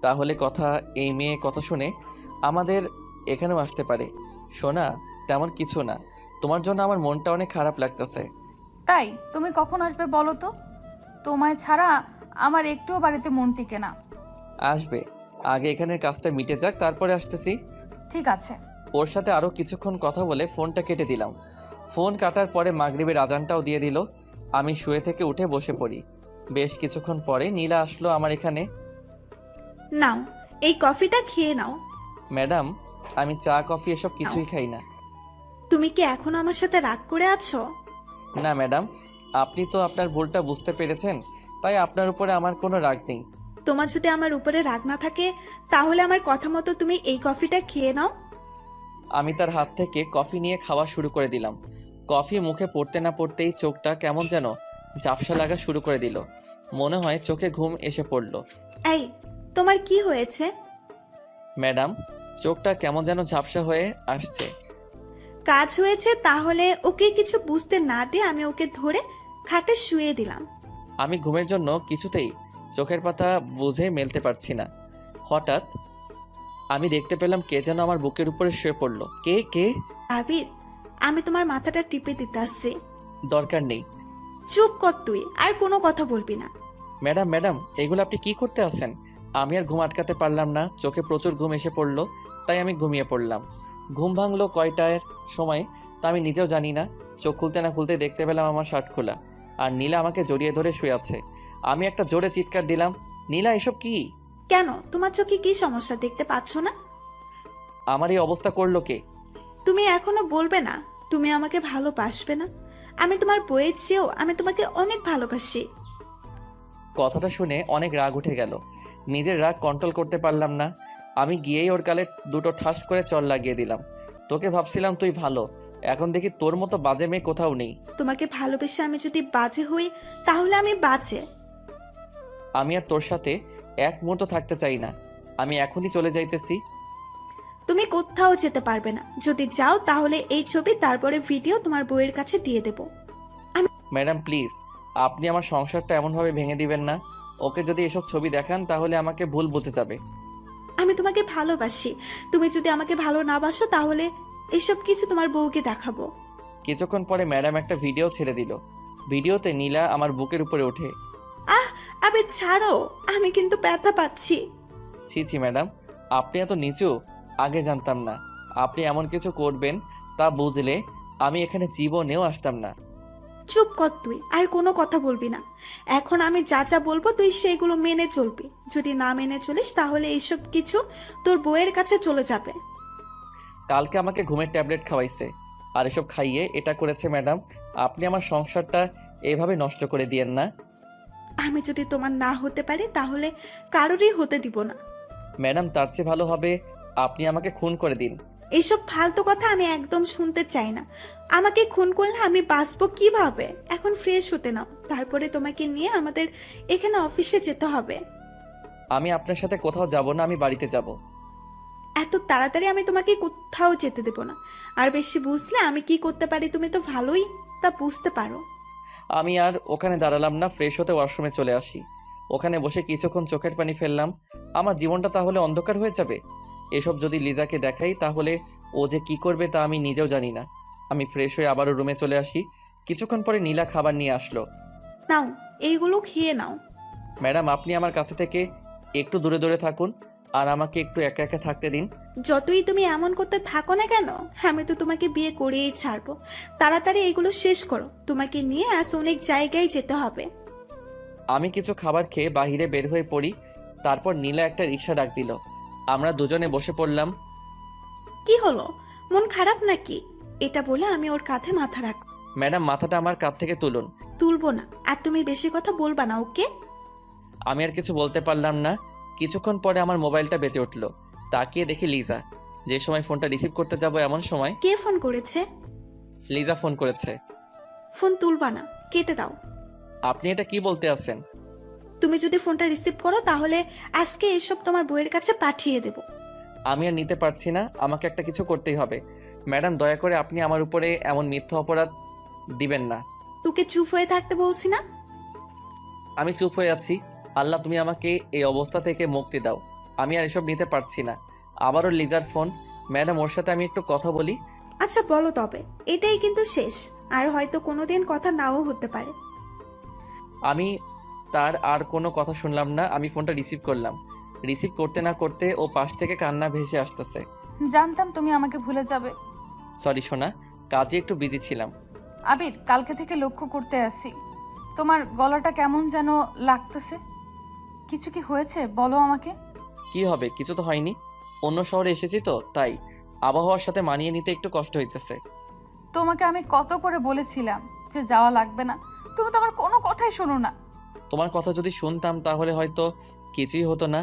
Speaker 1: তাহলে কথা এই মেয়ে কথা শুনে আমাদের এখানেও আসতে পারে। শোনা, তেমন কিছু না। তোমার জন্য আমার মনটা অনেক খারাপ লাগতেছে।
Speaker 3: তাই তুমি কখন আসবে বলো তো? তোমায় ছাড়া আমার একটুও বাড়িতে মন টিকে না।
Speaker 1: আসবে, আগে এখানের কাজটা মিটে যাক, তারপরে আসতেছি।
Speaker 3: ঠিক আছে।
Speaker 1: ওর সাথে আরও কিছুক্ষণ কথা বলে ফোনটা কেটে দিলাম। ফোন কাটার পরে মাগরিবের আজানটাও দিয়ে দিল। আমি শুয়ে থেকে উঠে বসে পড়ি। বেশ কিছুক্ষণ পরে নীলা আসলো আমার এখানে।
Speaker 6: নাও, এই কফিটা খেয়ে নাও।
Speaker 1: ম্যাডাম, আমি চা কফি এসব কিছুই খাই না।
Speaker 6: তুমি কি এখনো আমার সাথে রাগ করে আছো?
Speaker 1: না ম্যাডাম, আপনি তো আপনার ভুলটা বুঝতে পেরেছেন, তাই আপনার উপরে আমার কোনো রাগ নেই।
Speaker 6: তোমার যদি আমার উপরে রাগ না থাকে, তাহলে আমার কথা মতো তুমি এই কফিটা খেয়ে নাও।
Speaker 1: আমি তার হাত থেকে কফি নিয়ে খাওয়া শুরু করে দিলাম। কফি মুখে পড়তে না পড়তেই চোখটা কেমন যেন ঝাপসা লাগা শুরু করে দিল। মনে হয় চোখে ঘুম এসে পড়ল।
Speaker 6: এই, তোমার কি হয়েছে?
Speaker 1: ম্যাডাম, চোখটা কেমন যেন ঝাপসা হয়ে আসছে।
Speaker 6: কাজ হয়েছে, তাহলে ওকে কিছু বুঝতে না দিয়ে আমি ওকে ধরে খাটে শুয়ে দিলাম।
Speaker 1: আমি ঘুমের জন্য কিছুতেই চোখের পাতা বুঝে মেলতে পারছি না। হঠাৎ আমি দেখতে পেলাম কে যেন আমার বুকের উপরে শুয়ে পড়ল। কে কে?
Speaker 6: আবির, আমি তোমার মাথাটা টিপে দিতে আসছি।
Speaker 1: দরকার নেই।
Speaker 6: চুপ কর তুই, আর কোনো কথা বলবি না।
Speaker 1: ম্যাডাম ম্যাডাম, এগুলো আপনি কি করতে আছেন? আমি আর ঘুম আটকাতে পারলাম না। চোখে প্রচুর ঘুম এসে পড়লো, তাই আমি ঘুমিয়ে পড়লাম। ঘুম ভাঙলো কয়টার সময় তা আমি নিজেও জানি না। চোখ খুলতে না খুলতে দেখতে পেলাম আমার শার্ট খোলা, আর নীলা আমাকে জড়িয়ে ধরে শুয়ে আছে। আমি একটা জোরে চিৎকার দিলাম, নীলা এসব কি?
Speaker 6: কেন, তোমার চোখে কি সমস্যা, দেখতে পাচ্ছ না?
Speaker 1: আমার এই অবস্থা করলো কে?
Speaker 6: তুমি এখনো বলবে না তুমি আমাকে ভালোবাসবে না? আমি তোমার বইয়ের চেয়েও আমি তোমাকে অনেক ভালোবাসি।
Speaker 1: কথাটা শুনে অনেক রাগ উঠে গেল। নিজের রাগ কন্ট্রোল করতে পারলাম না। আমি গিয়েই ওর গালে দুটো ঠাস করে চড় লাগিয়ে দিলাম। তোকে ভাবছিলাম তুই ভালো, এখন দেখি তোর মতো বাজে মেয়ে কোথাও নেই।
Speaker 6: তোমাকে ভালোবেসে আমি যদি বাজে হই, তাহলে আমি বাজে।
Speaker 1: আমি আর তোর সাথে এক মুহূর্ত থাকতে চাই না। আমি এখনই চলে যাইতেছি।
Speaker 6: তুমি কোথাও যেতে পারবে না। যদি যাও তাহলে এই ছবি তারপরে ভিডিও তোমার বইয়ের কাছে দিয়ে দেব।
Speaker 1: ম্যাডাম প্লিজ, আপনি আমার সংসারটা এমনভাবে ভেঙে দিবেন না। ওকে যদি এসব ছবি দেখান তাহলে আমাকে ভুল বুঝে যাবে।
Speaker 6: আমি তোমাকে ভালোবাসি। তুমি যদি আমাকে ভালো না বাসো, তাহলে এসব কিছু তোমার বউকে দেখাবো।
Speaker 1: কিছুক্ষণ পরে ম্যাডাম একটা ভিডিও ছেড়ে দিল। ভিডিওতে নীলা আমার বুকের উপরে ওঠে।
Speaker 6: আবে ছাড়ো, আমি কিন্তু ব্যথা পাচ্ছি।
Speaker 1: ছি ছি ম্যাডাম, আপনি এত নিচু আগে জানতাম না। আপনি এমন কিছু করবেন তা বুঝলে আমি এখানে জীবনেও আসতাম না।
Speaker 6: চুপ কর তুই, আর কোনো কথা বলবি না। এখন আমি যা যা বলবো তুই সেগুলো মেনে চলবি। যদি না মেনে চলিস, তাহলে এইসব কিছু তোর বউয়ের কাছে চলে যাবে।
Speaker 1: কালকে আমাকে ঘুমের ট্যাবলেট খাওয়াইছে, আর এসব খাইয়ে এটা করেছে। ম্যাডাম, আপনি আমার সংসারটা এভাবে নষ্ট করে দিয়েন না।
Speaker 6: আমি যদি তোমার না হতে পারি, তাহলে কারোরই হতে দিব না।
Speaker 1: ম্যাডাম, তার চেয়ে ভালো হবে আপনি আমাকে খুন করে দিন।
Speaker 6: এইসব ফালতু কথা আমি একদম শুনতে চাই না। আমাকে খুন করলে আমি বাঁচবো কিভাবে? এখন ফ্রেশ হতে নাও, তারপরে তোমাকে নিয়ে আমাদের এখানে অফিসে যেতে হবে।
Speaker 1: আমি আপনার সাথে কোথাও যাব না, আমি বাড়িতে যাব।
Speaker 6: এত তাড়াতাড়ি আমি তোমাকে কোথাও যেতে দেব না। আর বেশি বুঝলে আমি কি করতে পারি তুমি তো ভালোই তা বুঝতে পারো।
Speaker 1: আমি আর ওখানে দাঁড়ালাম না, ফ্রেশ হতে ওয়াশরুমে চলে আসি। ওখানে বসে কিছুক্ষণ চোখের পানি ফেললাম। আমার জীবনটা তাহলে অন্ধকার হয়ে যাবে। এসব যদি লিজাকে দেখাই তাহলে ও যে কি করবে তা আমি নিজেও জানি না। আমি ফ্রেশ হয়ে আবারও রুমে চলে আসি। কিছুক্ষণ পরে নীলা খাবার নিয়ে আসলো।
Speaker 6: নাও, এইগুলো খেয়ে নাও।
Speaker 1: ম্যাডাম, আপনি আমার কাছে থেকে একটু দূরে দূরে থাকুন, আর আমাকে একটু একা একা থাকতে দিন।
Speaker 6: যতই তুমি এমন করতে থাকো না কেন, আমি তো তোমাকে বিয়ে করেই ছাড়বো। তাড়াতাড়ি এগুলো শেষ করো, তোমাকে নিয়ে আজ অনেক জায়গায় যেতে হবে।
Speaker 1: আমি কিছু খাবার খেয়ে বাহিরে বের হয়ে পড়ি। তারপর নীলা একটা রিক্সা ডাক দিল। আমরা দুজনে বসে পড়লাম।
Speaker 6: কি হলো, মন খারাপ নাকি? এটা বলে আমি ওর কাঁধে মাথা রাখ।
Speaker 1: ম্যাডাম, মাথাটা আমার কাঁধ থেকে তুলুন।
Speaker 6: তুলবো না, আর তুমি বেশি কথা বলবা না, ওকে?
Speaker 1: আমি আর কিছু বলতে পারলাম না। কিছুক্ষণ পরে আমার মোবাইলটা বেজে উঠল। তাকিয়ে দেখি লিজা। যে সময় ফোনটা রিসিভ করতে যাব এমন সময়
Speaker 6: কে ফোন করেছে?
Speaker 1: লিজা ফোন করেছে।
Speaker 6: ফোন তুলবা না, কেটে দাও।
Speaker 1: আপনি এটা কি বলতে আছেন?
Speaker 6: তুমি যদি ফোনটা রিসিভ করো তাহলে আজকে এসব তোমার বইয়ের কাছে পাঠিয়ে দেব।
Speaker 1: আমি আর নিতে পারছি না, আমাকে একটা কিছু করতেই হবে। ম্যাডাম, দয়া করে আপনি আমার উপরে এমন মিথ্যা অপরাধ দিবেন না।
Speaker 6: তোকে চুপ হয়ে থাকতে বলছি না?
Speaker 1: আমি চুপ হয়ে আছি। আল্লাহ, তুমি আমাকে এই অবস্থা থেকে মুক্তি দাও। আমি আর এসব নিতে পারছি না। আবারও লিজার ফোন। ম্যাডাম, ওর সাথে আমি একটু কথা বলি।
Speaker 6: আচ্ছা বলো তবে, এটাই কিন্তু শেষ, আর হয়তো কোনোদিন কথা নাও হতে পারে।
Speaker 1: আমি তার আর কোনো কথা শুনলাম না। আমি ফোনটা রিসিভ করলাম। রিসিভ করতে না করতে ও পাশ থেকে কান্না ভেসে আসতেছে।
Speaker 3: জানতাম তুমি আমাকে ভুলে যাবে।
Speaker 1: সরি সোনা, কাজে একটু বিজি ছিলাম।
Speaker 3: আবির, কালকে থেকে লক্ষ্য করতে আসি, তোমার গলাটা কেমন যেন লাগতেছে। কিছু কি হয়েছে বলো আমাকে।
Speaker 1: কি হবে? কিছু তো হয়নি। অন্য শহরে এসেছি তো, তাই আবহাওয়ার সাথে মানিয়ে নিতে একটু কষ্ট হইতেছে।
Speaker 3: তোমাকে আমি কত করে বলেছিলাম যে যাওয়া লাগবে না, তুমি তো আমার কোনো কথাই শোনো না।
Speaker 1: তোমার কথা যদি শুনতাম তাহলে হয়তো কিছুই হতো না,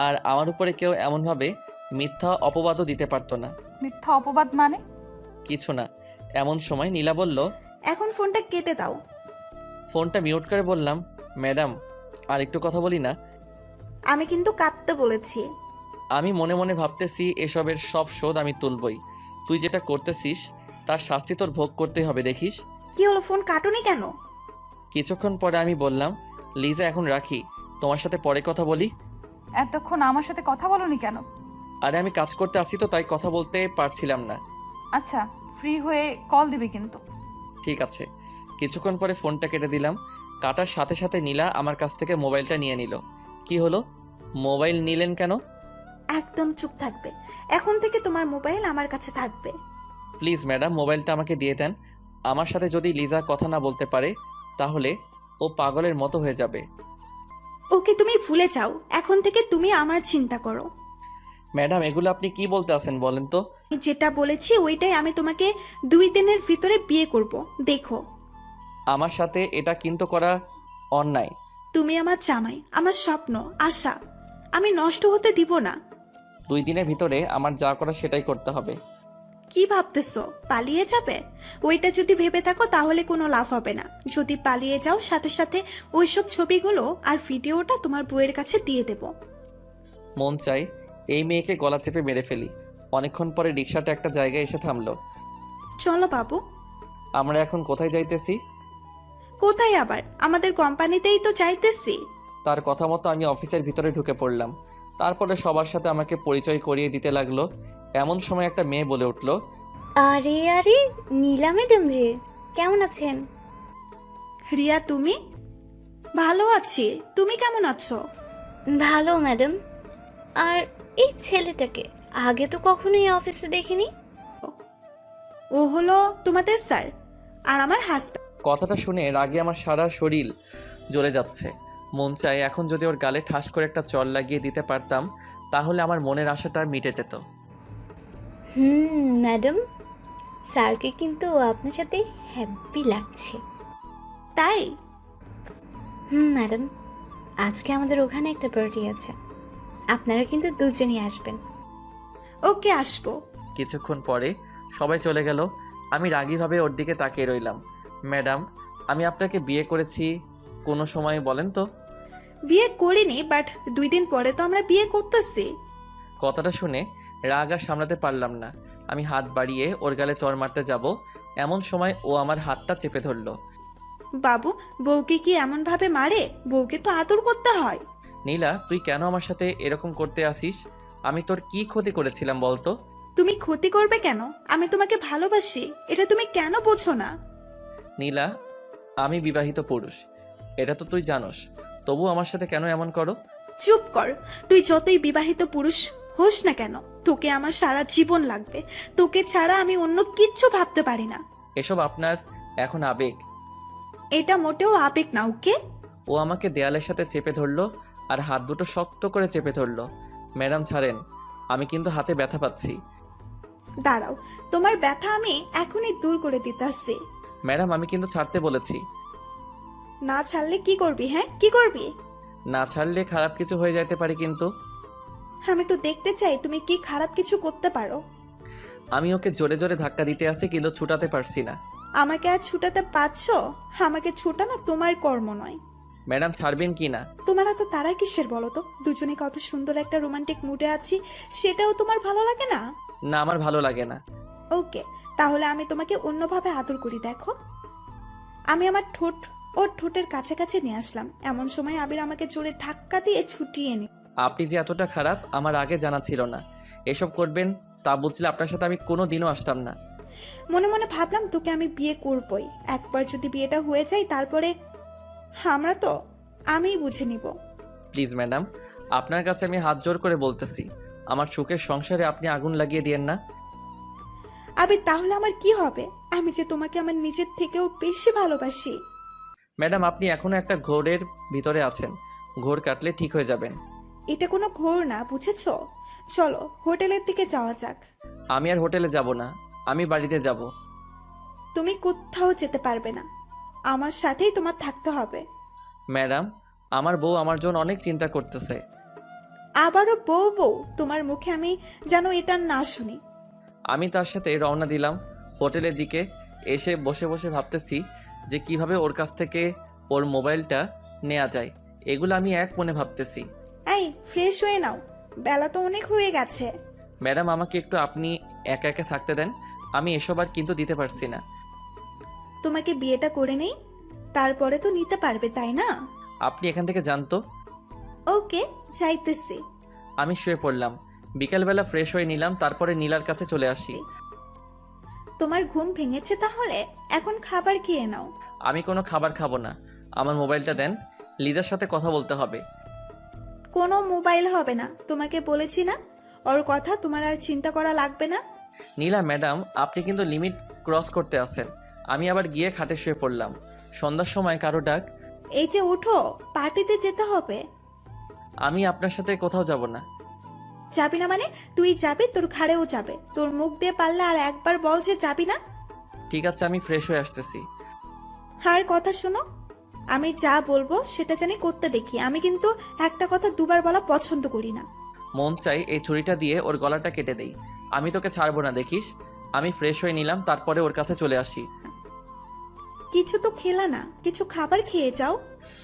Speaker 1: আর আমার উপরে কেউ এমনভাবে মিথ্যা অপবাদও দিতে পারতো না।
Speaker 3: মিথ্যা অপবাদ মানে?
Speaker 1: কিছু না। এমন সময় নীলা বলল,
Speaker 6: এখন ফোনটা কেটে দাও।
Speaker 1: ফোনটা মিউট করে বললাম, ম্যাডাম আর একটু কথা বলি না?
Speaker 6: আমি কিন্তু কাটতে বলেছি।
Speaker 1: আমি মনে মনে ভাবতেছি এসবের সব শোধ আমি তুলবই। তুই যেটা করতেছিস তার শাস্তি তোর ভোগ করতে হবে, দেখিস।
Speaker 6: কি হলো, ফোন কাটুনি কেন?
Speaker 1: কিছুক্ষণ পরে আমি বললাম, লিজা এখন রাখি, তোমার সাথে পরে কথা বলি।
Speaker 3: এতক্ষণ আমার সাথে কথা বলোনি কেন?
Speaker 1: আরে আমি কাজ করতে আসি তো, তাই কথা বলতে পারছিলাম না।
Speaker 3: আচ্ছা, ফ্রি হয়ে কল দিবে কিন্তু।
Speaker 1: ঠিক আছে। কিছুক্ষণ পরে ফোনটা কেটে দিলাম। কাটার সাথে সাথে নীলা আমার কাছ থেকে মোবাইলটা নিয়ে নিল। কি হলো? মোবাইল নিলেন কেন?
Speaker 6: একদম চুপ থাকবে। এখন থেকে তোমার মোবাইল আমার কাছে থাকবে।
Speaker 1: প্লিজ ম্যাডাম, মোবাইলটা আমাকে দিয়ে দেন। আমার সাথে যদি লিজা কথা না বলতে পারে তাহলে ও পাগলের মতো হয়ে যাবে।
Speaker 6: ওকে তুমি ভুলে যাও, এখন থেকে তুমি আমার চিন্তা করো।
Speaker 1: ম্যাডাম, এগুলো আপনি কি বলতে আছেন বলেন তো?
Speaker 6: আমি যেটা বলেছি ওইটাই, আমি তোমাকে 2 দিনের ভিতরে বিয়ে করব, দেখো।
Speaker 1: আমার সাথে এটা কিন্তু করা অন্যায়।
Speaker 6: তুমি আমার জামাই, আমার স্বপ্ন, আশা, আমি নষ্ট হতে দিব না।
Speaker 1: 2 দিনের ভিতরে আমার যা করা সেটাই করতে হবে।
Speaker 6: কি ভাবতেছো, পালিয়ে যাবে? ওইটা যদি ভেবে থাকো তাহলে কোনো লাভ হবে না। যদি পালিয়ে যাও, সাথে সাথে ওইসব ছবিগুলো আর ভিডিওটা তোমার বউয়ের কাছে দিয়ে দেব।
Speaker 1: মন চাই এই মেয়েকে গলা চেপে মেরে ফেলি। অনেকক্ষণ পরে রিক্সাটা একটা জায়গায় এসে থামলো।
Speaker 6: চলো বাবু।
Speaker 1: আমরা এখন কোথায় যাইতেছি?
Speaker 6: কোথায় আবার, আমাদের কোম্পানিতেই তো চাইতেছি।
Speaker 1: তার কথা মতো আমি অফিসের ভিতরে ঢুকে পড়লাম। তারপরে সবার সাথে আমাকে পরিচয় করিয়ে দিতে লাগলো। এমন সময় একটা মেয়ে বলে উঠলো,
Speaker 8: আরে আরে, নীলা ম্যাডাম যে, কেমন আছেন?
Speaker 6: রিয়া তুমি? ভালো আছি, তুমি কেমন আছো?
Speaker 8: ভালো ম্যাডাম। আর এই ছেলেটাকে আগে তো কখনোই অফিসে দেখিনি।
Speaker 6: ও হলো তোমাদের স্যার, আর আমার হাজব্যান্ড।
Speaker 1: কথাটা শুনে রাগে আমার সারা শরীর জ্বলে যাচ্ছে। মন চায় এখন যদি ওর গালে ঠাস করে একটা চড় লাগিয়ে দিতে পারতাম তাহলে আমার মনের আশাটা মিটে যেত।
Speaker 8: ম্যাডাম, স্যারকে কিন্তু আপনার সাথে হ্যাপি লাগছে।
Speaker 6: তাই?
Speaker 8: ম্যাডাম, আজকে আমাদের ওখানে একটা পার্টি আছে, আপনারা কিন্তু দুজনই আসবেন।
Speaker 6: ওকে, আসবো।
Speaker 1: কিছুক্ষণ পরে সবাই চলে গেল। আমি রাগীভাবে ওর দিকে তাকিয়ে রইলাম। ম্যাডাম, আমি আপনাকে বিয়ে করেছি কোনো সময় বলেন তো?
Speaker 6: বিয়ে করিনি, বাট 2 দিন পরে তো আমরা বিয়ে করতেছি।
Speaker 1: কথাটা শুনে রাগ আর সামলাতে পারলাম না। আমি হাত বাড়িয়ে ওর গালে চড় মারতে যাব এমন সময় ও আমার হাতটা চেপে ধরলো।
Speaker 6: বাবু, বউকে কি এমন ভাবে মারে? বউকে তো আদর করতে হয়।
Speaker 1: নীলা, তুই কেন আমার সাথে এরকম করতে আসিস? আমি তোর কি ক্ষতি করেছিলাম বলতো?
Speaker 6: তুমি ক্ষতি করবে কেন? আমি তোমাকে ভালোবাসি, এটা তুমি কেন বোঝো না?
Speaker 1: নীলা, আমি বিবাহিত পুরুষ, এটা তো তুই জানোস, তবু আমার সাথে কেন এমন করো?
Speaker 6: চুপ কর। তুই যতই বিবাহিত পুরুষ হোস না কেন, তোকে আমার সারা জীবন লাগবে। তোকে ছাড়া আমি অন্য কিচ্ছু ভাবতে পারি না।
Speaker 1: এসব আপনার এখন আবেগ।
Speaker 6: এটা মোটেও আবেগ না, ওকে?
Speaker 1: ও আমাকে দেয়ালের সাথে চেপে ধরলো আর হাত দুটো শক্ত করে চেপে ধরলো। ম্যাডাম ছাড়েন, আমি কিন্তু হাতে ব্যথা পাচ্ছি।
Speaker 6: দাঁড়াও, তোমার ব্যথা আমি এখনই দূর করে দিতেছি।
Speaker 1: ম্যাডাম, আমি কিন্তু ছাড়তে বলেছি।
Speaker 6: না ছাড়লে কি করবি? হ্যাঁ, কি করবি?
Speaker 1: না ছাড়লে খারাপ কিছু হয়ে যেতে পারে কিন্তু।
Speaker 6: আমি তো দেখতে চাই তুমি কি খারাপ কিছু করতে পারো।
Speaker 1: আমি ওকে জোরে জোরে ধাক্কা দিতে আসি কিন্তু ছুটাতে পারছি না।
Speaker 6: আমাকে আর ছুটাতে পারছো? আমাকে ছুটানো তোমার কর্ম নয়।
Speaker 1: ম্যাডাম ছাড়বেন কি না?
Speaker 6: তোমার এত তারা কিসের বলো তো? দুজনে কত সুন্দর একটা রোমান্টিক মুডে আছি, সেটাও তোমার ভালো লাগে না?
Speaker 1: না, আমার ভালো লাগে না।
Speaker 6: ওকে, তাহলে আমি তোমাকে অন্যভাবে আদর করি। দেখো, আমি আমার ঠোঁট ওর ঠোঁটের কাছাকাছি নিয়ে আসলাম, এমন সময় আবির আমাকে জোরে ধাক্কা দিয়ে ছুটিয়ে নি।
Speaker 1: আপনি যে এতটা খারাপ আমার আগে জানা ছিল না। এসব করবেন তা বুঝলে আপনার সাথে আমি কোনো দিনও আসতাম না।
Speaker 6: মনে মনে ভাবলাম তোকে আমি বিয়ে করবই, একবার যদি বিয়েটা হয়ে যায় তারপরে আমরা তো আমিই বুঝে নিব।
Speaker 1: প্লিজ ম্যাডাম, আপনার কাছে আমি হাত জোর করে বলতেছি, আমার সুখের সংসারে আপনি আগুন লাগিয়ে দিয়েন না।
Speaker 6: আবির, তাহলে আমার কি হবে? আমি যে তোমাকে আমার নিজের থেকেও বেশি ভালোবাসি।
Speaker 1: ম্যাডাম, আপনি এখনো একটা ঘোরের ভিতরে আছেন। ঘোর কাটলে ঠিক হয়ে যাবেন।
Speaker 6: এটা কোনো ঘোর না, বুঝেছো? চলো হোটেলের দিকে যাওয়া যাক।
Speaker 1: আমি আর হোটেলে যাব না, আমি বাড়িতে যাব।
Speaker 6: তুমি কোথাও যেতে পারবে না, আমার সাথেই তোমার থাকতে হবে।
Speaker 1: ম্যাডাম, আমার বউ আমার জন্য অনেক চিন্তা করতেছে।
Speaker 6: আবারও বউ বউ? তোমার মুখে আমি যেন এটা না শুনি।
Speaker 1: আমি তার সাথে রওনা দিলাম হোটেলের দিকে। এসে বসে বসে ভাবতেছি যে কিভাবে ওর কাছ থেকে ওর মোবাইলটা নেওয়া যায়। এগুলো আমি এক মনে ভাবতেছি।
Speaker 6: এই, ফ্রেশ হয়ে নাও, বেলা তো অনেক হয়ে গেছে।
Speaker 1: ম্যাডাম, আমাকে একটু আপনি একা একা থাকতে দেন। আমি এসব আর কিন্তু দিতে পারছি না।
Speaker 6: তোমাকে বিয়েটা করে নেই, তারপরে তো নিতে পারবে, তাই না?
Speaker 1: আপনি এখান থেকে জানতো।
Speaker 6: ওকে, চাইতেছি।
Speaker 1: আমি শুয়ে পড়লাম। বিকালবেলা ফ্রেশ হয়ে নিলাম, তারপরে নীলার কাছে চলে আসি।
Speaker 6: তোমার ঘুম ভেঙেছে তাহলে? এখন খাবার খেয়ে নাও।
Speaker 1: আমি কোনো খাবার খাবো না, আমার মোবাইলটা দেন। লিজার সাথে কথা বলতে হবে।
Speaker 6: কোনো মোবাইল হবে না, তোমাকে বলেছি না? ওর কথা তোমার আর চিন্তা করা লাগবে না।
Speaker 1: নীলা ম্যাডাম, আপনি কিন্তু লিমিট ক্রস করতে আসেন। আমি আবার গিয়ে খাটে শুয়ে পড়লাম। সন্ধ্যার সময় কারো ডাক।
Speaker 6: এই যে ওঠো, পার্টিতে যেতে হবে।
Speaker 1: আমি আপনার সাথে কোথাও যাব না।
Speaker 6: যাবি না মানে? তুই যাবি, তোর ঘাড়েও যাবে। তোর মুখ দিয়ে পারলে আর একবার বল যে যাবি না।
Speaker 1: ঠিক আছে, আমি ফ্রেশ হয়ে আসতেছি।
Speaker 6: আর কথা শোনো, আমি যা বলবো সেটা জানি করতে দেখি। আমি কিন্তু একটা কথা দুবার বলা পছন্দ করি না।
Speaker 1: মন চাই এই ছুরিটা দিয়ে ওর গলাটা কেটে দেই। আমি তোকে ছাড়বো না, দেখিস। আমি ফ্রেশ হয়ে নিলাম, তারপরে ওর কাছে চলে আসি।
Speaker 6: কিছু তো খেলা না, কিছু খাবার খেয়ে যাও।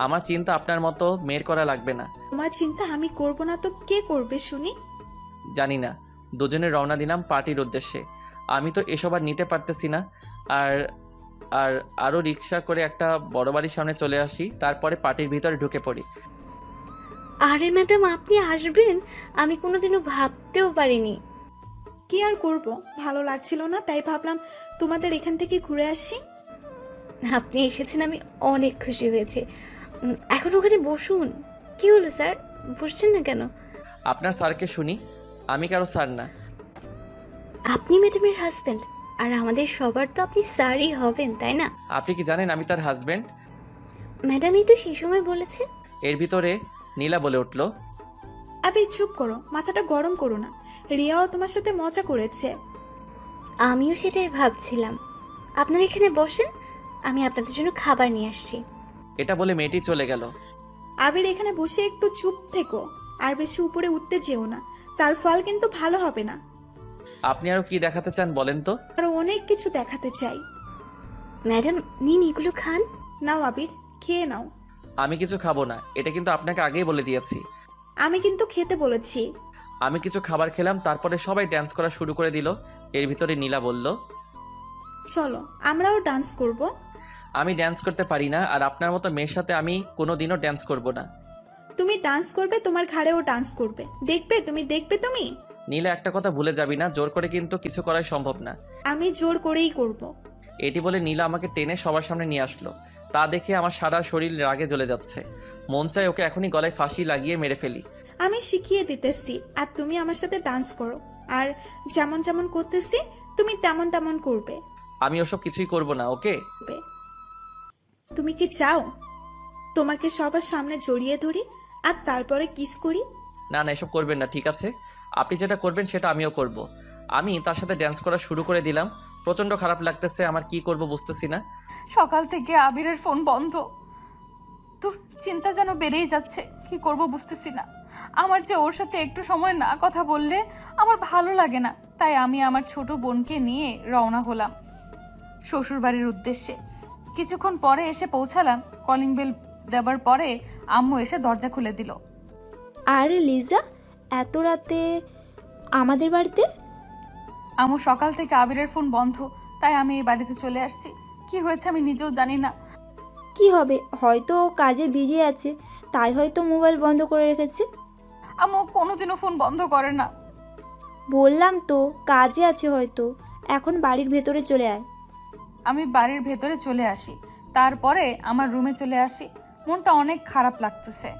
Speaker 1: আমার চিন্তা আপনার মতো মেয়ের করা লাগবে না।
Speaker 6: তোমার চিন্তা আমি করব না তো কে করবে শুনি?
Speaker 1: জানি না। দুজনে রওনা দিলাম পার্টির উদ্দেশ্যে। আমি তো এসব আর নিতে পারতেছি না। আর আর আরও রিক্সা করে একটা বড় বাড়ির সামনে চলে আসি, তারপরে পার্টির ভিতরে ঢুকে পড়ি।
Speaker 8: আরে ম্যাডাম, আপনি আসবেন আমি কোনোদিনও ভাবতেও পারিনি।
Speaker 6: কি আর করব, ভালো লাগছিল না, তাই ভাবলাম তোমাদের এখান থেকে ঘুরে আসি।
Speaker 8: আপনি এসেছেন, আমি অনেক খুশি হয়েছি। এখন ওখানে বসুন। কি হলো স্যার, বসছেন না কেন?
Speaker 1: আপনার স্যারকে শুনি, আমি কারো স্যার না।
Speaker 8: আপনি ম্যাডামের হাজব্যান্ড, আর আমাদের সবার তো আপনি স্যারই হবেন, তাই না?
Speaker 1: আপনি কি জানেন আমি তার হাজবেন্ড?
Speaker 8: ম্যাডামই তো সেই সময় বলেছে।
Speaker 1: এর ভিতরে নীলা বলে উঠল।
Speaker 6: আবির চুপ করো, মাথাটা গরম করো না। রিয়াও তোমার সাথে মজা করেছে।
Speaker 8: আমিও সেটাই ভাবছিলাম। আপনারা এখানে বসেন, আমি আপনাদের জন্য খাবার নিয়ে আসছি।
Speaker 1: এটা বলে মেয়েটি চলে গেল।
Speaker 6: আবির, এখানে বসে একটু চুপ থেকো, আর বেশি উপরে উঠতে যেও না, তার ফল কিন্তু ভালো হবে না।
Speaker 1: আপনি আরো কি দেখাতে চান বলেন তো?
Speaker 6: আরো অনেক কিছু দেখাতে চাই।
Speaker 8: ম্যাডাম নিন, এগুলো খান।
Speaker 6: নাও আবির, খেয়ে নাও।
Speaker 1: আমি কিছু খাবো না, এটা কিন্তু আপনাকে আগেই বলে দিয়েছি।
Speaker 6: আমি কিন্তু খেতে বলেছি।
Speaker 1: আমি কিছু খাবার খেলাম, তারপরে সবাই ডান্স করা শুরু করে দিল। এর ভিতরে নীলা বলল,
Speaker 6: চলো আমরাও ডান্স করব।
Speaker 1: আমি ডান্স করতে পারি না, আর আপনার মতো মেয়ের সাথে আমি কোনোদিনও ডান্স করব না।
Speaker 6: তুমি ডান্স করবে, তোমার ঘাড়েও ডান্স করবে, দেখবে তুমি, দেখবে তুমি।
Speaker 1: নীলা, একটা কথা ভুলে যাবি না, জোর করে কিন্তু কিছু করাই সম্ভব না।
Speaker 6: আমি জোর করেই করব।
Speaker 1: এটি বলে নীলা আমাকে টেনে সবার সামনে নিয়ে আসলো। তা দেখে আমার সারা শরীর রাগে জ্বলে যাচ্ছে। মন চায় ওকে এখনই গলায় ফাঁসি লাগিয়ে মেরে ফেলি।
Speaker 6: আমি শিখিয়ে দিতেছি, আর তুমি আমার সাথে ডান্স করো, আর যেমন যেমন করতেছি তুমি তেমন তেমন করবে।
Speaker 1: আমি ওসব কিছুই করব না, ওকে?
Speaker 6: তুমি কি চাও তোমাকে সবার সামনে জড়িয়ে ধরি আর তারপরে কিস করি?
Speaker 1: না না, এসব করবেন না, ঠিক আছে? আপনি যেটা করবেন সেটা আমিও করব। আমি তার সাথে ডান্স করা শুরু করে দিলাম। প্রচণ্ড খারাপ লাগতেছে, আমার কি করব বুঝতেছি না।
Speaker 3: সকাল থেকে আবিরের ফোন বন্ধ। তোর চিন্তা যেন বেড়েই যাচ্ছে, কি করব বুঝতেছি না। আমার যে ওর সাথে একটু সময় না কথা বললে আমার ভালো লাগে না, তাই আমি আমার ছোট বোনকে নিয়ে রওনা হলাম শ্বশুরবাড়ির উদ্দেশ্যে। কিছুক্ষণ পরে এসে পৌঁছালাম। কলিং বেল দেবার পরে আম্মু এসে দরজা খুলে দিল।
Speaker 2: আর লিজা, এত রাতে আমাদের বাড়িতে?
Speaker 3: আম্মু সকাল থেকে আবিরের ফোন বন্ধ, তাই আমি এই বাড়িতে চলে আসছি। কি হয়েছে আমি নিজেও জানি না।
Speaker 2: কি হবে, হয়তো ও কাজে বিজি আছে, তাই হয়তো মোবাইল বন্ধ করে রেখেছে।
Speaker 3: আম্মু কোনোদিনও ফোন বন্ধ করে না।
Speaker 2: বললাম তো কাজে আছে হয়তো। এখন বাড়ির ভেতরে চলে আয়।
Speaker 3: আমি বাড়ির ভেতরে চলে আসি, তারপরে আমার রুমে চলে আসি। মনটা অনেক খারাপ লাগতেছে।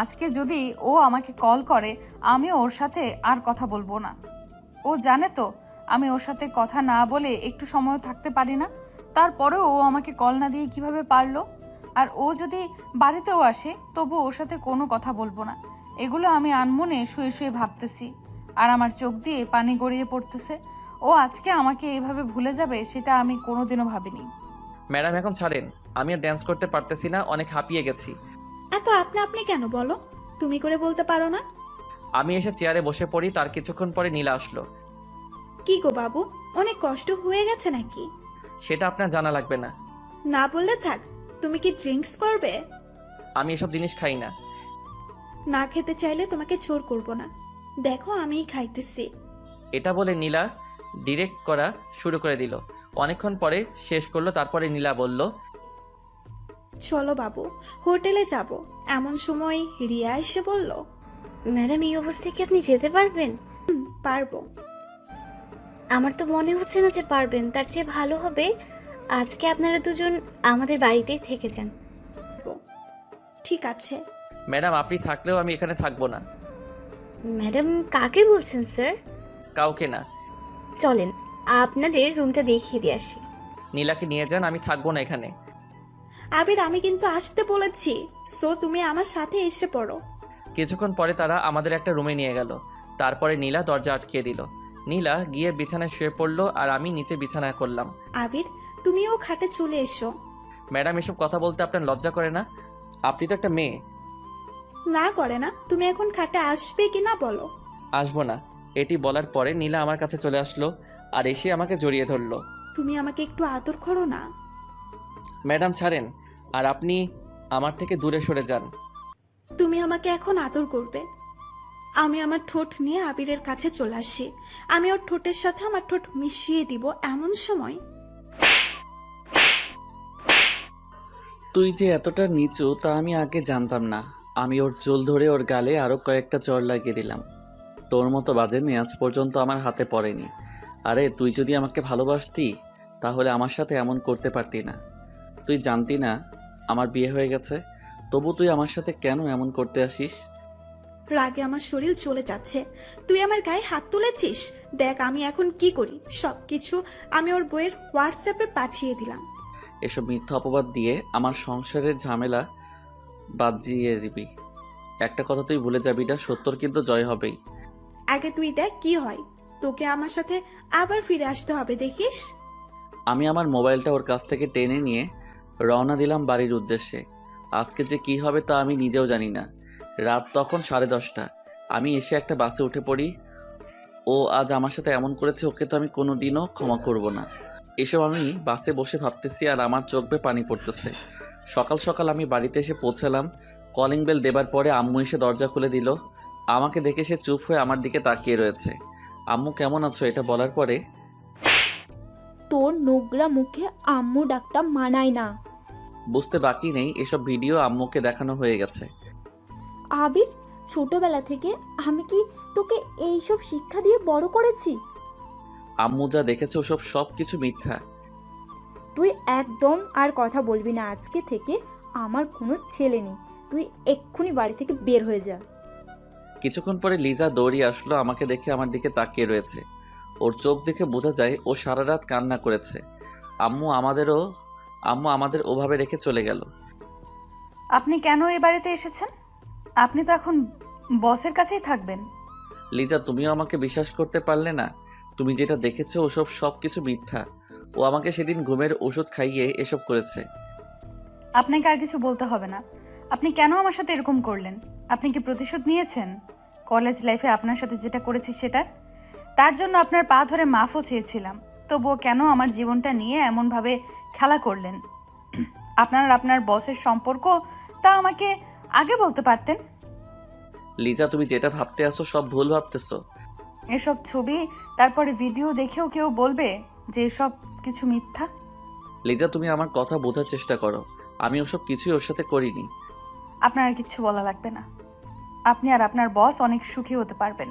Speaker 3: আজকে যদি ও আমাকে কল করে, আমি ওর সাথে আর কথা বলবো না। ও জানে তো আমি ওর সাথে কথা না বলে একটু সময়ও থাকতে পারি না। তারপরেও ও আমাকে কল না দিয়ে কিভাবে পারলো? আর ও যদি বাড়িতেও আসে, তবু ওর সাথে কোনো কথা বলবো না। এগুলো আমি আনমনে শুয়ে শুয়ে ভাবতেছি, আর আমার চোখ দিয়ে পানি গড়িয়ে পড়তেছে। ও আজকে আমাকে এইভাবে ভুলে যাবে, সেটা আমি কোনোদিনও ভাবিনি।
Speaker 1: ম্যাডাম এখন ছাড়েন, আমি আর ড্যান্স করতে পারতেছি না, অনেক হাঁপিয়ে গেছি।
Speaker 6: এত আপনি কেন বলো? তুমি করে বলতে পারো না?
Speaker 1: আমি এসে চেয়ারে বসে পড়ি, তার কিছুক্ষণ পরে নীলা আসলো।
Speaker 6: কি গো বাবু, অনেক কষ্ট হয়ে গেছে নাকি?
Speaker 1: সেটা আপনার জানা লাগবে না।
Speaker 6: না বললে থাক। তুমি কি ড্রিঙ্কস করবে?
Speaker 1: আমি এসব জিনিস খাই না।
Speaker 6: না খেতে চাইলে তোমাকে জোর করব না। দেখো আমিই খাইতেছি।
Speaker 1: এটা বলে নীলা ডিরেক্ট করা শুরু করে দিল। অনেকক্ষণ পরে শেষ করলো, তারপরে নীলা বলল,
Speaker 6: চলো বাবু, হোটেলে যাব। এমন সময় রিয়া এসে বলল,
Speaker 8: ম্যাডাম এই অবস্থায় কি আপনি যেতে পারবেন?
Speaker 6: পারবো।
Speaker 8: আমার তো মনে হচ্ছে না যে পারবেন। তার চেয়ে ভালো হবে আজকে আপনারা দুজন আমাদের বাড়িতেই থেকে যান।
Speaker 6: ঠিক আছে।
Speaker 1: ম্যাডাম আপনি থাকলেও আমি এখানে থাকবো না।
Speaker 8: ম্যাডাম কাকে বলছেন স্যার?
Speaker 1: কাউকে না।
Speaker 8: চলেন আপনাদের রুমটা দেখিয়ে দিয়ে আসি।
Speaker 1: নীলাকে নিয়ে যান, আমি থাকবো না এখানে।
Speaker 6: আবির, আমি কিন্তু আসতে বলেছি, সো তুমি আমার সাথে এসে পড়ো।
Speaker 1: কিছুক্ষণ পরে তারা আমাদের একটা রুমে নিয়ে গেল। তারপরে নীলা দরজা আটকিয়ে দিল। নীলা গিয়ে বিছানায় শুয়ে পড়লো, আর আমি নিচে বিছানায় করলাম।
Speaker 6: আবির, তুমিও খাটে চলে এসো।
Speaker 1: ম্যাডাম এসব কথা বলতে আপনার লজ্জা করে না? আপনি তো একটা মেয়ে।
Speaker 6: না করে না। তুমি এখন খাটে আসবে কি না বলো?
Speaker 1: আসবো না। এটি বলার পরে নীলা আমার কাছে চলে আসলো আর এসে আমাকে জড়িয়ে ধরলো।
Speaker 6: তুমি আমাকে একটু আদর করো না।
Speaker 1: ম্যাডাম ছাড়েন, আর আপনি আমার থেকে দূরে সরে যান।
Speaker 6: তুমি আমাকে এখন আদর করবে। আমি আমার ঠোঁট নিয়ে আবিরের কাছে চলে আসি। আমি ওর ঠোঁটের সাথে আমার ঠোঁট মিশিয়ে দিব। এমন সময়
Speaker 1: তুই যে এতটা নিচু তা আমি আগে জানতাম না। আমি ওর চুল ধরে ওর গালে আরও কয়েকটা চড় লাগিয়ে দিলাম। তোর মতো বাজে মেয়ে আজ পর্যন্ত আমার হাতে পড়েনি। আরে তুই যদি আমাকে ভালোবাসতি তাহলে আমার সাথে এমন করতে পারতি না। তুই জানতি না আমার বিয়ে হয়ে গেছে, তবু তুই আমার সাথে কেন এমন করতে আসিস?
Speaker 6: রাগে আমার শরীর চলে যাচ্ছে। তুই আমার গায়ে হাত তুলেছিস। দেখ আমি এখন কি করি। সবকিছু আমি ওর বইয়ের হোয়াটসঅ্যাপে পাঠিয়ে দিলাম।
Speaker 1: এসব মিথ্যা অপবাদ দিয়ে আমার সংসারের ঝামেলা বাজিয়ে দিবি। একটা কথা তুই ভুলে যাবি না, সত্যর কিন্তু জয় হবেই।
Speaker 6: আগে তুই দেখ কি হয়। তোকে আমার সাথে আবার ফিরে আসতে হবে, দেখিস।
Speaker 1: আমি আমার মোবাইলটা ওর কাছ থেকে টেনে নিয়ে রওনা দিলাম বাড়ির উদ্দেশ্যে। আজকে যে কি হবে তা আমি নিজেও জানি না। রাত তখন 10:30। আমি এসে একটা বাসে উঠে পড়ি। ও আজ আমার সাথে এমন করেছে, ওকে তো আমি কোনোদিনও ক্ষমা করব না। এসব আমি বাসে বসে ভাবতেছি আর আমার চোখ বেয়ে পানি পড়তেছে। সকাল সকাল আমি বাড়িতে এসে পৌঁছালাম। কলিং বেল দেবার পরে আম্মু এসে দরজা খুলে দিল। আমাকে দেখে সে চুপ হয়ে আমার দিকে তাকিয়ে রয়েছে। আম্মু কেমন আছো এটা বলার পরে,
Speaker 2: তোর নোংরা মুখে আম্মু ডাকটা মানায় না।
Speaker 1: বুঝতে বাকি নেই এসব ভিডিও আম্মুকে দেখানো হয়ে গেছে।
Speaker 2: আবির, ছোটবেলা থেকে আমি কি তোকে এইসব শিক্ষা দিয়ে বড় করেছি?
Speaker 1: আম্মু যা দেখেছে ওসব সব কিছু মিথ্যা।
Speaker 2: তুই একদম আর কথা বলবি না। আজকে থেকে আমার কোনো ছেলে নেই। তুই এক্ষুনি বাড়ি থেকে বের হয়ে যা।
Speaker 1: কিছুক্ষণ পরে লিজা দৌড়িয়ে আসলো। আমাকে দেখে আমার দিকে তাকিয়ে রয়েছে। ওর চোখ দেখে বোঝা যায় ও সারা রাত কান্না করেছে। আম্মু আমাদের ওভাবে রেখে চলে গেল।
Speaker 3: আপনি কেন এই বাড়িতে এসেছেন? আপনি তো এখন বসের কাছেই থাকবেন।
Speaker 1: লিজা তুমিও আমাকে বিশ্বাস করতে পারলে না? তুমি যেটা দেখেছো ওসব সব কিছু মিথ্যা। ও আমাকে সেদিন ঘুমের ওষুধ খাইয়ে এসব করেছে।
Speaker 3: আপনাকে আর কিছু বলতে হবে না। আপনি কেন আমার সাথে এরকম করলেন? আপনি কি প্রতিশোধ নিয়েছেন কলেজ লাইফে আপনার সাথে যেটা করেছি সেটার? তার জন্য আপনার পা ধরে মাফও চেয়েছিলাম, তবুও কেন আমার জীবনটা নিয়ে এমনভাবে খেলা করলেন? আপনার আর আপনার বসের সম্পর্ক তা আমাকে আগে বলতে পারতেন।
Speaker 1: লিজা, তুমি যেটা ভাবতে আসো সব ভুল ভাবতেছো।
Speaker 3: এসব ছবি তারপরে ভিডিও দেখেও কেউ বলবে যে এসব কিছু মিথ্যা?
Speaker 1: লিজা, তুমি আমার কথা বোঝার চেষ্টা করো। আমি ওসব কিছুই ওর সাথে করিনি।
Speaker 3: আপনার আর কিচ্ছু বলা লাগবে না। আপনি আর আপনার বস অনেক সুখী হতে পারবেন।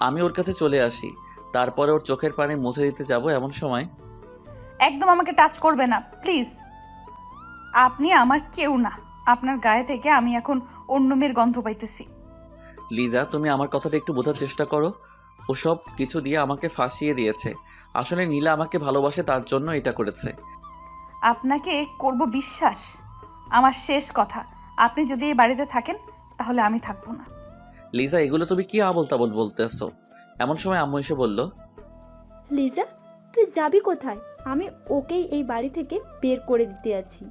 Speaker 1: আমি ওর কাছে চলে আসি, তারপরে ওর চোখের পানি মুছে দিতে যাব, এমন সময়
Speaker 3: একদম আমাকে টাচ করবে না প্লিজ। আপনি আমার কেউ না। আপনার গায়ে থেকে আমি এখন অন্য মেয়ের গন্ধ পাইতেছি।
Speaker 1: লিজা, তুমি আমার কথাটা একটু বোঝার চেষ্টা করো। ওসব কিছু দিয়ে আমাকে ফাঁসিয়ে দিয়েছে। আসলে নীলা আমাকে ভালোবাসে, তার জন্য এটা করেছে।
Speaker 3: আপনাকে করব বিশ্বাস? আমার শেষ কথা, আপনি যদি এই বাড়িতে থাকেন তাহলে আমি থাকবো না।
Speaker 1: লিজা, এগুলো তুমি কি আবোল তাবোল বলতেছো? এমন সময় আম্মু এসে বলল,
Speaker 2: লিজা, তুই যাবি কোথায়? আমি ওকেই এই বাড়ি থেকে বের করে দিতে আছি।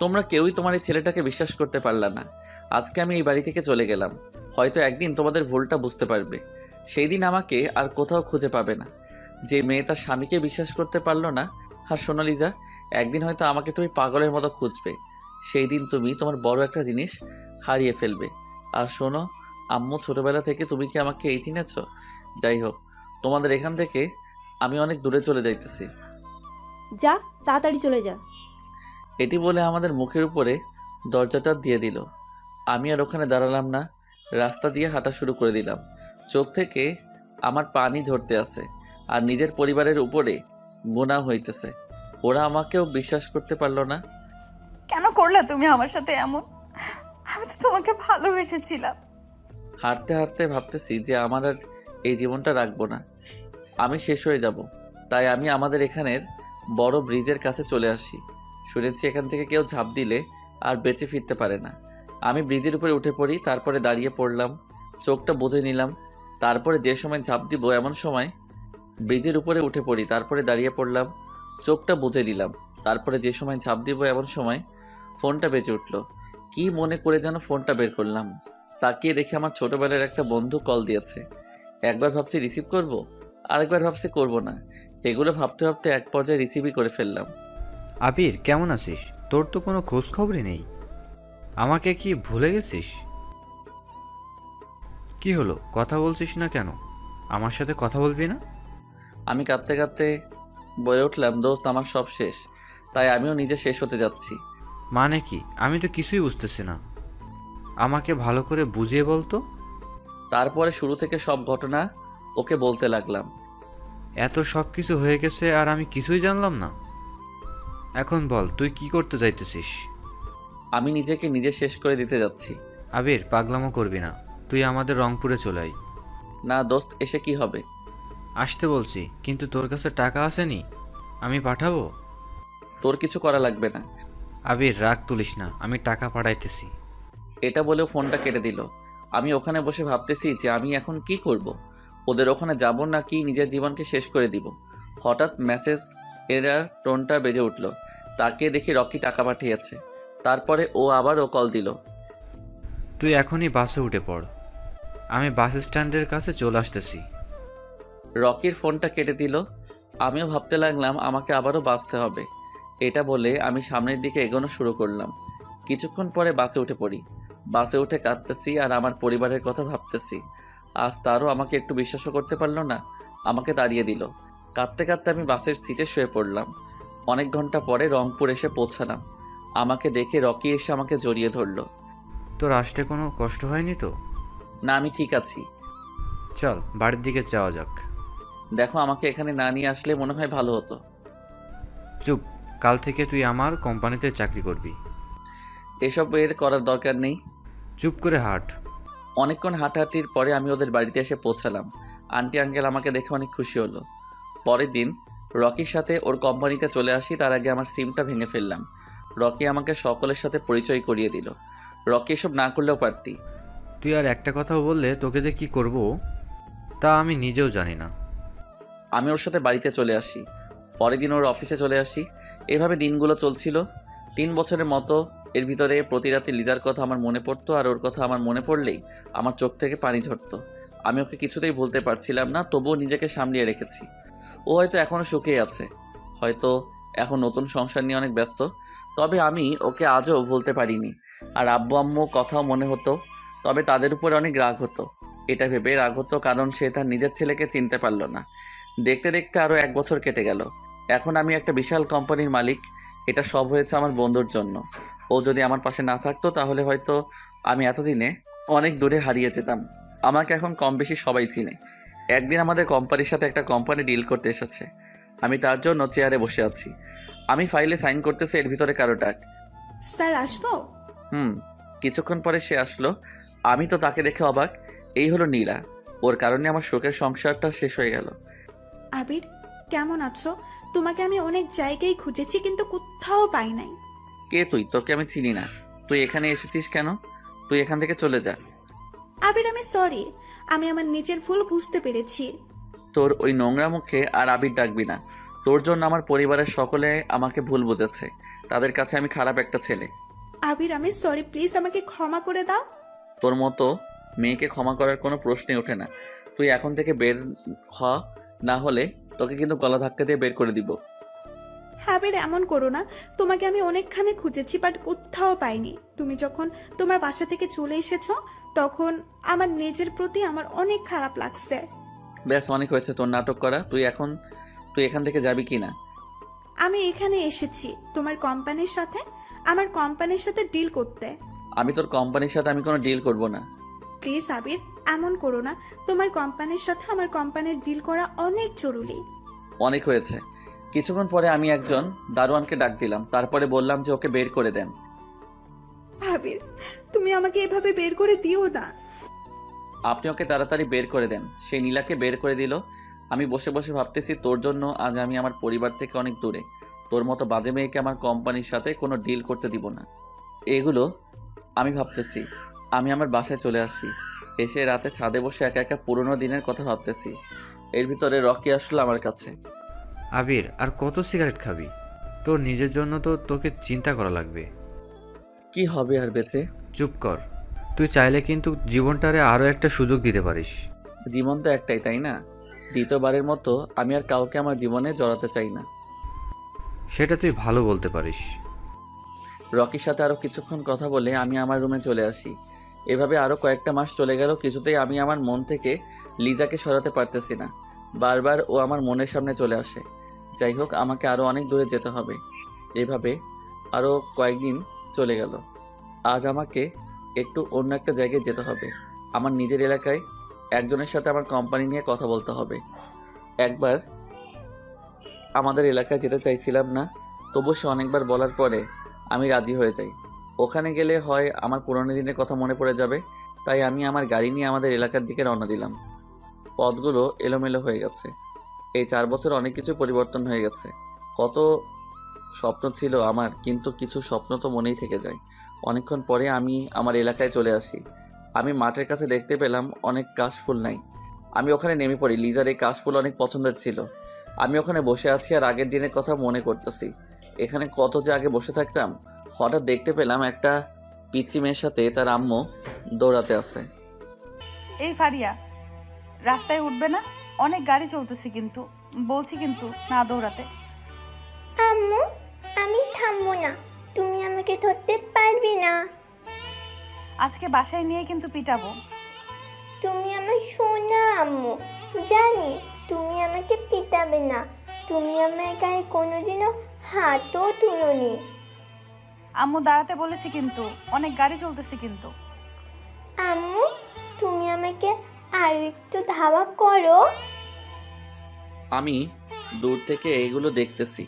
Speaker 1: তোমরা কেউই তোমার এই ছেলেটাকে বিশ্বাস করতে পারলা না। আজকে আমি এই বাড়ি থেকে চলে গেলাম। হয়তো একদিন তোমাদের ভুলটা বুঝতে পারবে। সেই দিন আমাকে আর কোথাও খুঁজে পাবে না। যে মেয়ে তার স্বামীকে বিশ্বাস করতে পারলো না। আর শোনো লিজা, একদিন হয়তো আমাকে তুমি পাগলের মতো খুঁজবে। সেই দিন তুমি তোমার বড় একটা জিনিস হারিয়ে ফেলবে। আর শোনো আম্মু, ছোটবেলা থেকে তুমি কি আমাকে এই চিনেছ? যাই হোক, তোমাদের এখান থেকে আমি অনেক দূরে চলে যাইতেছি।
Speaker 2: যা, তাড়াতাড়ি চলে যা।
Speaker 1: এটি বলে আমাদের মুখের উপরে দরজাটা দিয়ে দিল। আমি আর ওখানে দাঁড়ালাম না, রাস্তা দিয়ে হাঁটা শুরু করে দিলাম। চোখ থেকে আমার পানি ঝরতে আছে, আর নিজের পরিবারের উপরে গুনাহ হইতেছে। ওরা আমাকেও বিশ্বাস করতে পারলো না।
Speaker 3: কেন করলে তুমি আমার সাথে এমন? আমি তো তোমাকে ভালোবেসেছিলাম।
Speaker 1: হাঁটতে হাঁটতে ভাবতেছি যে আমার আর এই জীবনটা রাখবো না, আমি শেষ হয়ে যাব। তাই আমি আমাদের এখানের বড় ব্রিজের কাছে চলে আসি। শুনেছি এখান থেকে কেউ ঝাঁপ দিলে আর বেঁচে ফিরতে পারে না। আমি ব্রিজের উপরে উঠে পড়ি, তারপরে দাঁড়িয়ে পড়লাম, চোখটা বুজে নিলাম। তারপরে যে সময় ঝাঁপ দিব এমন সময় ব্রিজের উপরে উঠে পড়ি, তারপরে দাঁড়িয়ে পড়লাম, চোখটা বুজে নিলাম। তারপরে যে সময় ঝাঁপ দিব এমন সময় ফোনটা বেজে উঠল। কি মনে করে যেন ফোনটা বের করলাম, তাকিয়ে দেখে আমার ছোটবেলার একটা বন্ধু কল দিয়েছে। একবার ভাবছি রিসিভ করব, আরেকবার ভাবছি করব না। এগুলো ভাবতে ভাবতে এক পর্যায়ে রিসিভই করে ফেললাম।
Speaker 9: আবির, কেমন আছিস? তোর তো কোনো খোঁজ খবরই নেই। আমাকে কি ভুলে গেছিস? কি হলো, কথা বলছিস না কেন? আমার সাথে কথা বলবি না?
Speaker 1: আমি কাঁদতে কাঁদতে বলে উঠলাম, দোস্ত আমার সব শেষ, তাই আমিও নিজে শেষ হতে যাচ্ছি।
Speaker 9: মানে কি? আমি তো কিছুই বুঝতেছি না। আমাকে ভালো করে বুঝিয়ে বলতো।
Speaker 1: তারপরে শুরু থেকে সব ঘটনা ওকে বলতে লাগলাম।
Speaker 9: এত সব কিছু হয়ে গেছে আর আমি কিছুই জানলাম না। এখন বল, তুই কি করতে চাইতেছিস?
Speaker 1: আমি নিজেকে নিজে শেষ করে দিতে যাচ্ছি।
Speaker 9: আবির, পাগলামো করবি না। তুই আমাদের রংপুরে চলে আয়।
Speaker 1: না দোস্ত, এসে কি হবে?
Speaker 9: আসতে বলছি, কিন্তু তোর কাছে টাকা আসেনি, আমি পাঠাবো।
Speaker 1: তোর কিছু করা লাগবে না।
Speaker 9: আবির, রাগ তুলিস না, আমি টাকা পাঠাইতেছি।
Speaker 1: এটা বলেও ফোনটা কেটে দিল। আমি ওখানে বসে ভাবতেছি যে আমি এখন কি করব। ওদের ওখানে যাব না কি নিজের জীবনকে শেষ করে দিব। হঠাৎ মেসেজ এর টোনটা বেজে উঠল। তাকে দেখি রকি টাকা পাঠিয়েছে। তারপরে ও আবারও কল দিল।
Speaker 9: তুই এখনই বাসে উঠে পড়, আমি বাস স্ট্যান্ডের কাছে চলে আসতেছি।
Speaker 1: রকির ফোনটা কেটে দিল। আমিও ভাবতে লাগলাম আমাকে আবারও বাঁচতে হবে। এটা বলে আমি সামনের দিকে এগোনো শুরু করলাম। কিছুক্ষণ পরে বাসে উঠে পড়ি। বাসে উঠে কাঁদতেছি আর আমার পরিবারের কথা ভাবতেছি। আজ তারও আমাকে একটু বিশ্বাসও করতে পারলো না, আমাকে তাড়িয়ে দিল। কাঁদতে কাঁদতে আমি বাসের সিটে শুয়ে পড়লাম। অনেক ঘন্টা পরে রংপুর এসে পৌঁছালাম। আমাকে দেখে রকি এসে আমাকে জড়িয়ে ধরলো।
Speaker 9: তোর আসতে কোনো কষ্ট হয়নি তো?
Speaker 1: না, আমি ঠিক আছি।
Speaker 9: চল বাড়ির দিকে যাওয়া যাক।
Speaker 1: দেখো, আমাকে এখানে না নিয়ে আসলে মনে হয় ভালো হতো।
Speaker 9: চুপ, কাল থেকে তুই আমার কোম্পানিতে চাকরি করবি।
Speaker 1: এসব এর করার দরকার নেই।
Speaker 9: চুপ করে হাঁট।
Speaker 1: অনেকক্ষণ হাঁটাহাঁটির পরে আমি ওদের বাড়িতে এসে পৌঁছালাম। আন্টি আঙ্কেল আমাকে দেখে অনেক খুশি হলো। পরের দিন রকির সাথে ওর কোম্পানিতে চলে আসি। তার আগে আমার সিমটা ভেঙে ফেললাম। রকি আমাকে সকলের সাথে পরিচয় করিয়ে দিল। রকি এসব না করলেও পারতি।
Speaker 9: তুই আর একটা কথাও বললে তোকে যে কি করব তা আমি নিজেও জানি না।
Speaker 1: আমি ওর সাথে বাড়িতে চলে আসি। পরের দিন ওর অফিসে চলে আসি। এভাবে দিনগুলো চলছিল। 3 বছরের মতো এর ভিতরে প্রতি রাতে লিজার কথা আমার মনে পড়তো, আর ওর কথা আমার মনে পড়লেই আমার চোখ থেকে পানি ঝরতো। আমি ওকে কিছুতেই ভুলতে পারছিলাম না, তবুও নিজেকে সামলিয়ে রেখেছি। ও হয়তো এখনও সুখেই আছে, হয়তো এখন নতুন সংসার নিয়ে অনেক ব্যস্ত, তবে আমি ওকে আজও ভুলতে পারিনি। আর আব্বু আম্মু কথাও মনে হতো, তবে তাদের উপর অনেক রাগ হতো। এটা ভেবে রাগ হতো কারণ সে তার নিজের ছেলেকে চিনতে পারল না। দেখতে দেখতে আরও 1 বছর কেটে গেল। এখন আমি একটা বিশাল কোম্পানির মালিক। এটা সব হয়েছে আমার বন্ধুর জন্য। ও যদি আমার পাশে না থাকতো তাহলে হয়তো আমি এতদিনে অনেক দূরে হারিয়ে যেতাম। আমাকে এখন কম বেশি সবাই চিনে। একদিন আমাদের কোম্পানির সাথে একটা কোম্পানি ডিল করতে এসেছে। আমি তার জন্য চেয়ারে বসে আছি। আমি ফাইলে সাইন করতেছি, এর ভিতরে কারো ডাক।
Speaker 6: স্যার আসবো?
Speaker 1: কিছুক্ষণ পরে সে আসলো। আমি তো তাকে দেখে অবাক। এই হলো নীলা। ওর কারণে আমার শোকের সংসারটা শেষ হয়ে গেল।
Speaker 6: আবির, কেমন আছো? তোমাকে আমি অনেক জায়গায় খুঁজেছি কিন্তু কোথাও পাই নাই।
Speaker 1: কে তুই? তোকে আমি চিনি না। তুই এখানে এসেছিস কেন? তুই এখান থেকে চলে যা।
Speaker 6: আবির, আমি সরি। আমি আমার নিজের ভুল বুঝতে পেরেছি।
Speaker 1: তোর ওই নোংরা মুখে আর আবির ডাকবি না। তোর জন্য আমার পরিবারের সকলে আমাকে ভুল বুঝেছে। তাদের কাছে আমি খারাপ একটা ছেলে।
Speaker 6: আবির, আমি সরি, প্লিজ আমাকে ক্ষমা করে দাও।
Speaker 1: তোর মতো মেয়েকে ক্ষমা করার কোনো প্রশ্নই ওঠে না। তুই এখন থেকে বের হ, না হলে তোকে কিন্তু গলা ধাক্কা দিয়ে বের করে দিব।
Speaker 6: আবির, এমন করো না। তোমাকে আমি অনেকখানে খুঁজেছি বাট কোথাও পাইনি। তুমি যখন তোমার বাসা থেকে চলে এসেছো তখন আমার নিজের প্রতি আমার অনেক খারাপ লাগছে।
Speaker 1: ব্যাস, অনেক হয়েছে তোর নাটক করা। তুই এখান থেকে যাবি কি না?
Speaker 6: আমি এখানে এসেছি তোমার কোম্পানির সাথে, আমার কোম্পানির সাথে ডিল করতে।
Speaker 1: আমি তোর কোম্পানির সাথে আমি কোনো ডিল করব না।
Speaker 6: প্লিজ আবির, এমন করো না। তোমার কোম্পানির সাথে আমার কোম্পানির ডিল করা অনেক জরুরি।
Speaker 1: অনেক হয়েছে। কিছুক্ষণ পরে আমি একজন দারোয়ানকে ডাক দিলাম। তারপরে বললাম যে ওকে বের করে দেন।
Speaker 6: আবির, তুমি আমাকে এভাবে বের করে দিও না।
Speaker 1: আপনি ওকে তাড়াতাড়ি বের করে দেন। সেই নীলাকে বের করে দিল। আমি বসে বসে ভাবতেছি, তোর জন্য আজ আমি আমার পরিবার থেকে অনেক দূরে। তোর মতো বাজে মেয়েকে আমার কোম্পানির সাথে কোনো ডিল করতে দিব না। এগুলো আমি ভাবতেছি। আমি আমার বাসায় চলে আসি। এসে রাতে ছাদে বসে একা একা পুরোনো দিনের কথা ভাবতেছি। এর ভিতরে রকি আসলো আমার কাছে।
Speaker 9: আবির, আর কত সিগারেট খাবি? তোর নিজের জন্য তো তোকে চিন্তা করা লাগবে।
Speaker 1: কি হবে আর বেঁচে?
Speaker 9: চুপ কর। তুই চাইলে কিন্তু জীবনটারে আরও একটা সুযোগ দিতে পারিস।
Speaker 1: জীবন তো একটাই, তাই না? দ্বিতীয়বারের মতো আমি আর কাউকে আমার জীবনে জড়াতে চাই না।
Speaker 9: সেটা তুই ভালো বলতে পারিস।
Speaker 1: রকির সাথে আরও কিছুক্ষণ কথা বলে আমি আমার রুমে চলে আসি। এভাবে আরও কয়েকটা মাস চলে গেল। কিছুতেই আমি আমার মন থেকে লিজাকে সরাতে পারতেছি না। বারবার ও আমার মনের সামনে চলে আসে। যাই হোক, আমাকে আরও অনেক দূরে যেতে হবে। এভাবে আরও কয়েকদিন চলে গেল। আজ আমাকে একটু অন্য একটা জায়গায় যেতে হবে। আমার নিজের এলাকায় একজনের সাথে আমার কোম্পানি নিয়ে কথা বলতে হবে। একবার আমাদের এলাকায় যেতে চাইছিলাম না, তবু সে অনেকবার বলার পরে আমি রাজি হয়ে যাই। ওখানে গেলে হয় আমার পুরনো দিনের কথা মনে পড়ে যাবে, তাই আমি আমার গাড়ি নিয়ে আমাদের এলাকার দিকে রওনা দিলাম। পথগুলো এলোমেলো হয়ে গেছে। এই 4 বছর অনেক কিছু পরিবর্তন হয়ে গেছে। কত স্বপ্ন ছিল আমার, কিন্তু কিছু স্বপ্ন তো মনেই থেকে যায়। অনেকক্ষণ পরে আমি আমার এলাকায় চলে আসি। আমি মাঠের কাছে দেখতে পেলাম অনেক কাশফুল নাই। আমি ওখানে নেমে পড়ি। লিজার এই কাশফুল অনেক পছন্দের ছিল। আমি ওখানে বসে আছি আর আগের দিনের কথা মনে করতেছি। এখানে কত যে আগে বসে থাকতাম। হঠাৎ দেখতে পেলাম একটা পিচ্চি মেয়ের সাথে তার আম্মু দৌড়াতে আছে।
Speaker 3: এই ফারিয়া, রাস্তায় উঠবে না? অনেক গাড়ি চলতেছে কিন্তু। বলছি কিন্তু না দৌড়াতে।
Speaker 2: আম্মু, আমি থামবো না। তুমি আমাকে ধরতে পারবে না।
Speaker 3: আজকে বাসায় নিয়ে কিন্তু পিটাবো।
Speaker 2: তুমি আমার সোনা আম্মু। জানি তুমি আমাকে পিটাবে না। তুমি আমার গায়ে কোনোদিনও হাতও তুলোনি।
Speaker 3: আম্মু দাঁড়াতে বলেছি কিন্তু, অনেক গাড়ি চলতেছে কিন্তু।
Speaker 2: আম্মু, তুমি আমাকে আরো একটু ধাওয়া করো।
Speaker 1: আমি দূর থেকে এইগুলো দেখতেছি।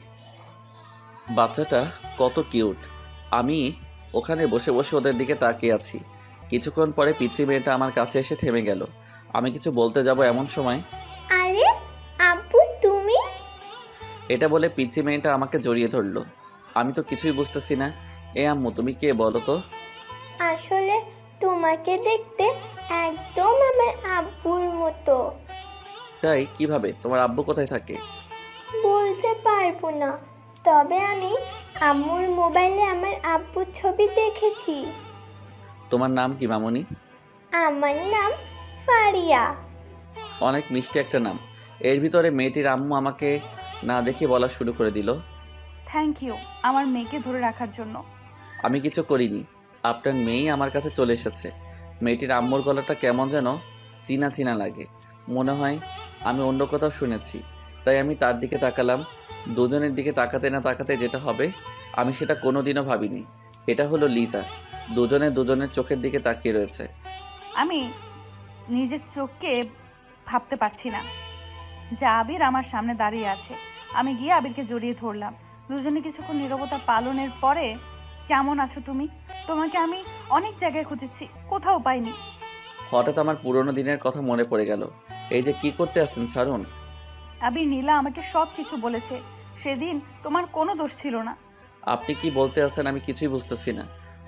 Speaker 1: বাচ্চাটা কত কিউট। আমি ওখানে বসে বসে ওদের দিকে তাকিয়ে আছি। কিছুক্ষণ পরে পিচ্চি মেয়েটা আমার কাছে এসে থেমে গেল। আমি কিছু বলতে যাব এমন সময়,
Speaker 2: আরে আব্বু, তুমি?
Speaker 1: এটা বলে পিচ্চি মেয়েটা আমাকে জড়িয়ে ধরলো। আমি তো কিছুই বুঝতেছি না। এ আম্মু, তুমি কে বলো তো?
Speaker 2: আসলে তোমাকে দেখতে একদম আমার আব্বুর মতো।
Speaker 1: তাই? কিভাবে? তোমার আব্বু কোথায় থাকে?
Speaker 2: বলতে পারবো না, তবে আমি আম্মুর মোবাইলে আমার আব্বুর ছবি দেখেছি।
Speaker 1: তোমার নাম কি মামুনি?
Speaker 2: আমার নাম ফারিয়া।
Speaker 1: অনেক মিষ্টি একটা নাম। এর ভিতরে মেয়েটির আম্মু আমাকে না দেখে বলা শুরু করে দিল,
Speaker 3: থ্যাংক ইউ আমার মেয়েকে ধরে রাখার জন্য।
Speaker 1: আমি কিছু করিনি, আপনার মেয়েই আমার কাছে চলে এসেছে। মেয়েটির আম্মুর গলাটা কেমন যেন চিনা চিনা লাগে, মনে হয় আমি অন্য কোথাও শুনেছি। তাই আমি তার দিকে তাকালাম। দুজনের দিকে তাকাতে না তাকাতে যেটা হবে আমি সেটা কোনোদিনও ভাবিনি। এটা হলো লিজা। দুজনে দুজনের চোখের দিকে তাকিয়ে রয়েছে।
Speaker 3: আমি নিজের চোখকে ভাবতে পারছি না যে আবির আমার সামনে দাঁড়িয়ে আছে। আমি গিয়ে আবিরকে জড়িয়ে ধরলাম। দুজনে কিছুক্ষণ নীরবতা পালনের পরে, কেমন আছো তুমি? তোমাকে আমি অনেক জায়গায় খুঁজেছি, কোথাও পাইনি।
Speaker 1: হঠাৎ আমার পুরনো দিনের কথা মনে পড়ে গেল। এই যে কি করতে আসছেন ছাড়ুন।
Speaker 3: আবির নীলা আমাকে সব কিছু বলেছে। সেদিন তোমার কোনো দোষ ছিল না।
Speaker 1: আপনি কি বলতে আছেন আমি কিছুই বুঝতেছি না।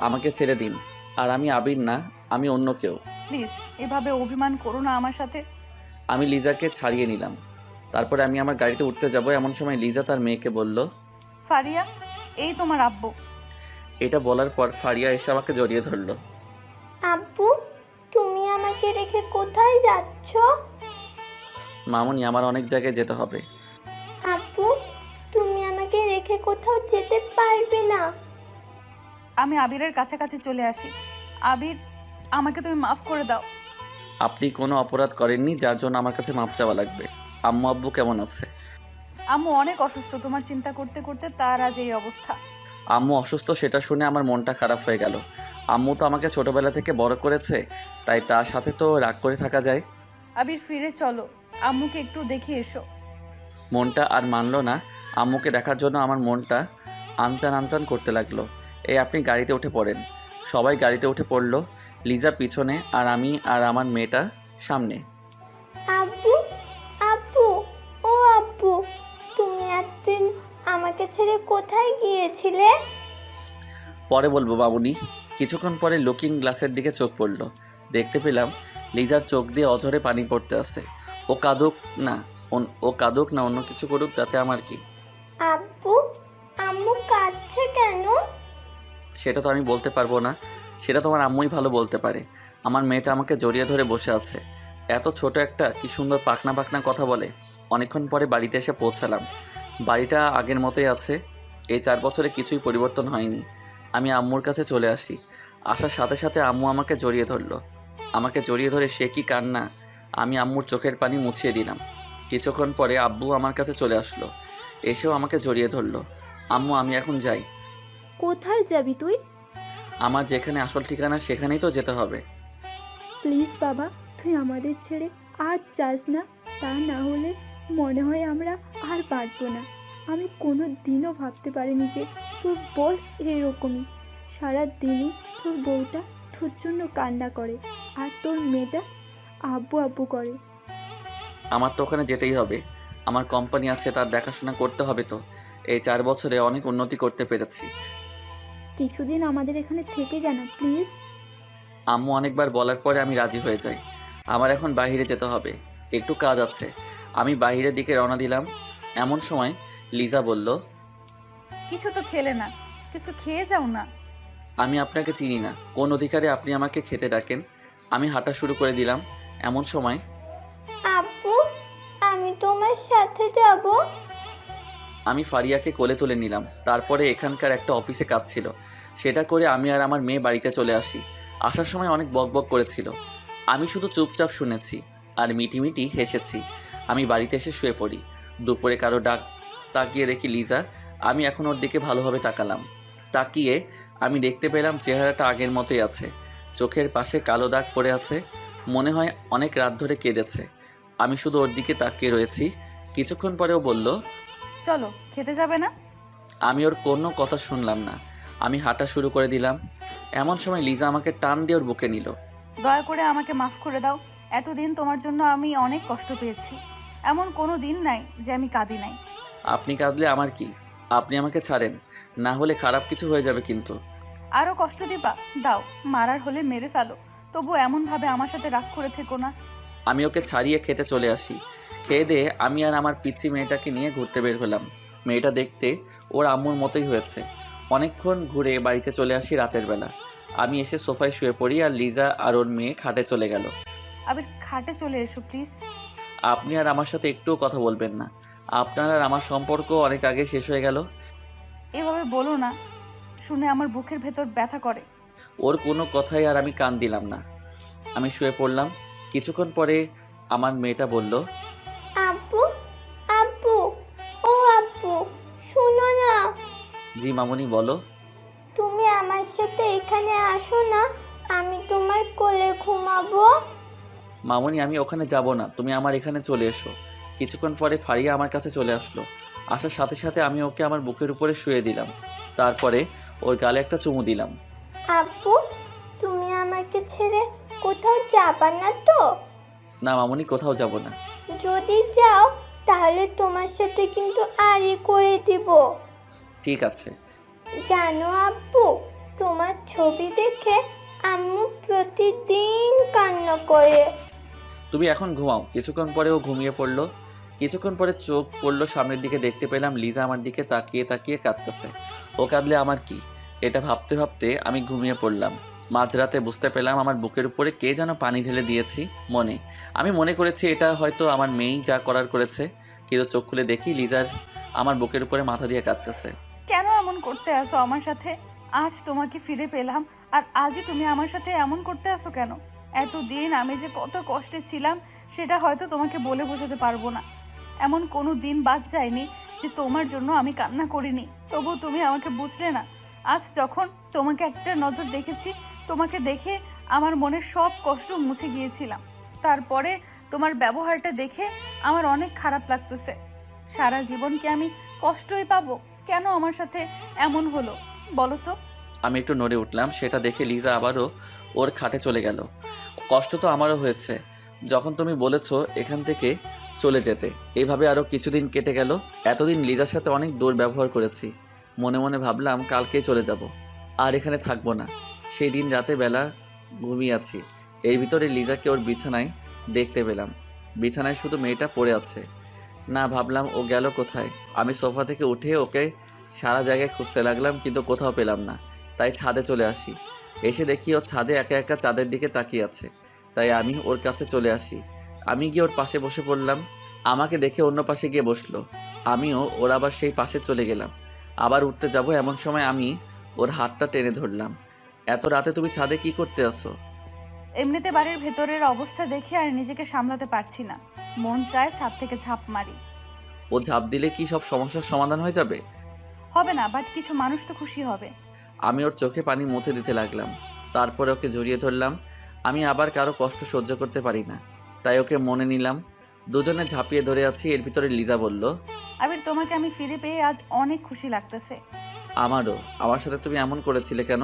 Speaker 1: আমাকে ছেড়ে দিন। আর আমি আবির না, আমি অন্য কেউ।
Speaker 3: প্লিজ এভাবে অভিমান করো না আমার সাথে।
Speaker 1: আমি লিজাকে ছাড়িয়ে নিলাম। তারপরে আমি আমার গাড়িতে উঠতে যাব, এমন সময় লিজা তার মেয়েকে বলল,
Speaker 3: ফারিয়া, এই তোমার আব্বু।
Speaker 1: এটা বলার পর ফারিয়া এসে আমাকে জড়িয়ে ধরল।
Speaker 2: আব্বু, তুমি আমাকে রেখে কোথায় যাচ্ছ?
Speaker 1: মামুনি, আমার অনেক জায়গায় যেতে হবে।
Speaker 2: আব্বু, তুমি আমাকে রেখে কোথাও যেতে পারবে না।
Speaker 3: আমি আবিরের কাছাকাছি চলে আসি। আবির, আমাকে তুমি মাফ করে দাও।
Speaker 1: আপনি কোনো অপরাধ করেননি যার জন্য আমার কাছে মাপ চাওয়া লাগবে। আম্মু আব্বু কেমন আছে?
Speaker 3: আম্মু অনেক অসুস্থ, তোমার চিন্তা করতে করতে তার আজ এই অবস্থা।
Speaker 1: আম্মু অসুস্থ সেটা শুনে আমার মনটা খারাপ হয়ে গেল। আম্মু তো আমাকে ছোটবেলা থেকে বড় করেছে, তাই তার সাথে তো রাগ করে থাকা যায়।
Speaker 3: আবির, ফিরে চলো, আম্মুকে একটু দেখে এসো।
Speaker 1: মনটা আর মানলো না। আম্মুকে দেখার জন্য আমার মনটা আনচান আনচান করতে লাগলো। এই আপনি গাড়িতে উঠে পড়েন। সবাই গাড়িতে উঠে পড়লো। লিজা পিছনে আর আমি আর আমার মেয়েটা সামনে।
Speaker 2: আব্বু, আব্বু, ও আব্বু, তুমি একদিন আমাকে ছেড়ে কোথায় গিয়েছিলে?
Speaker 1: পরে বলবো বাবুনি। কিছুক্ষণ পরে লুকিং গ্লাসের দিকে চোখ পড়লো। দেখতে পেলাম লিজার চোখ দিয়ে অঝরে পানি পড়তে আসে। ও কাঁদুক না অন্য কিছু করুক, তাতে আমার কি?
Speaker 2: আব্বু, আম্মু কাঁদছে কেন?
Speaker 1: সেটা তো আমি বলতে পারবো না, সেটা তোমার আম্মুই ভালো বলতে পারে। আমার মেয়েটা আমাকে জড়িয়ে ধরে বসে আছে। এত ছোট একটা, কি সুন্দর পাখনা পাখনা কথা বলে। অনেকক্ষণ পরে বাড়িতে এসে পৌঁছালাম। বাড়িটা আগের মতোই আছে। এই 4 বছরে কিছুই পরিবর্তন হয়নি। আমি আম্মুর কাছে চলে আসি। আসার সাথে সাথে আম্মু আমাকে জড়িয়ে ধরলো। আমাকে জড়িয়ে ধরে সে কি কান্না! আমি আম্মুর চোখের পানি মুছিয়ে দিলাম। কিছুক্ষণ পরে আব্বু আমার কাছে চলে আসলো। এসেও আমাকে জড়িয়ে ধরলো। আম্মু, আমি এখন যাই।
Speaker 10: কোথায় যাবি তুই?
Speaker 1: আমার যেখানে আসল ঠিকানা সেখানেই তো যেতে হবে।
Speaker 10: প্লিজ বাবা, তুই আমাদের ছেড়ে আর যাস না। তা না হলে মনে হয় আমরা আর বাঁচবো না। আমি কোনো দিনও ভাবতে পারিনি যে তোর বস এরকমই। সারা দিনই তোর বউটা তোর জন্য কান্না করে আর তোর মেয়েটা আব্বু আব্বু করে।
Speaker 1: আমার তো ওখানে যেতেই হবে। আমার কোম্পানি আছে, তার দেখাশোনা করতে হবে তো। এই 4 বছরে অনেক উন্নতি করতে পেরেছি।
Speaker 10: কিছুদিন আমাদের এখানে থেকে জানা প্লিজ।
Speaker 1: আম্মু অনেকবার বলার পরে আমি রাজি হয়ে যাই। আমার এখন বাইরে যেতে হবে, একটু কাজ আছে। আমি বাইরের দিকে রওনা দিলাম। এমন সময় লিজা বলল,
Speaker 3: কিছু তো খেলে না, কিছু খেয়ে যাও না।
Speaker 1: আমি আপনাকে চিনি না, কোন অধিকারে আপনি আমাকে খেতে ডাকেন? আমি হাঁটা শুরু করে দিলাম। এমন সময়
Speaker 2: আব্বু, আমি তোমার সাথে যাব।
Speaker 1: আমি ফারিয়াকে কোলে তুলে নিলাম। তারপরে এখানকার একটা অফিসে কাজ ছিল, সেটা করে আমি আর আমার মেয়ে বাড়িতে চলে আসি। আসার সময় অনেক বকবক করেছিল, আমি শুধু চুপচাপ শুনেছি আর মিটিমিটি হেসেছি। আমি বাড়িতে এসে শুয়ে পড়ি। দুপুরে কারো ডাক তাকিয়ে দেখি লিজা। আমি এখন ওর দিকে ভালোভাবে তাকালাম। তাকিয়ে আমি দেখতে পেলাম চেহারাটা আগের মতোই আছে। চোখের পাশে কালো দাগ পড়ে আছে, মনে হয় অনেক রাত ধরে কেঁদেছে। আমি শুধু ওর দিকে তাকিয়ে রয়েছি। কিছুক্ষণ পরেও বলল,
Speaker 3: চলো, খেতে যাবে না?
Speaker 1: আমি ওর কোনো কথা শুনলাম না। আমি হাঁটা শুরু করে দিলাম। এমন সময় লিজা আমাকে টান দিয়ে ওর বুকে নিল।
Speaker 3: দয়া করে আমাকে মাফ করে দাও। এতদিন তোমার জন্য আমি অনেক কষ্ট পেয়েছি। এমন কোনো দিন নাই যে আমি কাঁদি নাই।
Speaker 1: আপনি কাঁদলে আমার কি? আপনি আমাকে ছাড়েন, না হলে খারাপ কিছু হয়ে যাবে কিন্তু।
Speaker 3: আরও কষ্ট দিবা? দাও, মারার হলে মেরে ফেলো, তবু এমনভাবে আমার সাথে রাগ করে থেকো না।
Speaker 1: আমি ওকে ছাড়িয়ে খেতে চলে আসি। খেয়ে দিয়ে আমি আর আমার পিচ্চি মেয়েটাকে নিয়ে ঘুরতে বের হলাম। মেয়েটা দেখতে ওর আম্মুর মতোই হয়েছে। অনেকক্ষণ ঘুরে বাড়িতে চলে আসি রাতের বেলা। আমি এসে সোফায় শুয়ে পড়ি আর লিজা আর ওর মেয়ে খাটে চলে গেল।
Speaker 3: আবির খাটে চলে এসো প্লিজ।
Speaker 1: আপনি আর আমার সাথে একটুও কথা বলবেন না? আপনার আর আমার সম্পর্ক অনেক আগে শেষ হয়ে গেল।
Speaker 3: এভাবে বলো না, শুনে আমার বুকের ভেতর ব্যথা করে।
Speaker 1: ওর কোনো কথাই আর আমি কান দিলাম না। আমি শুয়ে পড়লাম। কিছুক্ষণ পরে আমার মেয়েটা বলল,
Speaker 2: আব্বু, আব্বু, ও আব্বু, শোনো না।
Speaker 1: জি মামুনি বলো।
Speaker 2: তুমি আমার সাথে এখানে আসো না, আমি তোমার কোলে ঘুমাবো।
Speaker 1: মামুনি আমি ওখানে যাব না, তুমি আমার এখানে চলে এসো। কিছুক্ষণ পরে ফারিয়া আমার কাছে চলে আসলো। আসার সাথে সাথে আমি ওকে আমার বুকের উপরে শুয়ে দিলাম। তারপরে ওর গালে একটা চুমু দিলাম।
Speaker 2: আব্বু, তুমি আমাকে ছেড়ে কোথাও যাবা না তো?
Speaker 1: না মামুনি, কোথাও যাব না।
Speaker 2: যদি যাও তাহলে তোমার সাথে কিন্তু আড়ি করে দিব।
Speaker 1: ঠিক আছে।
Speaker 2: জানো আব্বু, তোমার ছবি দেখে আম্মু প্রতিদিন কান্না করে।
Speaker 1: তুমি এখন ঘুমাও। কিছুক্ষণ পরে ও ঘুমিয়ে পড়লো। কিছুক্ষণ পরে চোখ পড়লো সামনের দিকে, দেখতে পেলাম লিজা আমার দিকে তাকিয়ে তাকিয়ে কাঁদতেছে। ও কাঁদলে আমার কি, এটা ভাবতে ভাবতে আমি ঘুমিয়ে পড়লাম। মাঝরাতে বুঝতে পেলাম আমার বুকের উপরে কে যেন পানি ঢেলে দিয়েছি। আমি মনে করেছি এটা হয়তো আমার মেয়েই যা করার করেছে, কিন্তু চোখ খুলে দেখি লিজার আমার বুকের উপরে মাথা দিয়ে কাঁদতেছে।
Speaker 3: কেন এমন করতে আসো আমার সাথে? আজ তোমাকে ফিরে পেলাম আর আজই তুমি আমার সাথে এমন করতে আসো কেন? এতদিন আমি যে কত কষ্টে ছিলাম সেটা হয়তো তোমাকে বলে বোঝাতে পারবো না। এমন কোনো দিন বাদ যায়নি যে তোমার জন্য আমি কান্না করিনি, তবুও তুমি আমাকে বুঝলে না। আজ যখন তোমাকে একটা নজর দেখেছি, তোমাকে দেখে আমার মনের সব কষ্ট মুছে গিয়েছিলাম। তারপরে তোমার ব্যবহারটা দেখে আমার অনেক খারাপ লাগতেছে। সারা জীবন কি আমি কষ্টই পাবো? কেন আমার সাথে এমন হলো বলো তো?
Speaker 1: আমি একটু নড়ে উঠলাম। সেটা দেখে লিজা আবারও ওর খাটে চলে গেল। কষ্ট তো আমারও হয়েছে যখন তুমি বলেছো এখান থেকে চলে যেতে। এইভাবে আরও কিছুদিন কেটে গেল। এতদিন লিজার সাথে অনেক দুর্ব্যবহার করেছি। মনে মনে ভাবলাম কালকেই চলে যাব, আর এখানে থাকবো না। সেই দিন রাতে বেলা ঘুমিয়ে আছি, এর ভিতরে লিজাকে ওর বিছানায় দেখতে পেলাম। বিছানায় শুধু মেয়েটা পড়ে আছে। না, ভাবলাম ও গেল কোথায়। আমি সোফা থেকে উঠে ওকে সারা জায়গায় খুঁজতে লাগলাম, কিন্তু কোথাও পেলাম না। তাই ছাদে চলে আসি। এসে দেখি ও ছাদে একা একা চাঁদের দিকে তাকিয়ে আছে। তাই আমি ওর কাছে চলে আসি। আমি গিয়ে ওর পাশে বসে পড়লাম। আমাকে দেখে অন্য পাশে গিয়ে বসলো। আমিও ওর আবার সেই পাশে চলে গেলাম। আবার উঠতে যাব, এমন সময় আমি ওর হাতটা টেনে ধরলাম। এত রাতে তুমি ছাদে কি করতে আসো?
Speaker 3: এমনিতে বাড়ির ভেতরের অবস্থা দেখে আর নিজেকে সামলাতে পারছি না, মন চায় ছাদ থেকে ঝাঁপ মারি।
Speaker 1: ও ঝাঁপ দিলে কি সব সমস্যার সমাধান হয়ে যাবে?
Speaker 3: হবে না, বাট কিছু মানুষ তো খুশি হবে।
Speaker 1: আমি ওর চোখে পানি মুছে দিতে লাগলাম। তারপরে ওকে জড়িয়ে ধরলাম। আমি আবার কারো কষ্ট সহ্য করতে পারি না, তাই ওকে মনে নিলাম। দুজনে ঝাঁপিয়ে ধরে আছি। এর ভিতরে লিজা বলল,
Speaker 3: আবির, তোমাকে আমি ফিরে পেয়ে আজ অনেক খুশি লাগতেছে।
Speaker 1: আমারও। আমার সাথে তুমি এমন করেছিলে কেন?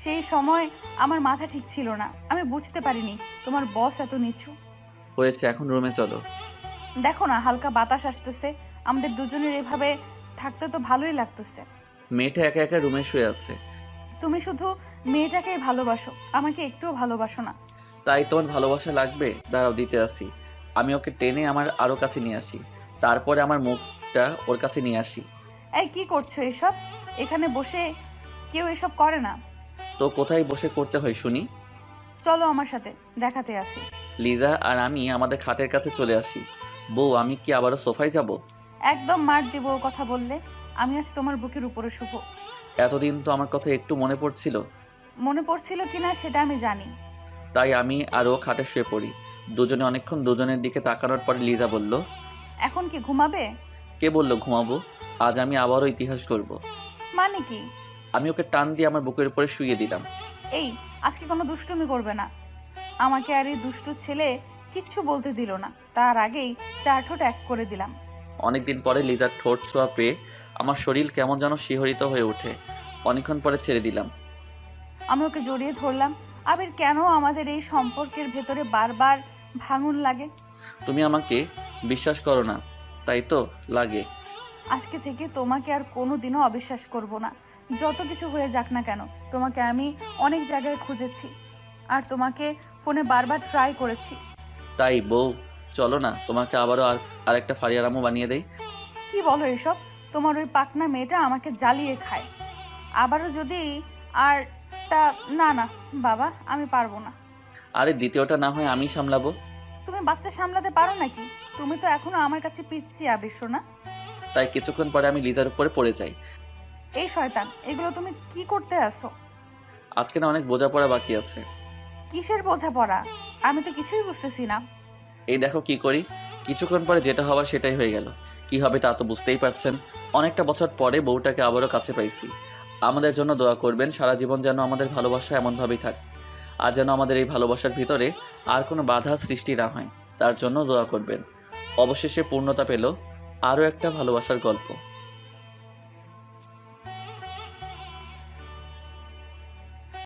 Speaker 3: সেই সময় আমার মাথা ঠিক ছিল না, আমি বুঝতে পারিনি তোমার বস এত নিচু।
Speaker 1: হয়েছে, এখন রুমে চলো।
Speaker 3: দেখো না, হালকা বাতাস আসতেছে, আমাদের দুজনের এভাবে থাকতে তো ভালোই লাগতেছে।
Speaker 1: মেয়েটা একা একা রুমে শুয়ে আছে।
Speaker 3: তুমি শুধু মেয়েটাকেই ভালোবাসো, আমাকে একটুও ভালোবাসো না।
Speaker 1: তাই তোমার ভালোবাসা লাগবে? দাঁড়াও, দিতে আসি। আমি ওকে টেনে আমার আরও কাছে নিয়ে আসি। তারপরে আমার মুখটা ওর কাছে নিয়ে আসি।
Speaker 3: এই কি করছো এসব? এখানে বসে কেউ এসব করে না।
Speaker 1: তো কোথায় বসে করতে হয় শুনি?
Speaker 3: চলো আমার সাথে, দেখাতে আসি।
Speaker 1: লিজা আর আমি আমাদের খাটের কাছে চলে আসি। বউ, আমি কি আবারও সোফায় যাব?
Speaker 3: একদম মার দিব ও কথা বললে। আমি আজ তোমার বুকের উপরে শুভ।
Speaker 1: এতদিন তো আমার কথা একটু মনে পড়ছিল।
Speaker 3: মনে পড়ছিল কিনা সেটা আমি জানি।
Speaker 1: তাই আমি আর ও খাটে শুয়ে পড়ি। দুজনে অনেকক্ষণ দুজনের দিকে তাকানোর পরে লিজা বলল,
Speaker 3: এখন কি ঘুমাবে?
Speaker 1: কে বলল ঘুমাবো? আজ আমি আবারও ইতিহাস করব।
Speaker 3: মানে কি?
Speaker 1: আমি ওকে টান দিয়ে আমার বুকের উপরে শুইয়ে দিলাম।
Speaker 3: এই, আজকে কোনো দুষ্টুমি করবে না। আমাকে আর এই দুষ্টু ছেলে কিচ্ছু বলতে দিল না, তার আগেই চার ঠোঁট এক করে দিলাম।
Speaker 1: অনেকদিন পরে লিজার ঠোঁট ছোঁয়া পেয়ে আমার শরীর কেমন যেন শিহরিত হয়ে ওঠে। অনেকক্ষণ পরে ছেড়ে দিলাম।
Speaker 3: আমি ওকে জড়িয়ে ধরলাম। আবির, কেন আমাদের এই সম্পর্কের ভেতরে বারবার ভাঙন লাগে?
Speaker 1: তুমি আমাকে বিশ্বাস করো না, তাই তো লাগে।
Speaker 3: আজকে থেকে তোমাকে আর কোনো দিনও অবিশ্বাস করব না। যত কিছু হয়ে যাক না কেন, তোমাকে আমি অনেক জায়গায় খুঁজেছি আর তোমাকে ফোনে বারবার ট্রাই করেছি।
Speaker 1: তাই বউ, চলো না তোমাকে আবারও আরেকটা ফারিয়ারামও বানিয়ে দেই।
Speaker 3: কি বলো এসব? তোমার ওই পাকনা মেয়েটা আমাকে জ্বালিয়ে খায়। আবারও যদি আর তা না না বাবা, আমি পারবো না।
Speaker 1: আরে দ্বিতীয়টা না হয় আমি সামলাবো।
Speaker 3: তুমি বাচ্চা সামলাতে পারো নাকি? তুমি তো এখনো আমার কাছে পিচ্ছি আবির না।
Speaker 1: তাই কিছুক্ষণ পরে আমি লিজার উপরে পড়ে যাই।
Speaker 3: এই শয়তান, এগুলো তুমি কি করতে আসো?
Speaker 1: আজকে না অনেক বোঝাপড়া বাকি আছে।
Speaker 3: কিসের বোঝাপড়া? আমি তো কিছুই বুঝতেছি না।
Speaker 1: এই দেখো কি করি। কিছুক্ষণ পরে যেটা হওয়ার সেটাই হয়ে গেল। কি হবে তা তো বুঝতেই পারছেন। অনেকটা বছর পরে বউটাকে আবারও কাছে পাইছি। আমাদের জন্য দোয়া করবেন, সারা জীবন যেন আমাদের ভালোবাসা এমনভাবেই থাকে, আর যেন আমাদের এই ভালোবাসার ভিতরে আর কোনো বাধা সৃষ্টি না হয়, তার জন্য দোয়া করবেন। অবশেষে পূর্ণতা পেল আরও একটা ভালোবাসার গল্প।